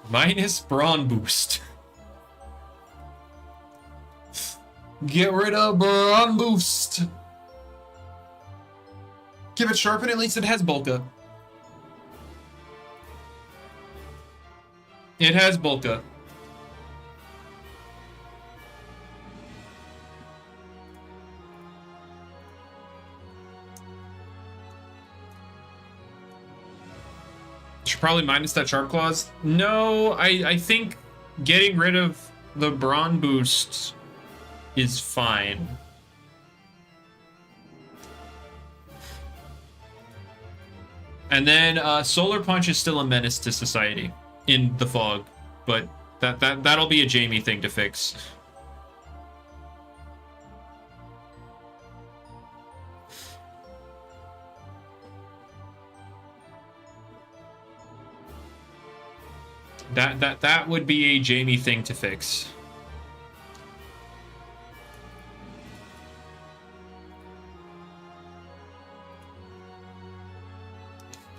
Minus Brawn Boost. Get rid of Brawn Boost. Give it Sharpen, at least it has Bulka. It has Bulka. Should probably minus that Sharp Claws. No, I think getting rid of the Brawn Boost is fine. And then Solar Punch is still a menace to society in the fog, but that'll be a Jamie thing to fix. That would be a Jamie thing to fix.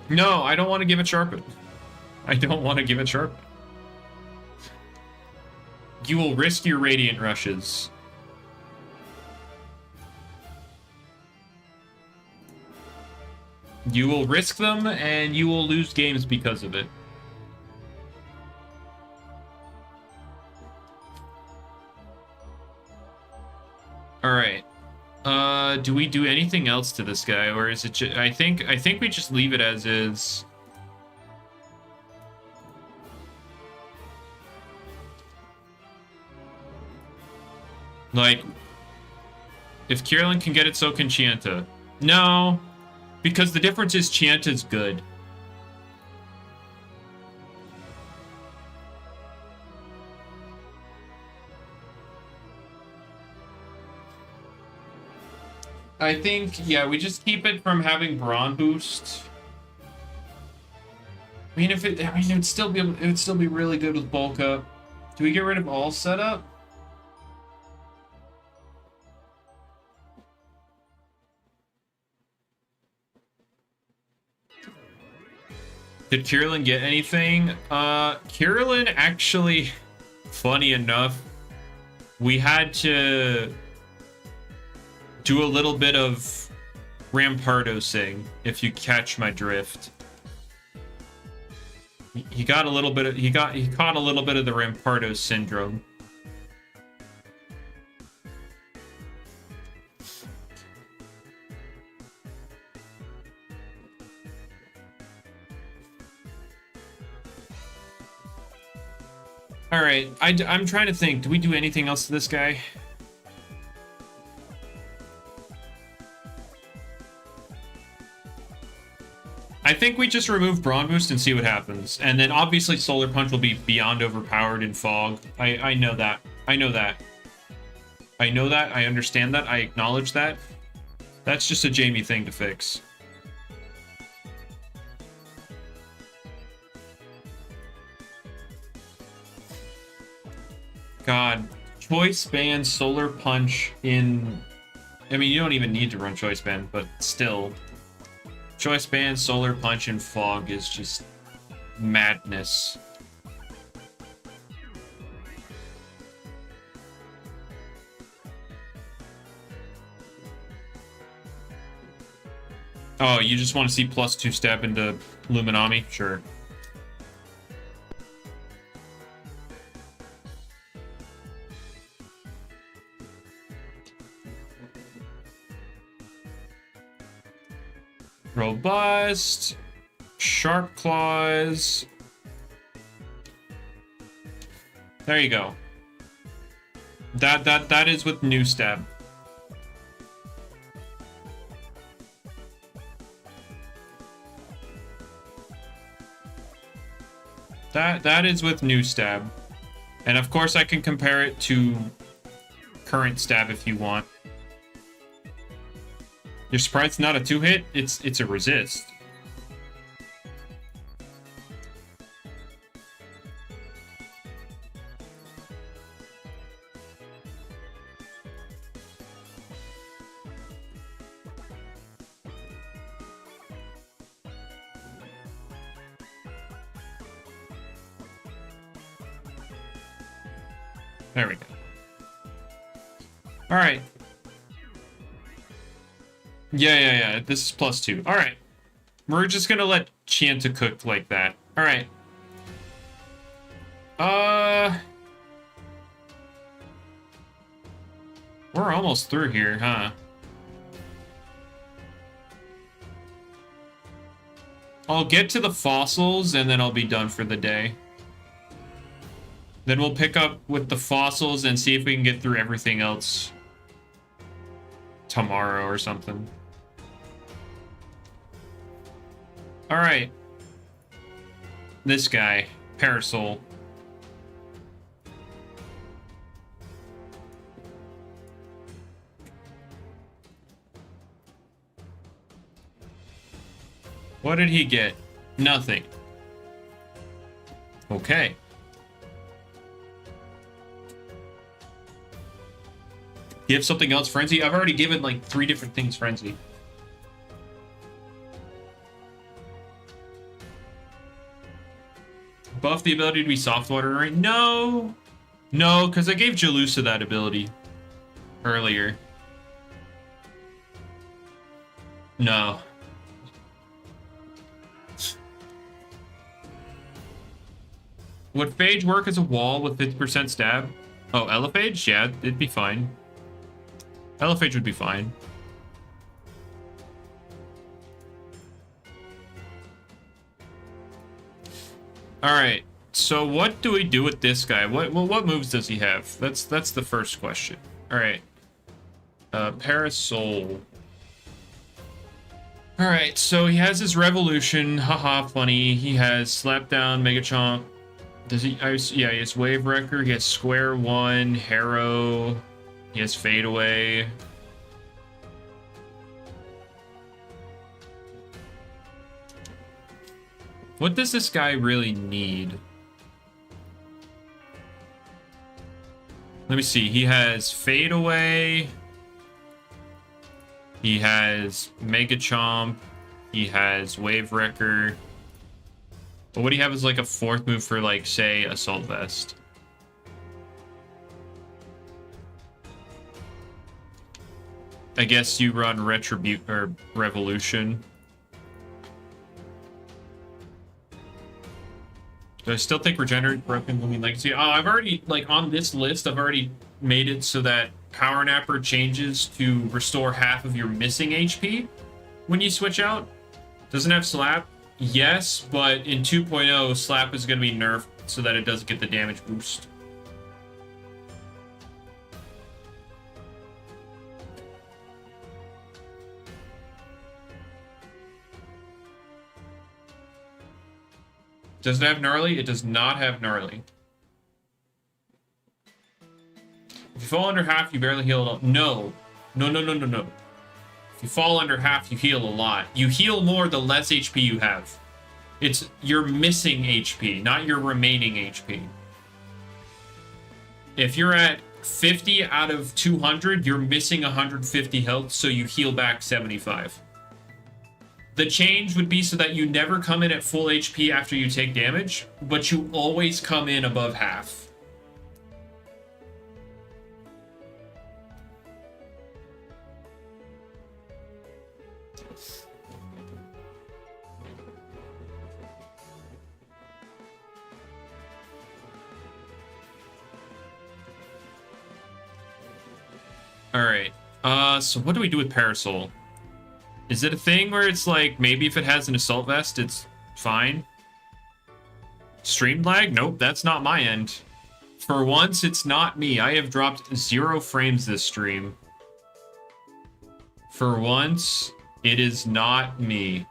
No, I don't want to give it Sharpen. I don't want to give it Sharpen. You will risk your Radiant Rushes. You will risk them, and you will lose games because of it. All right. Do we do anything else to this guy, or is it just, I think we just leave it as is. Like, if Kierlin can get it, so can Chienta. No, because the difference is Chienta's good. I think, yeah, we just keep it from having Brawn Boost. I mean, it would still be really good with Bulk Up. Do we get rid of all setup? Did Kierlin get anything? Kierlin actually, funny enough, we had to do a little bit of Rampardo-sing, if you catch my drift. He got a little bit of, he caught a little bit of the Rampardo syndrome. All right, I'm trying to think. Do we do anything else to this guy? I think we just remove Brawn Boost and see what happens. And then obviously Solar Punch will be beyond overpowered in Fog. I know that. I know that. I know that. I understand that. I acknowledge that. That's just a Jamie thing to fix. Choice Band, Solar Punch in... I mean, you don't even need to run Choice Band, but still. Choice Band, Solar Punch, and Fog is just madness. Oh, you just want to see +2 step into Luminami? Sure. Robust, Sharp Claws. There you go. That is with new stab. That is with new stab. And of course I can compare it to current stab if you want. You're surprised it's not a 2-hit? It's a resist. There we go. All right. Yeah. This is +2. All right. We're just gonna let Chienta cook like that. All right. We're almost through here, huh? I'll get to the fossils and then I'll be done for the day. Then we'll pick up with the fossils and see if we can get through everything else tomorrow or something. All right. This guy, Parasol. What did he get? Nothing. Okay. Give something else Frenzy? I've already given like 3 different things Frenzy. Buff the ability to be soft water, right? No! No, because I gave Jalusa that ability earlier. No. Would Phage work as a wall with 50% stab? Oh, Elephage? Yeah, it'd be fine. Elephage would be fine. Alright, so what do we do with this guy? What moves does he have? That's the first question. Alright. Parasol. Alright, so he has his Revolution. Haha, funny. He has Slapdown, Mega Chomp. Does he? Yeah, he has Wave Wrecker. He has Square One, Harrow. He has Fade Away. What does this guy really need? Let me see. He has Fade Away. He has Mega Chomp. He has Wave Wrecker. But what do you have as like a 4th move for, like, say, Assault Vest? I guess you run Retribute or Revolution. Do I still think Regenerate, Broken, Loomian Legacy? Oh, I've already, like, on this list, I've already made it so that Power Napper changes to restore half of your missing HP when you switch out. Doesn't have Slap? Yes, but in 2.0, Slap is going to be nerfed so that it doesn't get the damage boost. Does it have Gnarly? It does not have Gnarly. If you fall under half, you barely heal at all. No. No. If you fall under half, you heal a lot. You heal more the less HP you have. It's your missing HP, not your remaining HP. If you're at 50 out of 200, you're missing 150 health, so you heal back 75. The change would be so that you never come in at full HP after you take damage, but you always come in above half. Alright, so what do we do with Parasol? Is it a thing where it's like, maybe if it has an Assault Vest, it's fine? Stream lag? Nope, that's not my end. For once, it's not me. I have dropped 0 frames this stream. For once, it is not me.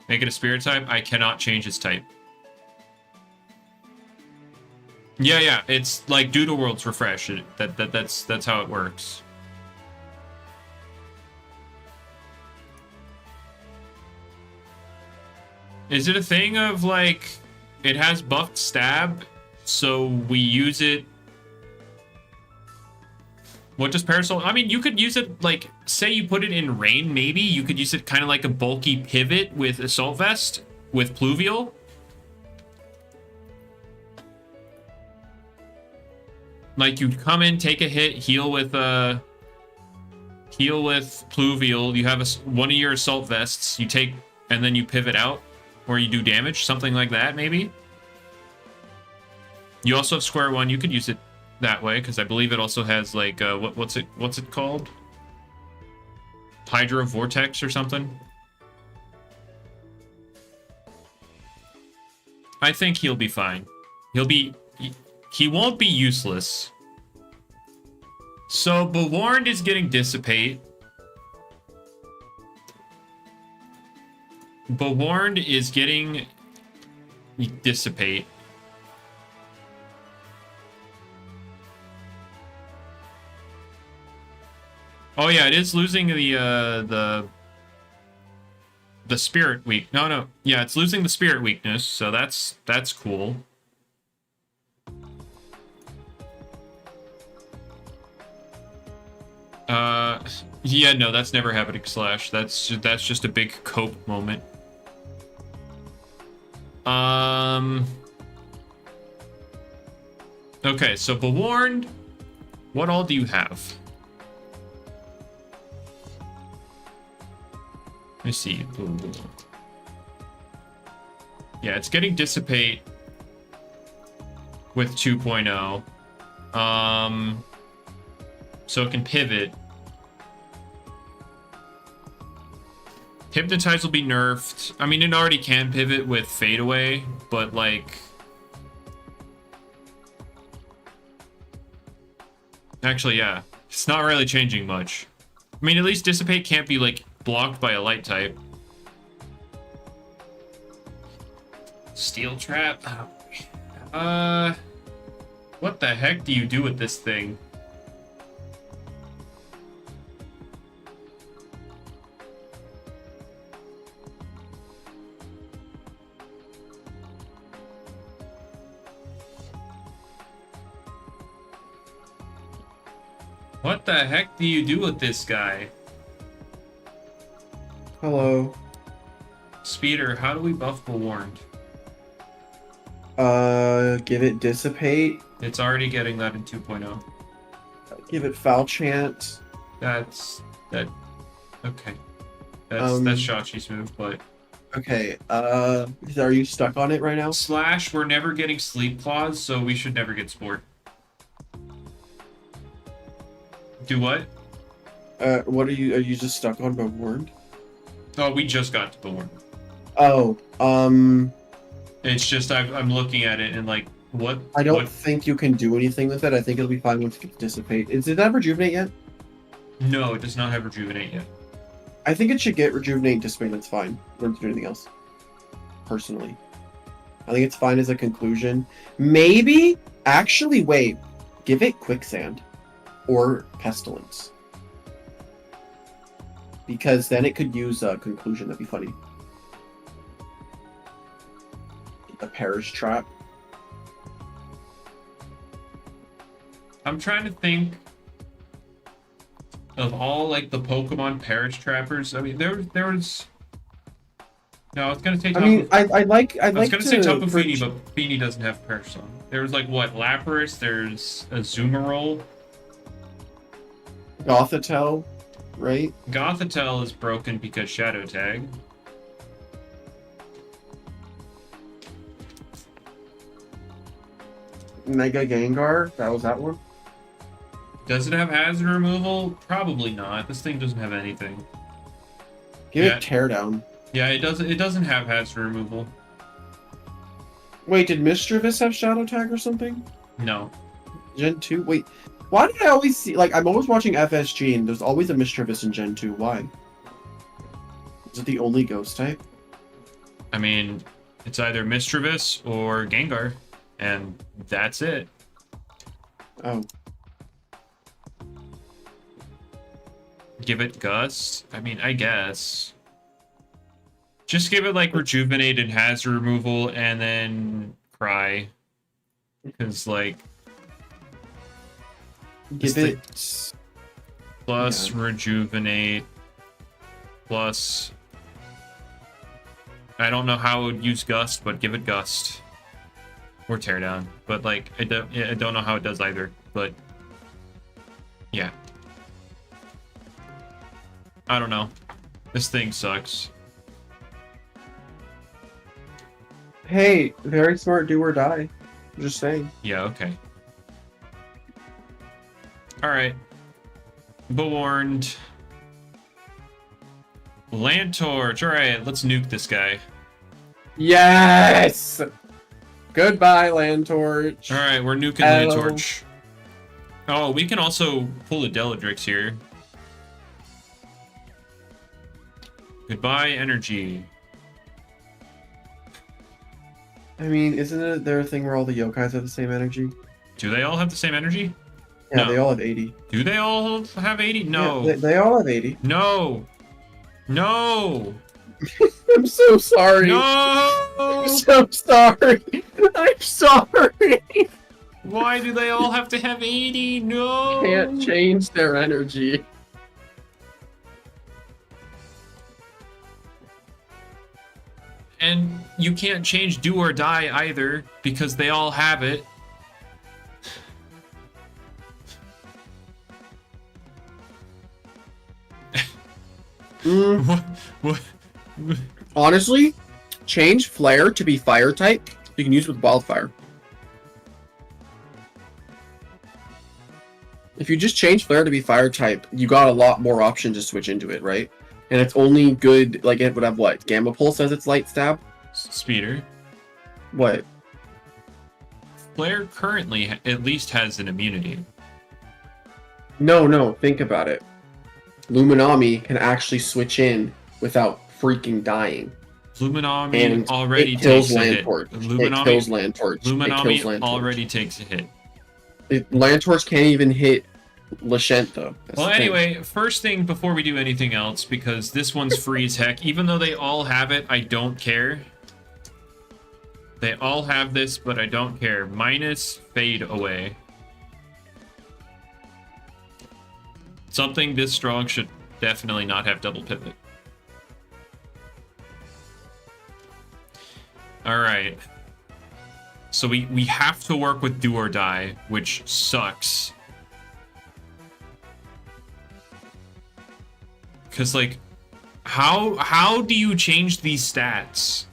Make it a Spirit type? I cannot change its type. Yeah, it's like Doodle World's refresh. That's how it works. Is it a thing of like it has buffed stab, so we use it? What does Parasol? I mean, you could use it like, say you put it in rain, maybe you could use it kind of like a bulky pivot with Assault Vest with Pluvial. Like, you come in, take a hit, heal with Pluvial. You have one of your Assault Vests, you take, and then you pivot out, or you do damage, something like that, maybe. You also have Square One. You could use it that way, because I believe it also has, like, what's it called? Hydro Vortex or something? I think he'll be fine. He won't be useless. So, Bewarned is getting Dissipate. Bewarned is getting Dissipate. Oh yeah, it is losing the spirit weak. No. Yeah, it's losing the spirit weakness, so that's cool. Yeah, no, that's never happening, Slash. That's just a big cope moment. Okay, so Bewarned, what all do you have? Let me see. Ooh. Yeah, it's getting Dissipate with 2.0. So it can pivot. Hypnotize will be nerfed. I mean, it already can pivot with Fade Away, but like... Actually, yeah. It's not really changing much. I mean, at least Dissipate can't be, like, blocked by a light type. Steel Trap? What the heck do you do with this thing? What the heck do you do with this guy? Hello. Speeder, how do we buff Bewarned? Give it Dissipate. It's already getting that in 2.0. Give it Foul Chant. Okay. That's Shachi's move, but... Okay, are you stuck on it right now? Slash, we're never getting Sleep Claws, so we should never get Sport. Do what? What are you just stuck on Bewarned? Oh, we just got to Bewarned. Oh, It's just, I'm looking at it and like, what? I don't think you can do anything with it. I think it'll be fine once it gets Dissipate. Did that Rejuvenate yet? No, it does not have Rejuvenate yet. I think it should get Rejuvenate and Dissipate, that's fine. Don't do anything else. Personally. I think it's fine as a conclusion. Maybe, actually, wait. Give it Quicksand. Or Pestilence. Because then it could use a conclusion, that'd be funny. A Perish Trap. I'm trying to think of all like the Pokemon Perish Trappers. I mean, there was. No, I was gonna say I mean, Tapu. I like I was gonna say Tapu for Fini, but Fini doesn't have Perish on. There was like what Lapras. There's a Azumarill. Gothitelle, right? Gothitelle is broken because Shadow Tag. Mega Gengar, that was that one. Does it have hazard removal? Probably not. This thing doesn't have anything. Give Yeah. it Teardown. Yeah, it doesn't. It doesn't have hazard removal. Wait, did Mischievous have Shadow Tag or something? No. Gen 2? Wait, why did I always see, like, I'm always watching FSG and there's always a Mischievous in Gen 2. Why? Is it the only ghost type? I mean, it's either Mischievous or Gengar, and that's it. Oh. Give it Gust? I mean, I guess. Just give it, like, Rejuvenate and Hazard Removal, and then Cry. Because, like... Give it... Plus Yeah. Rejuvenate. Plus... I don't know how it would use Gust, but give it Gust. Or Teardown. But, like, I don't know how it does either. But... yeah. I don't know. This thing sucks. Hey, very smart, do or die. Just saying. Yeah, okay. Alright. Bewarned. Lantorch. Alright, let's nuke this guy. Yes! Goodbye, Landtorch. Alright, we're nuking Hello. Lantorch. Oh, we can also pull a Deladrix here. Goodbye, energy. I mean, isn't it there a thing where all the yokais have the same energy? Do they all have the same energy? Yeah, No. they all have 80. Do they all have 80? No. Yeah, they all have 80. No. No. I'm so sorry. No. I'm so sorry. I'm sorry. Why do they all have to have 80? No. Can't change their energy. And you can't change do or die either because they all have it. Mm, What? honestly, change Flare to be fire type. You can use it with Wildfire. If you just change Flare to be fire type, you got a lot more options to switch into it, right? And it's only good, like, it would have what? Gamma Pulse as its light stab? Speeder. What? Flare currently at least has an immunity. No, think about it. Luminami can actually switch in without freaking dying. Luminami And already it kills takes a hit. Landtorch. It kills Luminami, Landtorch. It kills Luminami Landtorch. already takes a hit. Landtorch can't even hit Lashent, though. That's Well, the thing. anyway, first thing before we do anything else, because this one's free as heck, even though they all have it, I don't care. They all have this, but I don't care. Minus Fade Away. Something this strong should definitely not have double pivot. Alright. So we have to work with do or die, which sucks. Cause like, how do you change these stats?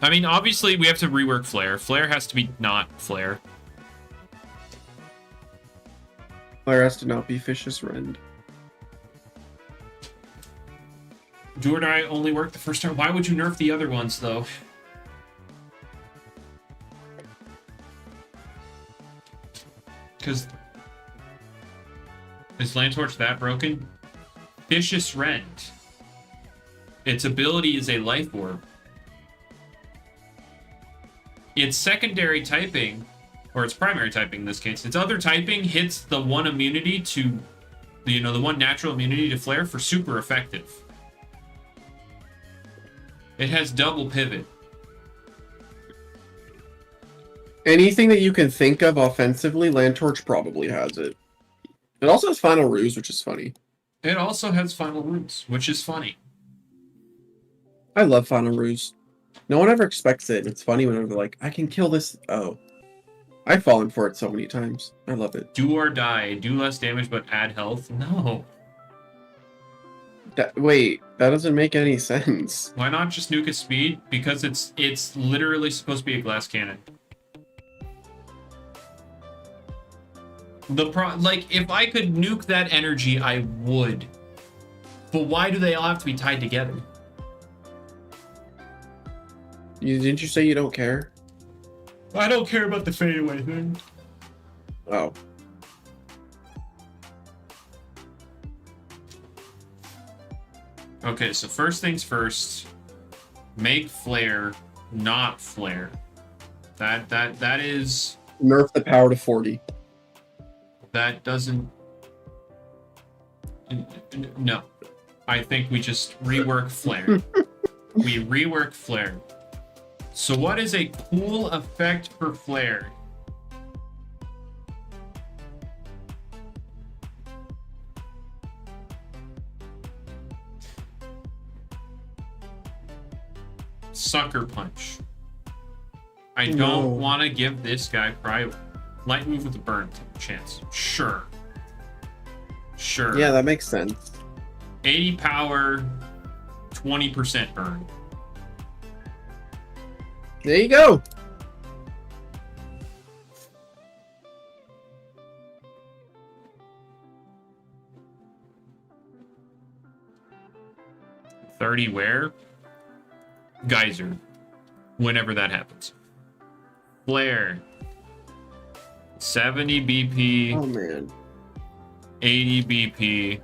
I mean, obviously we have to rework Flare. Flare has to be not Flare. Flare has to not be Vicious Rend. Do or die only work the first turn. Why would you nerf the other ones though? Because is Landtorch that broken? Vicious Rend. Its ability is a life orb. Its secondary typing, or its primary typing in this case, its other typing hits the one immunity to, the one natural immunity to Flare for super effective. It has double pivot. Anything that you can think of offensively, Land Torch probably has it. It also has Final Ruse, which is funny. It also has Final Roots, which is funny. I love Final Ruse. No one ever expects it. It's funny whenever they're like, I can kill this. Oh. I've fallen for it so many times. I love it. Do or die. Do less damage but add health? No. Wait, that doesn't make any sense. Why not just nuke its speed? Because it's literally supposed to be a glass cannon. Like, if I could nuke that energy, I would. But why do they all have to be tied together? Didn't you say you don't care? I don't care about the fadeaway thing. Oh. Okay, so first things first, make flare not flare. That is Nerf the power to 40. that doesn't no. I think we just rework flare. We rework flare. So what is a cool effect for flare? Sucker punch. I don't want to give this guy priority. Light move with a burn chance. Sure. Sure. Yeah, that makes sense. 80 power, 20% burn. There you go. $30 where? Geyser. Whenever that happens. Flare. 70 BP. Oh man. 80 BP.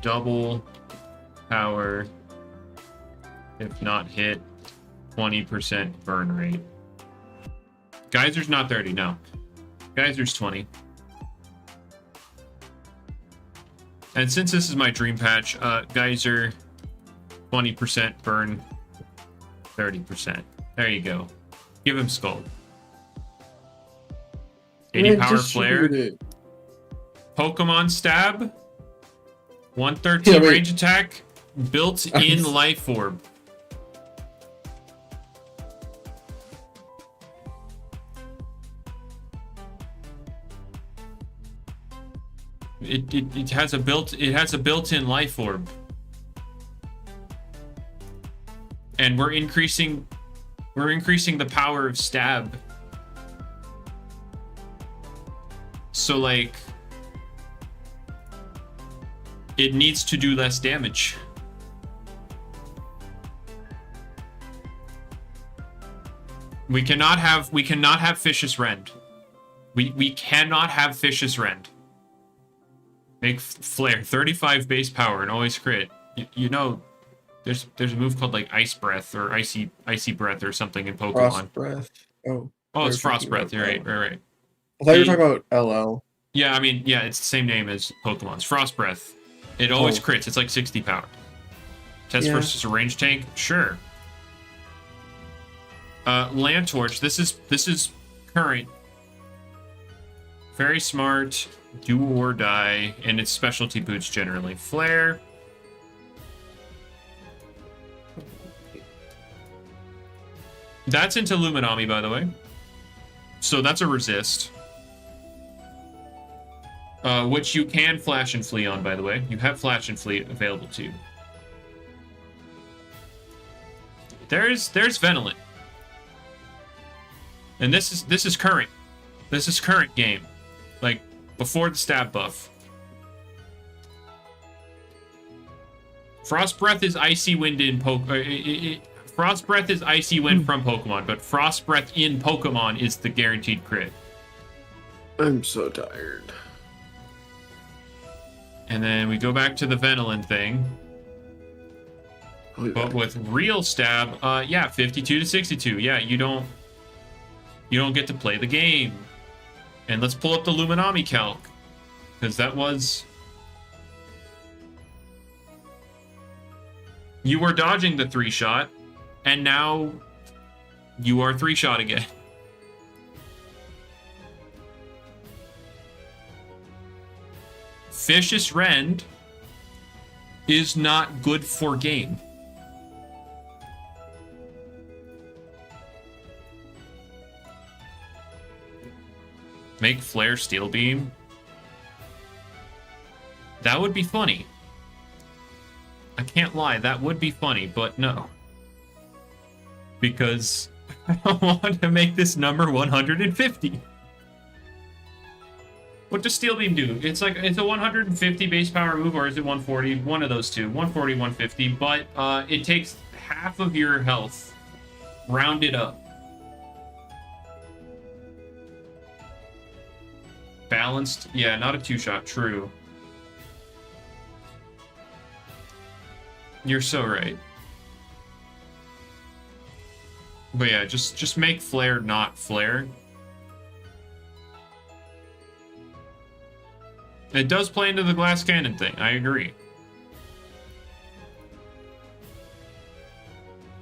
Double power. If not hit, 20% burn rate. Geyser's not 30, no. Geyser's 20. And since this is my dream patch, Geyser, 20% burn, 30%. There you go. Give him Skull. 80 Man, power just flare. shoot it. Pokemon stab. 113 Yeah, wait. range attack. Built-in life orb. It has a built-in life orb. And we're increasing the power of stab. So like it needs to do less damage. We cannot have Vicious Rend. We cannot have Vicious Rend. Make flare 35 base power and always crit. You know, there's a move called like Ice Breath or Icy Breath or something in Pokemon. Frost breath. Oh. It's Frost Breath. You're right. I thought you were talking about LL. Yeah, I mean, yeah, it's the same name as Pokemon's. Frost Breath. It always crits. It's like 60 power. Test versus a range tank? Sure. Land Torch. This is current. Very smart. Do or die. And it's specialty boots generally. Flare. That's into Luminami, by the way. So that's a resist. Which you can flash and flee on, by the way. You have flash and flee available to you. There's Venilin. And this is current. This is current game. Like before the stab buff. Frost Breath is Icy Wind in Frost Breath is Icy Wind from Pokemon, but Frost Breath in Pokemon is the guaranteed crit. I'm so tired. And then we go back to the Venilin thing. But with real stab, yeah, 52 to 62. Yeah, you don't get to play the game. And let's pull up the Luminami calc. Because that was... You were dodging the 3-shot, and now you are 3-shot again. Vicious Rend is not good for game. Make Flare Steel Beam. That would be funny. I can't lie, that would be funny, but no. Because I don't want to make this number 150. What does Steel Beam do? It's like, it's a 150 base power move, or is it 140? One of those two. 140, 150, but it takes half of your health. Rounded up. Balanced? Yeah, not a two-shot, true. You're so right. But yeah, just make Flare not Flare. It does play into the glass cannon thing, I agree.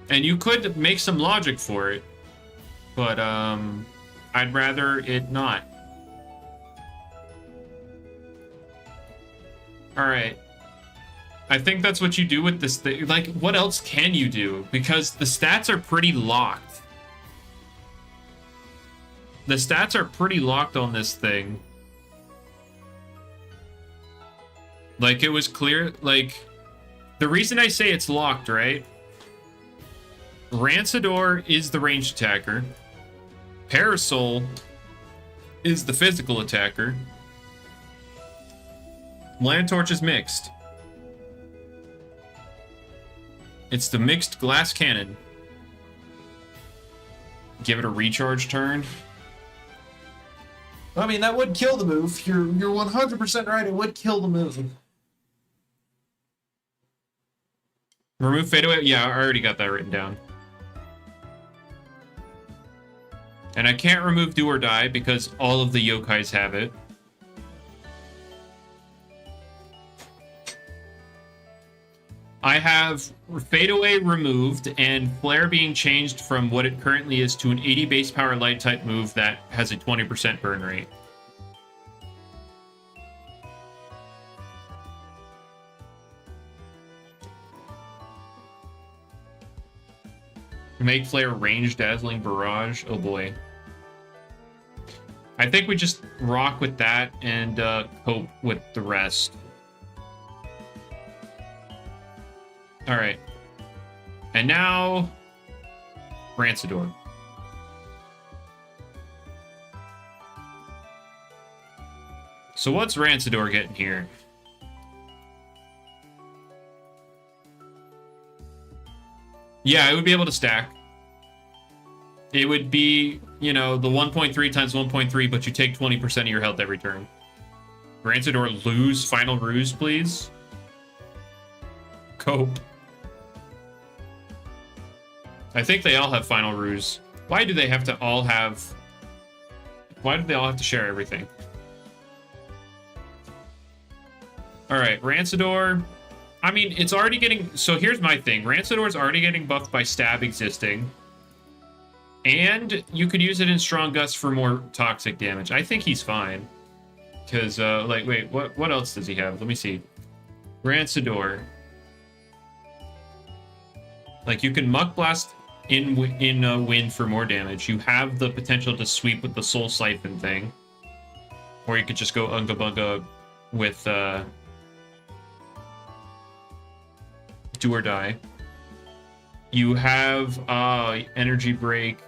And you could make some logic for it, but I'd rather it not. Alright. I think that's what you do with this thing. Like, what else can you do? Because the stats are pretty locked. The stats are pretty locked on this thing. Like, it was clear, like, the reason I say it's locked, right? Rancidor is the ranged attacker. Parasol is the physical attacker. Lanttorch is mixed. It's the mixed glass cannon. Give it a recharge turn. I mean, that would kill the move. You're 100% right. It would kill the move. Remove fadeaway? Yeah, I already got that written down. And I can't remove do or die because all of the yokais have it. I have fadeaway removed and flare being changed from what it currently is to an 80 base power light type move that has a 20% burn rate. Make flare range dazzling barrage. Oh boy. I think we just rock with that and cope with the rest. Alright. And now Rancidor. So what's Rancidor getting here? Yeah, it would be able to stack. It would be, you know, the 1.3 times 1.3, but you take 20% of your health every turn. Rancidor, lose final ruse, please. Cope. I think they all have final ruse. Why do they have to all have... Why do they all have to share everything? Alright, Rancidor... I mean, it's already getting... So here's my thing. Rancidor's already getting buffed by Stab existing. And you could use it in Strong Gust for more toxic damage. I think he's fine. Because, like, wait, what else does he have? Let me see. Rancidor. Like, you can Muck Blast in Wind for more damage. You have the potential to sweep with the Soul Siphon thing. Or you could just go Unga Bunga with, do or die. You have energy break.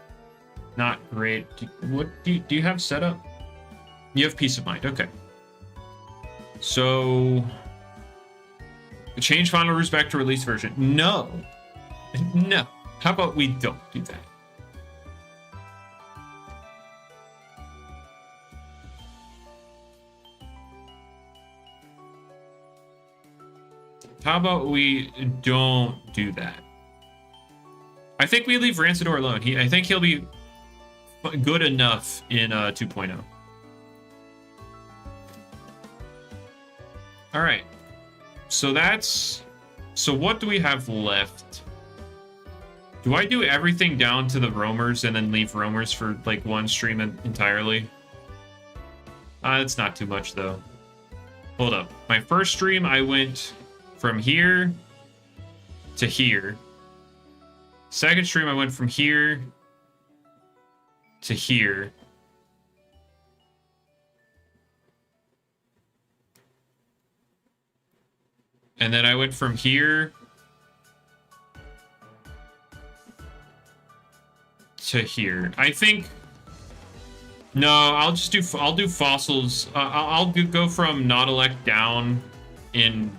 Not great. What do you have set up? You have peace of mind. Okay. So change final ruse back to release version. No. No. How about we don't do that? How about we don't do that? I think we leave Rancidor alone. I think he'll be good enough in 2.0. All right. So that's... So what do we have left? Do I do everything down to the roamers and then leave roamers for like one stream entirely? That's not too much though. Hold up. My first stream, I went from here to here. Second stream, I went from here to here. And then I went from here to here. I think... No, I'll do fossils. I'll go from Nautilus down in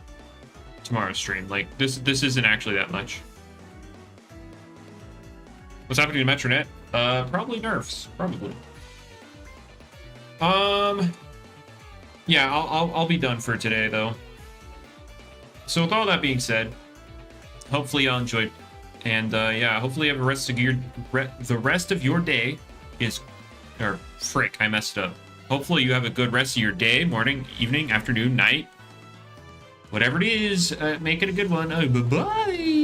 tomorrow's stream. Like, this isn't actually that much. What's happening to Metronet? Probably nerfs. Probably. Yeah, I'll be done for today, though. So with all that being said, hopefully y'all enjoyed, and yeah, hopefully you have the rest of your day is, or frick, I messed up. Hopefully you have a good rest of your day, morning, evening, afternoon, night, whatever it is. Make it a good one. Bye bye.